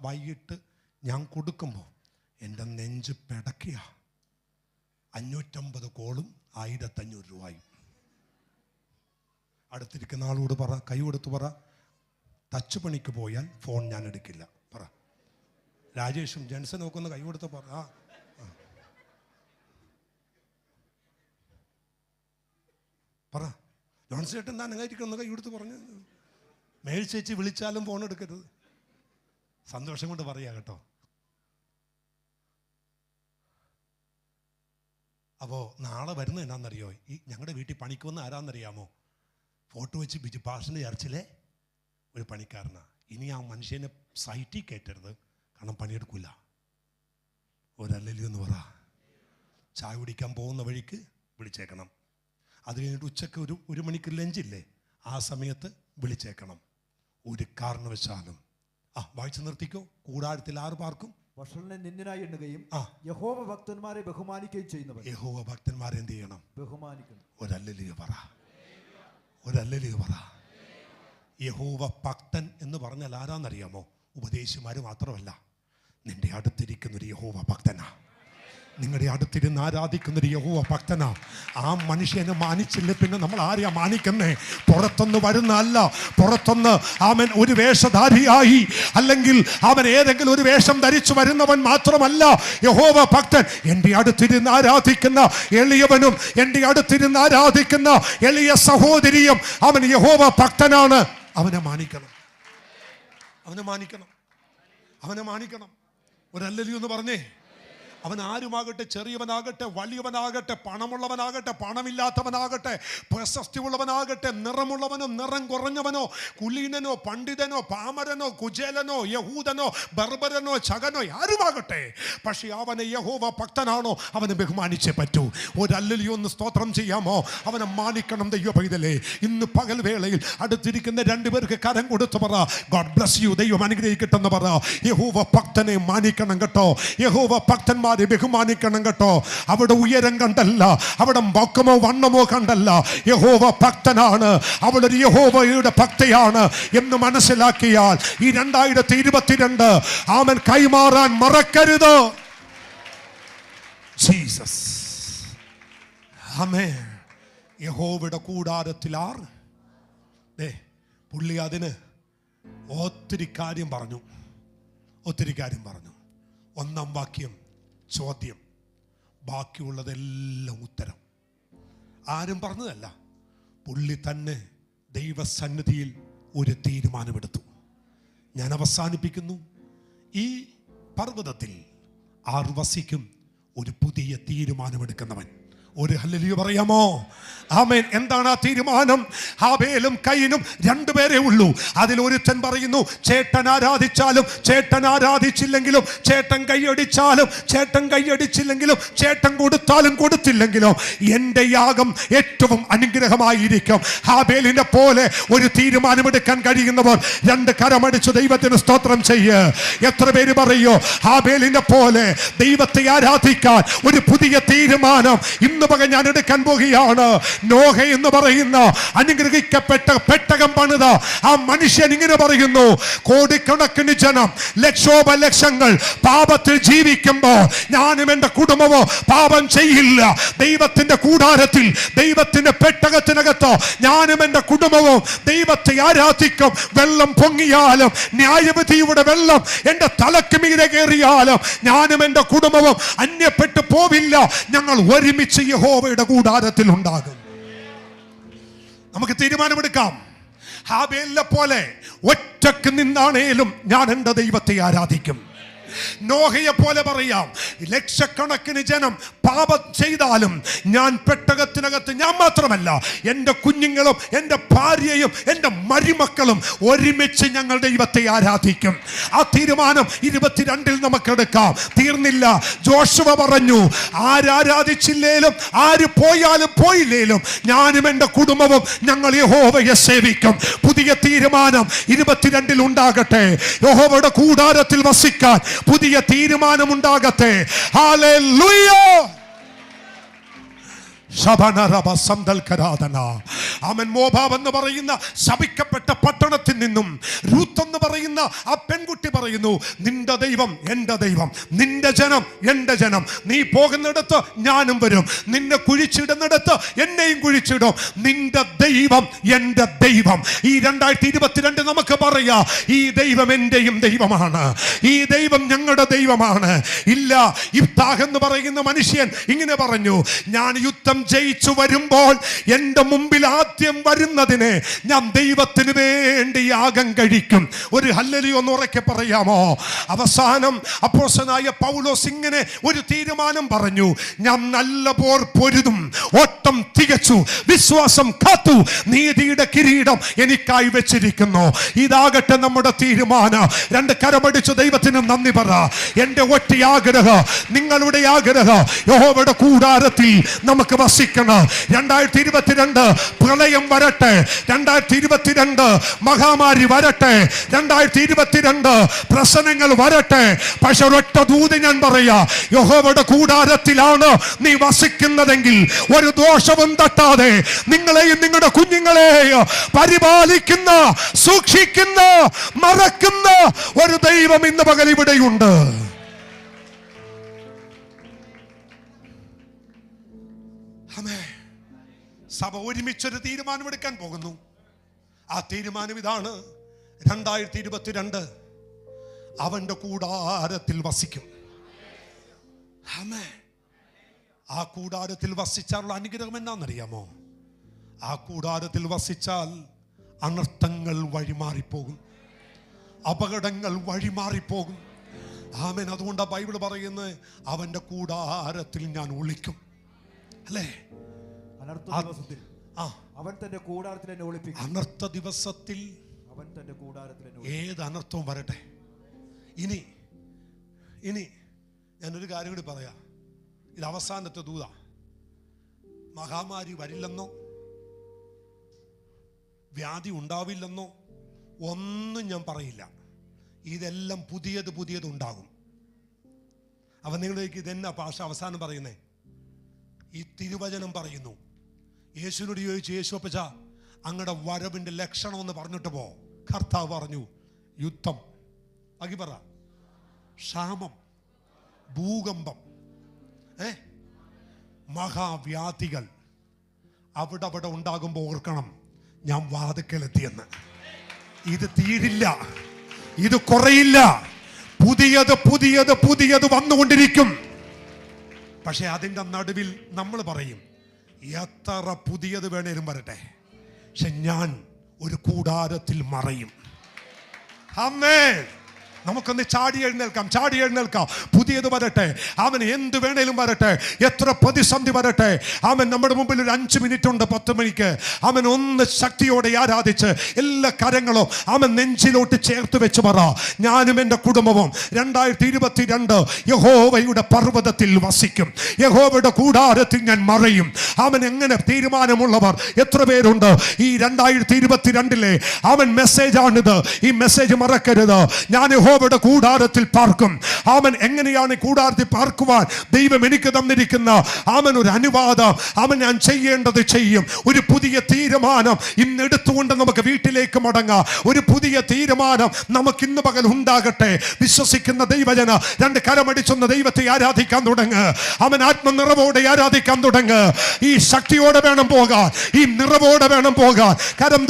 വൈകിട്ട് ഞാൻ കൊടുക്കുമ്പോൾ എൻ്റെ നെഞ്ച് പിടക്കുക. 550 കോളും 1500 രൂപയും. അടുത്തിരിക്കുന്ന ആളോട് പറ, കൈ കൊടുത്ത് പറ, തച്ചു പണിക്ക് പോയാൽ ഫോൺ ഞാൻ എടുക്കില്ല. പറ. രാജേഷും ജെൻസനും ഒക്കെ ഒന്ന് കൈ കൊടുത്ത് പറ. പറ. ജോൺസേട്ടൻ താൻ അങ്ങായിരിക്കണം കൈ കൊടുത്ത് പറഞ്ഞു. മേൽ ചേച്ചി വിളിച്ചാലും ഫോൺ എടുക്കരുത്. സന്തോഷം കൊണ്ട് പറയാ കേട്ടോ. അപ്പോൾ നാളെ വരുന്നത് എന്നാണെന്നറിയോ? ഈ ഞങ്ങളുടെ വീട്ടിൽ പണിക്ക് വന്ന് ആരാന്നറിയാമോ? ഫോർട്ട് കൊച്ചി ബിജു പാഷൻ്റെ ചർച്ചിലെ ഒരു പണിക്കാരനാണ്. ഇനി ആ മനുഷ്യനെ സൈറ്റിൽ കയറ്റരുത്, കാരണം പണിയെടുക്കില്ല. ഒരല്ലല്ലോ എന്ന് പറ. ചായ കുടിക്കാൻ പോകുന്ന വഴിക്ക് വിളിച്ചേക്കണം. അത് കഴിഞ്ഞിട്ട് ഉച്ചക്ക് ഒരു മണിക്ക് ലഞ്ചില്ലേ, ആ സമയത്ത് വിളിച്ചേക്കണം. ഒരു കാരണവശാലും വായിച്ചു നിർത്തിക്കോ. കൂടാരത്തിൽ 6 പാർക്കും വഷളനെ നിന്ദനായി എണ്ണുകയും യഹോവ ഭക്തന്മാരെ ബഹുമാനിക്കുകയും ചെയ്യുന്നവർ. യഹോവ ഭക്തന്മാരെ എന്ത് ചെയ്യണം? ബഹുമാനിക്കണം. ഒരല്ലല്ലോ പറ. ഒരല്ലല്ലോ പറ. യഹോവ ഭക്തൻ എന്ന് പറഞ്ഞാൽ ആരാന്നറിയാമോ? ഉപദേശിമാര് മാത്രമല്ല, നിന്റെ അടുത്തിരിക്കുന്നൊരു യഹോവ ഭക്തനാ. നിങ്ങളുടെ അടുത്തിരുന്ന് ആരാധിക്കുന്നൊരു യഹോവ ഭക്തനാ. ആ മനുഷ്യനെ മാനിച്ചില്ല പിന്നെ നമ്മൾ ആരെയാ മാനിക്കുന്നേ? പുറത്തുനിന്ന് വരുന്ന അല്ല. പുറത്തുനിന്ന് അവൻ ഒരു വേഷധാരിയായി അല്ലെങ്കിൽ അവൻ ഏതെങ്കിലും ഒരു വേഷം ധരിച്ചു വരുന്നവൻ മാത്രമല്ല യഹോവ ഭക്തൻ. എൻ്റെ അടുത്തിരുന്ന് ആരാധിക്കുന്ന എളിയവനും എൻ്റെ അടുത്തിരുന്ന് ആരാധിക്കുന്ന എളിയ സഹോദരിയും അവൻ യഹോവ ഭക്തനാണ്. അവനെ മാനിക്കണം. അവനെ മാനിക്കണം. അവനെ മാനിക്കണം. ഒരല്ലല്ലോ എന്ന് പറഞ്ഞേ. അവൻ ആരുമാകട്ടെ, ചെറിയവനാകട്ടെ, വലിയവനാകട്ടെ, പണമുള്ളവനാകട്ടെ, പണമില്ലാത്തവനാകട്ടെ, പ്രശസ്തിയുള്ളവനാകട്ടെ, നിറമുള്ളവനോ നിറം കുറഞ്ഞവനോ, കുലീനനോ പണ്ഡിതനോ പാമരനോ കുചേലനോ യഹൂദനോ ബർബരനോ ചകനോ ആരുമാകട്ടെ, പക്ഷെ അവനെ യഹോവ ഭക്തനാണോ അവനെ ബഹുമാനിച്ചേ പറ്റൂ. ഒരല്ലലിയോ ഒന്ന് സ്തോത്രം ചെയ്യാമോ? അവനെ മാനിക്കണം. ദൈവ പൈതലേ, ഇന്ന് പകൽ വേളയിൽ അടുത്തിരിക്കുന്ന 2 പേർക്ക് കരം കൊടുത്ത് പറ, ഗോഡ് ബ്ലസ് യു, ദൈവം അനുഗ്രഹിക്കട്ടെന്ന് പറ. യഹോവ ഭക്തനെ മാനിക്കണം കേട്ടോ. യഹോവ ഭക്തന്മാരെ ബഹുമാനിക്കണം കേട്ടോ. അവിടെ ഉയരം കണ്ടല്ല, അവിടെ പൊക്കമോ വണ്ണമോ കണ്ടല്ല. യഹോവ ഭക്തനാണ്. അവളൊരു യഹോവയുടെ ഭക്തയാണ് എന്ന് മനസ്സിലാക്കിയാൽ ഈ 2022 അവൻ കൈമാറാൻ മറക്കരുത്. ജീസസ്. ആമേൻ. യഹോവയുടെ കൂടാരത്തിൽ പുള്ളി അതിന് ഒത്തിരി കാര്യം പറഞ്ഞു. 1-ാം വാക്യം ചോദ്യം, ബാക്കിയുള്ളതെല്ലാം ഉത്തരം. ആരും പറഞ്ഞതല്ല, പുള്ളി തന്നെ ദൈവസന്നിധിയിൽ ഒരു തീരുമാനമെടുത്തു. ഞാൻ അവസാനിപ്പിക്കുന്നു. ഈ പർവ്വതത്തിൽ ആർ വസിക്കും ഒരു പുതിയ തീരുമാനമെടുക്കുന്നവൻ, ഒരു ഹല്ലേലൂയ പറയാമോ? ആമേൻ. എന്താണ് ആ തീരുമാനം? ഹാബേലും കയീനും രണ്ടുപേരേ ഉള്ളൂ. അതിലൊരുത്തൻ പറയുന്നു, ചേട്ടൻ ആരാധിച്ചാലും ചേട്ടൻ ആരാധിച്ചില്ലെങ്കിലും, ചേട്ടൻ കൈയടിച്ചാലും ചേട്ടൻ കൈയടിച്ചില്ലെങ്കിലും, ചേട്ടൻ കൊടുത്താലും കൊടുത്തില്ലെങ്കിലും എൻ്റെ യാഗം ഏറ്റവും അനുഗ്രഹമായിരിക്കും. ഹാബേലിനെ പോലെ ഒരു തീരുമാനമെടുക്കാൻ കഴിയുന്നവർ രണ്ട് കരമടിച്ച് ദൈവത്തിന് സ്തോത്രം ചെയ്യ്. എത്ര പേര് പറയോ ഹാബേലിനെ പോലെ ദൈവത്തെ ആരാധിക്കാൻ ഒരു പുതിയ തീരുമാനം ഇന്ന് പകൽ ഞാൻ എടുക്കാൻ പോകുകയാണ്. നോഹ എന്ന് പറയുന്ന അനുഗ്രഹിക്കപ്പെട്ട പെട്ടകം പണിത ആ മനുഷ്യൻ ഇങ്ങനെ പറയുന്നു, കോടിക്കണക്കിന് ജനം ലക്ഷോപലക്ഷങ്ങൾ പാപത്തിൽ ജീവിക്കുമ്പോൾ ഞാനും എൻ്റെ കുടുംബമോ പാപം ചെയ്യില്ല. ദൈവത്തിന്റെ കൂടാരത്തിൽ ദൈവത്തിന്റെ പെട്ടകത്തിനകത്തോ ഞാനും എൻ്റെ കുടുംബവും ദൈവത്തെ ആരാധിക്കും. വെള്ളം പൊങ്ങിയാലും ന്യായവിധിയുടെ വെള്ളം എൻ്റെ തലക്ക് മീതെ കയറിയാലും ഞാനും എൻ്റെ കുടുംബവും അന്യപ്പെട്ടു പോവില്ല. ഞങ്ങൾ ഒരുമിച്ച് യഹോവയുടെ കൂടാരത്തിൽ ഉണ്ടാകും. നമുക്ക് തീരുമാനമെടുക്കാം. ഹാബേലിനെ പോലെ ഒറ്റക്ക് നിന്നാണേലും ഞാൻ എൻ്റെ ദൈവത്തെ ആരാധിക്കും. നോഹയെ പോലെ പറയാം, ലക്ഷക്കണക്കിന് ജനം പാപം ചെയ്താലും ഞാൻ പെട്ടകത്തിനകത്ത് ഞാൻ മാത്രമല്ല, എൻ്റെ കുഞ്ഞുങ്ങളും എൻ്റെ ഭാര്യയും എൻ്റെ മരുമക്കളും ഒരുമിച്ച് ഞങ്ങൾ ദൈവത്തെ ആരാധിക്കും. ആ തീരുമാനം 22 നമുക്കെടുക്കാം. തീർന്നില്ല. ജോഷുവ പറഞ്ഞു, ആരാധിച്ചില്ലേലും ആര് പോയാലും പോയില്ലേലും ഞാനും എൻ്റെ കുടുംബവും ഞങ്ങൾ യഹോവയെ സേവിക്കും. പുതിയ തീരുമാനം 22 ഉണ്ടാകട്ടെ. യഹോവയുടെ കൂടാരത്തിൽ വസിക്കാൻ പുതിയ തീരുമാനമുണ്ടാകട്ടെ. ഹല്ലേലൂയ. അവൻ മോബാബ് എന്ന് പറയുന്ന ശപിക്കപ്പെട്ട പട്ടണത്തിൽ നിന്നും രൂത്ത് എന്ന് പറയുന്ന ആ പെൺകുട്ടി പറയുന്നു, നിന്റെ ദൈവം എൻ്റെ ദൈവം, നിന്റെ ജനം എൻ്റെ ജനം. നീ പോകുന്നിടത്ത് ഞാനും വരും, നിന്നെ കുഴിച്ചിടുന്നിടത്ത് എന്നെയും കുഴിച്ചിടും. നിന്റെ ദൈവം എൻ്റെ ദൈവം. ഈ 2022 നമുക്ക് പറയാം, ഈ ദൈവം എൻ്റെയും ദൈവമാണ്, ഈ ദൈവം ഞങ്ങളുടെ ദൈവമാണ്. ഇല്ല, ഇഫ്താഹ് എന്ന് പറയുന്ന മനുഷ്യൻ ഇങ്ങനെ പറഞ്ഞു, ഞാൻ യുദ്ധം ജയിച്ചു വരുമ്പോൾ എൻ്റെ മുമ്പിൽ ആദ്യം വരുന്നതിനെ ഞാൻ ദൈവത്തിന് വേണ്ടി യാഗം കഴിക്കും. ഒരു ഹല്ലേലൂയ ഒന്ന് ഉറക്കെ പറയാമോ? അവസാനം അപ്പോസ്തലനായ പൗലോസ് ഇങ്ങനെ ഒരു തീരുമാനം പറഞ്ഞു, ഞാൻ നല്ല പോർ പൊരുതും, ഓട്ടം തികച്ചു, വിശ്വാസം കാത്തു, നീതിയുടെ കിരീടം എനിക്കായി വെച്ചിരിക്കുന്നു. ഇതാകട്ടെ നമ്മുടെ തീരുമാനം. രണ്ട് കരമടിച്ച് ദൈവത്തിന് നന്ദി പറ. എൻ്റെ ഒറ്റ ആഗ്രഹം, നിങ്ങളുടെ ആഗ്രഹം, യഹോവയുടെ കൂടാരത്തിൽ നമുക്ക് വസിക്കണം. 2022 പ്രളയം വരട്ടെ, 2022 മഹാമാരി വരട്ടെ, 2022 പ്രശ്നങ്ങൾ വരട്ടെ. പക്ഷെ ഒരൊറ്റ ദൂത് ഞാൻ പറയാ, യഹോവയുടെ കൂടാരത്തിലാണ് നീ വസിക്കുന്നതെങ്കിൽ ഒരു ദോഷവും തട്ടാതെ നിങ്ങളെയും നിങ്ങളുടെ കുഞ്ഞുങ്ങളെയും പരിപാലിക്കുന്ന, സൂക്ഷിക്കുന്ന, മറക്കുന്ന ഒരു ദൈവം ഇന്ന് പകൽ ഇവിടെയുണ്ട്. സഭ ഒരുമിച്ചൊരു തീരുമാനമെടുക്കാൻ പോകുന്നു. ആ തീരുമാനം ഇതാണ്, 2022 അവന്റെ കൂടാരത്തിൽ വസിക്കും. ആ കൂടാരത്തിൽ വസിച്ചാലുള്ള അനുഗ്രഹം എന്നാണെന്നറിയാമോ? ആ കൂടാരത്തിൽ വസിച്ചാൽ അനർത്ഥങ്ങൾ വഴിമാറിപ്പോകും, അപകടങ്ങൾ വഴിമാറിപ്പോകും. ആമേൻ. അതുകൊണ്ടാണ് ബൈബിൾ പറയുന്നത്, അവന്റെ കൂടാരത്തിൽ ഞാൻ ഒളിക്കും. അല്ലേ? അവൻ തന്റെ കൂടാരത്തിൽ എന്നെ ഒളിപ്പിക്കും. അനർത്ഥ ദിവസത്തിൽ അവൻ തന്റെ കൂടാരത്തിൽ ഏത് അനർത്ഥവും വരട്ടെ. ഇനി ഞാനൊരു കാര്യം കൂടി പറയാം. ഇത് അവസാനത്തെ ദൂത. മഹാമാരി വരില്ലെന്നോ വ്യാധി ഉണ്ടാവില്ലെന്നോ ഒന്നും ഞാൻ പറയില്ല. ഇതെല്ലാം പുതിയത് ഉണ്ടാകും. അവൻ നിങ്ങളിലേക്ക് ഇതെന്നാ ഭാഷ അവസാനം പറയുന്നേ? ഈ തിരുവചനം പറയുന്നു. യേശുവിനോട് ചോദിച്ചു, യേശു അപ്പച്ച അങ്ങടെ വരവിന്റെ ലക്ഷണം എന്ന് പറഞ്ഞിട്ട് പോ. കർത്താവ് പറഞ്ഞു, യുദ്ധം, ബാക്കി പറ, ക്ഷാമം, ഭൂകമ്പം, മഹാവ്യാധികൾ അവിടെ ഉണ്ടാകുമ്പോൾ ഓർക്കണം, ഞാൻ വാതിക്കലെത്തിയെന്ന്. ഇത് തീരില്ല, ഇത് കുറയില്ല. പുതിയത് വന്നുകൊണ്ടിരിക്കും. പക്ഷെ അതിൻ്റെ നടുവിൽ നമ്മൾ പറയും, എത്ര പുതിയത് വേണേലും വരട്ടെ, പക്ഷെ ഞാൻ ഒരു കൂടാരത്തിൽ മറയും. ആമേൻ. നമുക്കൊന്ന് ചാടി എഴുന്നേൽക്കാം. പുതിയത് വരട്ടെ, അവൻ എന്ത് വേണേലും വരട്ടെ, എത്ര പ്രതിസന്ധി വരട്ടെ. അവൻ നമ്മുടെ മുമ്പിൽ ഒരു 5 മിനിറ്റ് ഉണ്ട് 10 മണിക്ക്. അവൻ ഒന്ന് ശക്തിയോടെ ആരാധിച്ച് എല്ലാ കരങ്ങളും അവൻ നെഞ്ചിലോട്ട് ചേർത്ത് വെച്ച് പറ, ഞാനും എൻ്റെ കുടുംബവും 2022 യഹോവയുടെ പർവ്വതത്തിൽ വസിക്കും, യഹോവയുടെ കൂടാരത്തിൽ ഞാൻ മറയും. അവൻ എങ്ങനെ തീരുമാനമുള്ളവർ എത്ര പേരുണ്ട് ഈ 2022 അവൻ മെസ്സേജാണിത്. ഈ മെസ്സേജ് മറക്കരുത്. ഞാൻ യഹോവയുടെ കൂടാരത്തിൽ പാർക്കും. അവൻ എങ്ങനെയാണ് കൂടാരത്തിൽ പാർക്കുവാൻ ദൈവം എനിക്ക് തന്നിരിക്കുന്ന അവൻ ഒരു അനുവാദം, അവൻ ഞാൻ ചെയ്യേണ്ടത് ചെയ്യും. ഒരു പുതിയ തീരുമാനം ഇന്ന് എടുത്തുകൊണ്ട് നമുക്ക് വീട്ടിലേക്ക് മടങ്ങാം. ഒരു പുതിയ തീരുമാനം നമുക്ക് ഇന്ന് പകൽ ഉണ്ടാകട്ടെ. വിശ്വസിക്കുന്ന ദൈവജന 2 കരമടിച്ചൊന്ന് ദൈവത്തെ ആരാധിക്കാൻ തുടങ്ങ്. അവൻ ആത്മനിറവോടെ ആരാധിക്കാൻ തുടങ്ങ്. ഈ ശക്തിയോടെ വേണം പോകാൻ, ഈ നിറവോടെ വേണം പോകാൻ. കരം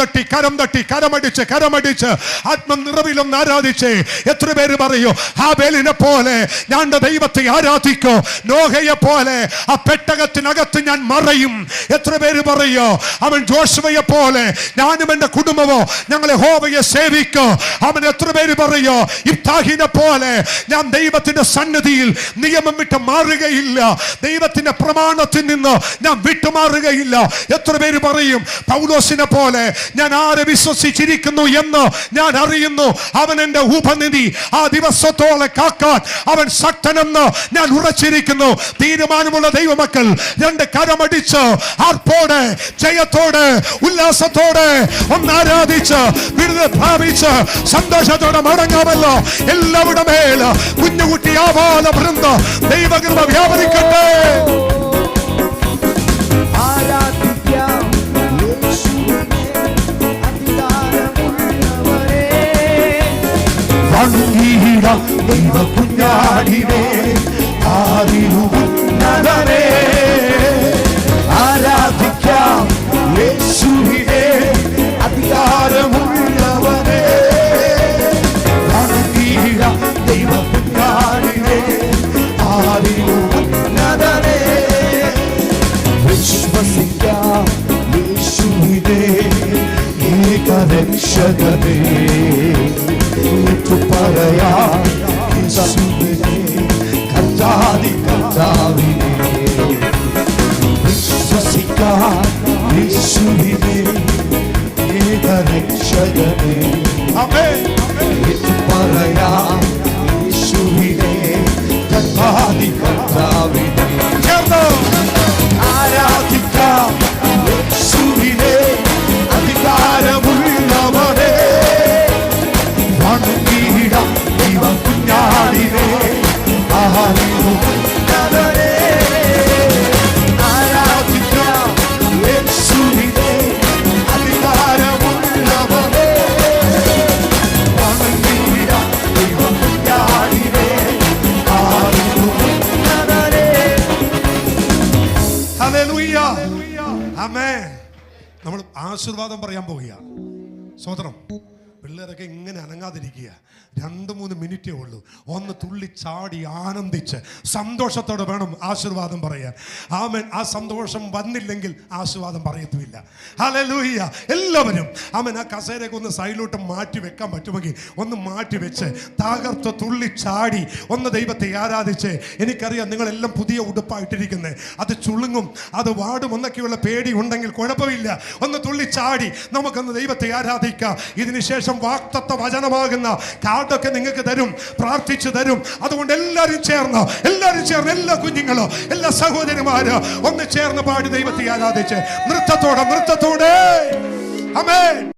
തട്ടി കരമടിച്ച് ആത്മനിറവിലൊന്ന് ആരാധിച്ചേ. എത്ര പേര് പറയൂ, ഹാബേലിനെ പോലെ ഞാൻ ദൈവത്തെ ആരാധിക്കോ, നോഹയെ പോലെ ആ പെട്ടകത്തിനകത്ത് ഞാൻ മറയും. എത്ര പേര് പറയോ, അവൻ ജോഷുവയെ പോലെ ഞാനും എൻ്റെ കുടുംബമോ ഞങ്ങളെ യഹോവയെ സേവിക്കോ. അവൻ എത്ര പേര് പറയോ, ഇബ്താഹിനെ പോലെ ഞാൻ ദൈവത്തിന്റെ സന്നിധിയിൽ നിയമം വിട്ട് മാറുകയില്ല, ദൈവത്തിന്റെ പ്രമാണത്തിൽ നിന്ന് ഞാൻ വിട്ടുമാറുകയില്ല. എത്ര പേര് പറയും, പൗലോസിനെ പോലെ ഞാൻ ആരെ വിശ്വസിച്ചിരിക്കുന്നു എന്ന് ഞാൻ അറിയുന്നു, അവൻ എൻ്റെ ഉപനിധി, ആ ദിവസത്തോളം കാക്കാൻ അവൻ ശക്തനെന്ന് ഞാൻ ഉറച്ചിരിക്കുന്നു. തീരുമാനമുള്ള ദൈവമക്കൾ 2 കരമടിച്ച് ആർപ്പോടെ ജയത്തോടെ ഉല്ലാസത്തോടെ ഒന്ന് ആരാധിച്ച് വിടുതൽ പ്രാപിച്ച് സന്തോഷത്തോടെ മടങ്ങാമല്ലോ. എല്ലാവരുടെ മേൽ കുഞ്ഞുകുട്ടി ആവാല വൃന്ദ ദൈവകൃപ വ്യാപരിക്കട്ടെ. ദൈവ കുഞ്ഞാടിനെ ആദിയുന്നതനെ ആരാധിക്കാം, യേശുവിനെ അധികാരമുള്ളവനെ. ദൈവ കുഞ്ഞാടിനെ ആദിയുന്നതനെ വിശ്വസിക്കാം, യേശുവിനെ ഏകരക്ഷകനെ പറയാം, കർത്താവിനെ വിശ്വസിക്കാം, യേശുവിനെ ഏകരക്ഷകനെ പറയാം, യേശുവിനെ കർത്താവിനെ ആരാധിക്കാം, യേശുവിനെ അധികാരമുള്ളവനെ കുഞ്ഞാടിനെ ആരാധിക്കാം, യേശുവിനെ അധികാരമുള്ളവനെ കുഞ്ഞാടിനെ. ഹല്ലേലൂയ, ആമേൻ. നമ്മൾ ആശീർവാദം പറയാൻ പോവുകയാണ്. സ്വതന്ത്രം പിള്ളേരൊക്കെ ഇങ്ങനെ അനങ്ങാതിരിക്കുക. 2-3 മിനിറ്റേ ഉള്ളൂ. ഒന്ന് തുള്ളി ചാടി ആനന്ദിച്ച് സന്തോഷത്തോടെ വേണം ആശീർവാദം പറയാൻ. ആമേൻ. ആ സന്തോഷം വന്നില്ലെങ്കിൽ ആശീർവാദം പറയത്തുമില്ല. ഹല്ലേലൂയ. എല്ലാവരും ആമേൻ. ആ കസേരയൊക്കെ ഒന്ന് സൈഡിലോട്ട് മാറ്റി വെക്കാൻ പറ്റുമെങ്കിൽ ഒന്ന് മാറ്റി വെച്ച് തകർത്ത് തുള്ളി ചാടി ഒന്ന് ദൈവത്തെ ആരാധിച്ച്. എനിക്കറിയാം നിങ്ങളെല്ലാം പുതിയ ഉടുപ്പായിട്ടിരിക്കുന്നത്, അത് ചുളുങ്ങും, അത് വാടും എന്നൊക്കെയുള്ള പേടി ഉണ്ടെങ്കിൽ കുഴപ്പമില്ല. ഒന്ന് തുള്ളി ചാടി നമുക്കൊന്ന് ദൈവത്തെ ആരാധിക്കാം. ഇതിനുശേഷം വാഗ്ദത്ത വചനമാകുന്ന കാർഡൊക്കെ നിങ്ങൾക്ക് തരും, പ്രാർത്ഥിച്ചു തരും. അതുകൊണ്ട് എല്ലാവരും ചേർന്ന് എല്ലാ കുഞ്ഞുങ്ങളും എല്ലാ സഹോദരിമാരും ഒന്ന് ചേർന്ന് പാടി ദൈവത്തെ ആരാധിച്ച് നൃത്തത്തോടെ ആമേൻ.